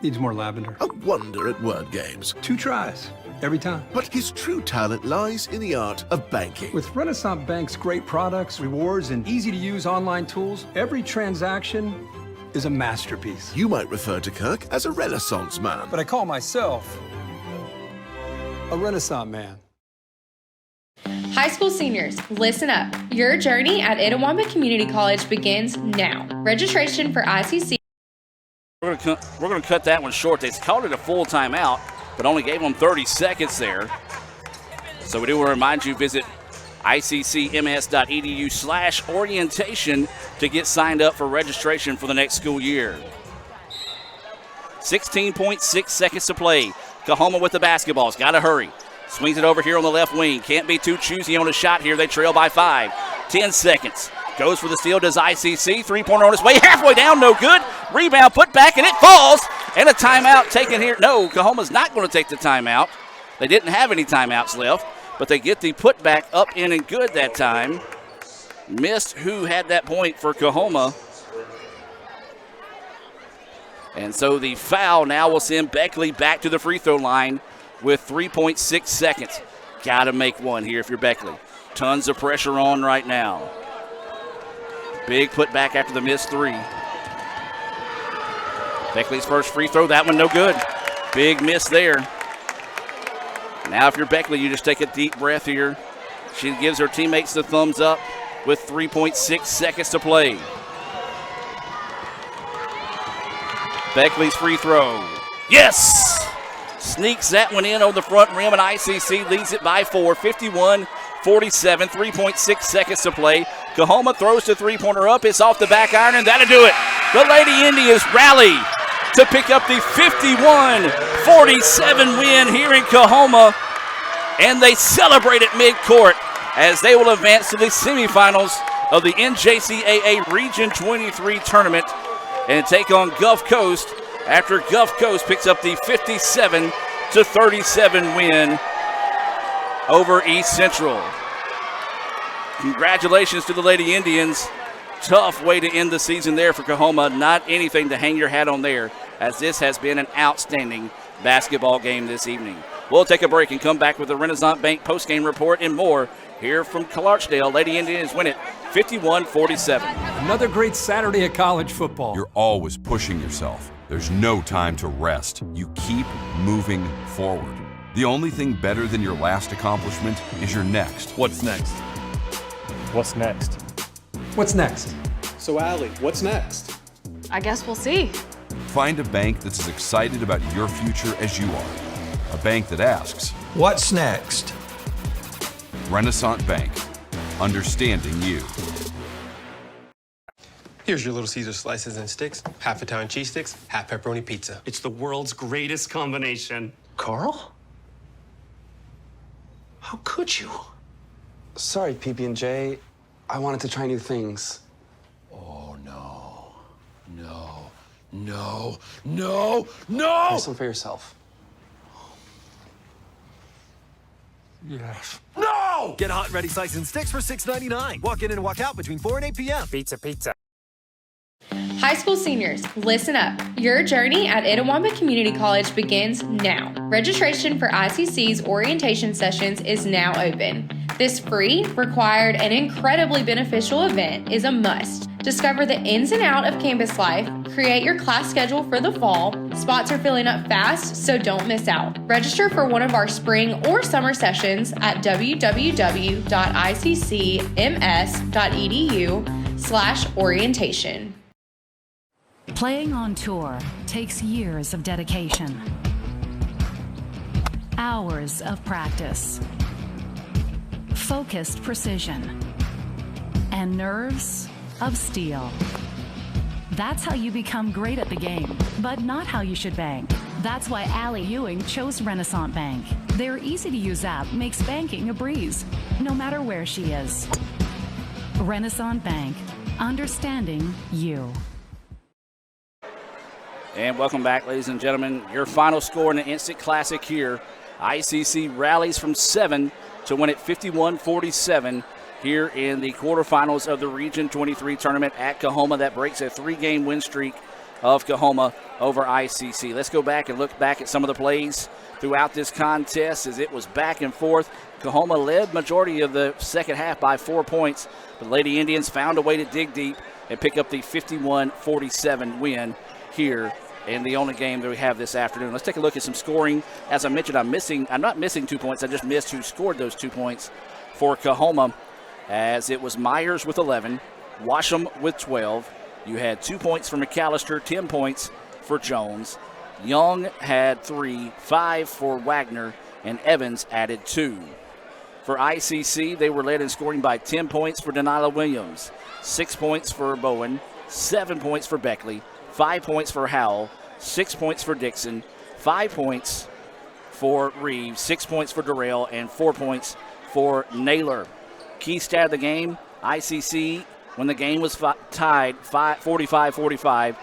Needs more lavender. A wonder at word games. 2 tries, every time. But his true talent lies in the art of banking. With Renaissance Bank's great products, rewards, and easy-to-use online tools, every transaction is a masterpiece. You might refer to Kirk as a Renaissance man. But I call myself a Renaissance man. High school seniors, listen up. Your journey at Itawamba Community College begins now. Registration for ICC. We're going to cut that one short. They called it a full timeout, but only gave them 30 seconds there. So we do want to remind you, visit iccms.edu/orientation to get signed up for registration for the next school year. 16.6 seconds to play. Coahoma with the basketballs. Got to hurry. Swings it over here on the left wing. Can't be too choosy on a shot here. They trail by 5. 10 seconds. Goes for the steal, does ICC. Three-pointer on his way. Halfway down, no good. Rebound put back, and it falls. And a timeout taken here. No, Coahoma's not going to take the timeout. They didn't have any timeouts left, but they get the putback up in and good that time. Missed who had that point for Coahoma. And so the foul now will send Beckley back to the free throw line with 3.6 seconds. Got to make one here if you're Beckley. Tons of pressure on right now. Big putback after the missed 3. Beckley's first free throw, that one no good. Big miss there. Now if you're Beckley, you just take a deep breath here. She gives her teammates the thumbs up with 3.6 seconds to play. Beckley's free throw. Yes! Sneaks that one in on the front rim, and ICC leads it by 4, 51-47, 3.6 seconds to play. Coahoma throws the three-pointer up. It's off the back iron, and that'll do it. The Lady Indians rally to pick up the 51-47 win here in Coahoma, and they celebrate at midcourt as they will advance to the semifinals of the NJCAA Region 23 tournament and take on Gulf Coast after Gulf Coast picks up the 57-37 win over East Central. Congratulations to the Lady Indians. Tough way to end the season there for Coahoma. Not anything to hang your hat on there, as this has been an outstanding basketball game this evening. We'll take a break and come back with the Renaissance Bank postgame report and more here from Clarksdale. Lady Indians win it 51-47. Another great Saturday of college football. You're always pushing yourself. There's no time to rest. You keep moving forward. The only thing better than your last accomplishment is your next. What's next? What's next? What's next? So, Allie, what's next? I guess we'll see. Find a bank that's as excited about your future as you are. A bank that asks, what's next? Renaissance Bank, understanding you. Here's your Little Caesar slices and sticks, half Italian cheese sticks, half pepperoni pizza. It's the world's greatest combination. Carl? How could you? Sorry, PB&J. I wanted to try new things. Oh, no. No. No. No. No! Try some for yourself. Yes. No! Get hot and ready slices and sticks for $6.99. Walk in and walk out between 4 and 8 p.m. Pizza, pizza. High school seniors, listen up. Your journey at Itawamba Community College begins now. Registration for ICC's orientation sessions is now open. This free, required, and incredibly beneficial event is a must. Discover the ins and outs of campus life, create your class schedule for the fall. Spots are filling up fast, so don't miss out. Register for one of our spring or summer sessions at www.iccms.edu/orientation. Playing on tour takes years of dedication, hours of practice, focused precision, and nerves of steel. That's how you become great at the game, but not how you should bank. That's why Allie Ewing chose Renaissance Bank. Their easy-to-use app makes banking a breeze, no matter where she is. Renaissance Bank, understanding you. And welcome back, ladies and gentlemen. Your final score in the instant classic here. ICC rallies from 7 to win it 51-47 here in the quarterfinals of the Region 23 tournament at Coahoma. That breaks a 3-game win streak of Coahoma over ICC. Let's go back and look back at some of the plays throughout this contest as it was back and forth. Coahoma led majority of the second half by 4 points. The Lady Indians found a way to dig deep and pick up the 51-47 win here in the only game that we have this afternoon. Let's take a look at some scoring. As I mentioned, I'm not missing 2 points. I just missed who scored those 2 points for Coahoma, as it was Myers with 11, Washam with 12. You had 2 points for McAllister, 10 points for Jones. Young had 3, 5 for Wagner, and Evans added 2. For ICC, they were led in scoring by 10 points for Denilah Williams, 6 points for Bowen, 7 points for Beckley, 5 points for Howell, 6 points for Dixon, 5 points for Reeves, 6 points for Durrell, and 4 points for Naylor. Key stat of the game, ICC, when the game was tied 45-45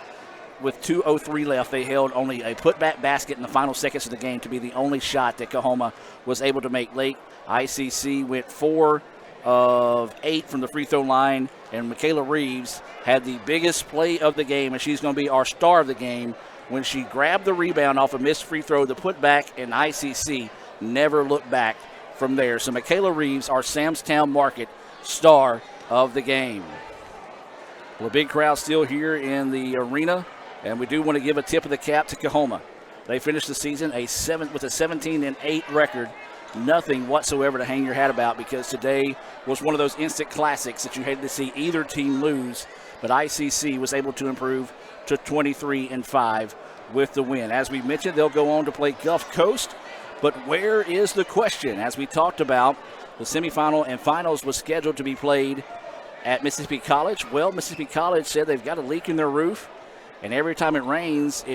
with 2:03 left, they held only a putback basket in the final seconds of the game to be the only shot that Coahoma was able to make late. ICC went 4 of 8 from the free throw line, and Michaela Reeves had the biggest play of the game, and she's going to be our star of the game when she grabbed the rebound off a missed free throw, the putback, and ICC never looked back from there. So Michaela Reeves, our Samstown Market star of the game. Well, a big crowd still here in the arena, and we do want to give a tip of the cap to Coahoma. They finished the season with a 17-8 record. Nothing whatsoever to hang your hat about, because today was one of those instant classics that you hated to see either team lose, but ICC was able to improve to 23-5 with the win. As we mentioned, they'll go on to play Gulf Coast, but where is the question? As we talked about, the semifinal and finals was scheduled to be played at Mississippi College. Well, Mississippi College said they've got a leak in their roof, and every time it rains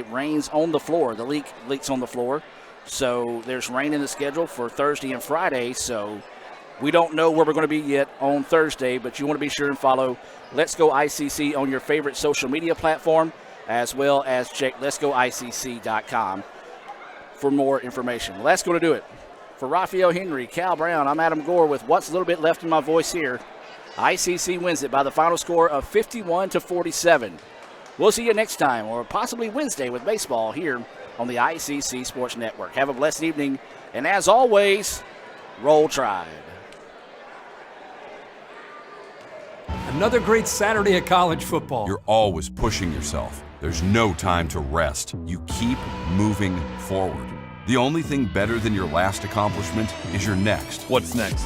on the floor. The leaks on the floor. So there's rain in the schedule for Thursday and Friday, so We don't know where we're going to be yet on Thursday, but you want to be sure and follow Let's Go ICC on your favorite social media platform, as well as check letsgoicc.com for more information. Well, that's going to do it. For Raphael Henry, Cal Brown, I'm Adam Gore with what's a little bit left in my voice here. ICC wins it by the final score of 51-47. We'll see you next time, or possibly Wednesday with baseball here on the ICC Sports Network. Have a blessed evening, and as always, Roll Tribe. Another great Saturday of college football. You're always pushing yourself. There's no time to rest. You keep moving forward. The only thing better than your last accomplishment is your next. What's next?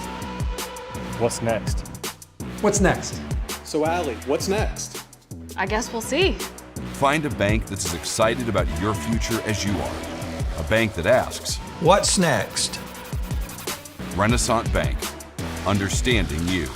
What's next? What's next? So, Allie, what's next? I guess we'll see. Find a bank that's as excited about your future as you are. A bank that asks, what's next? Renaissance Bank, understanding you.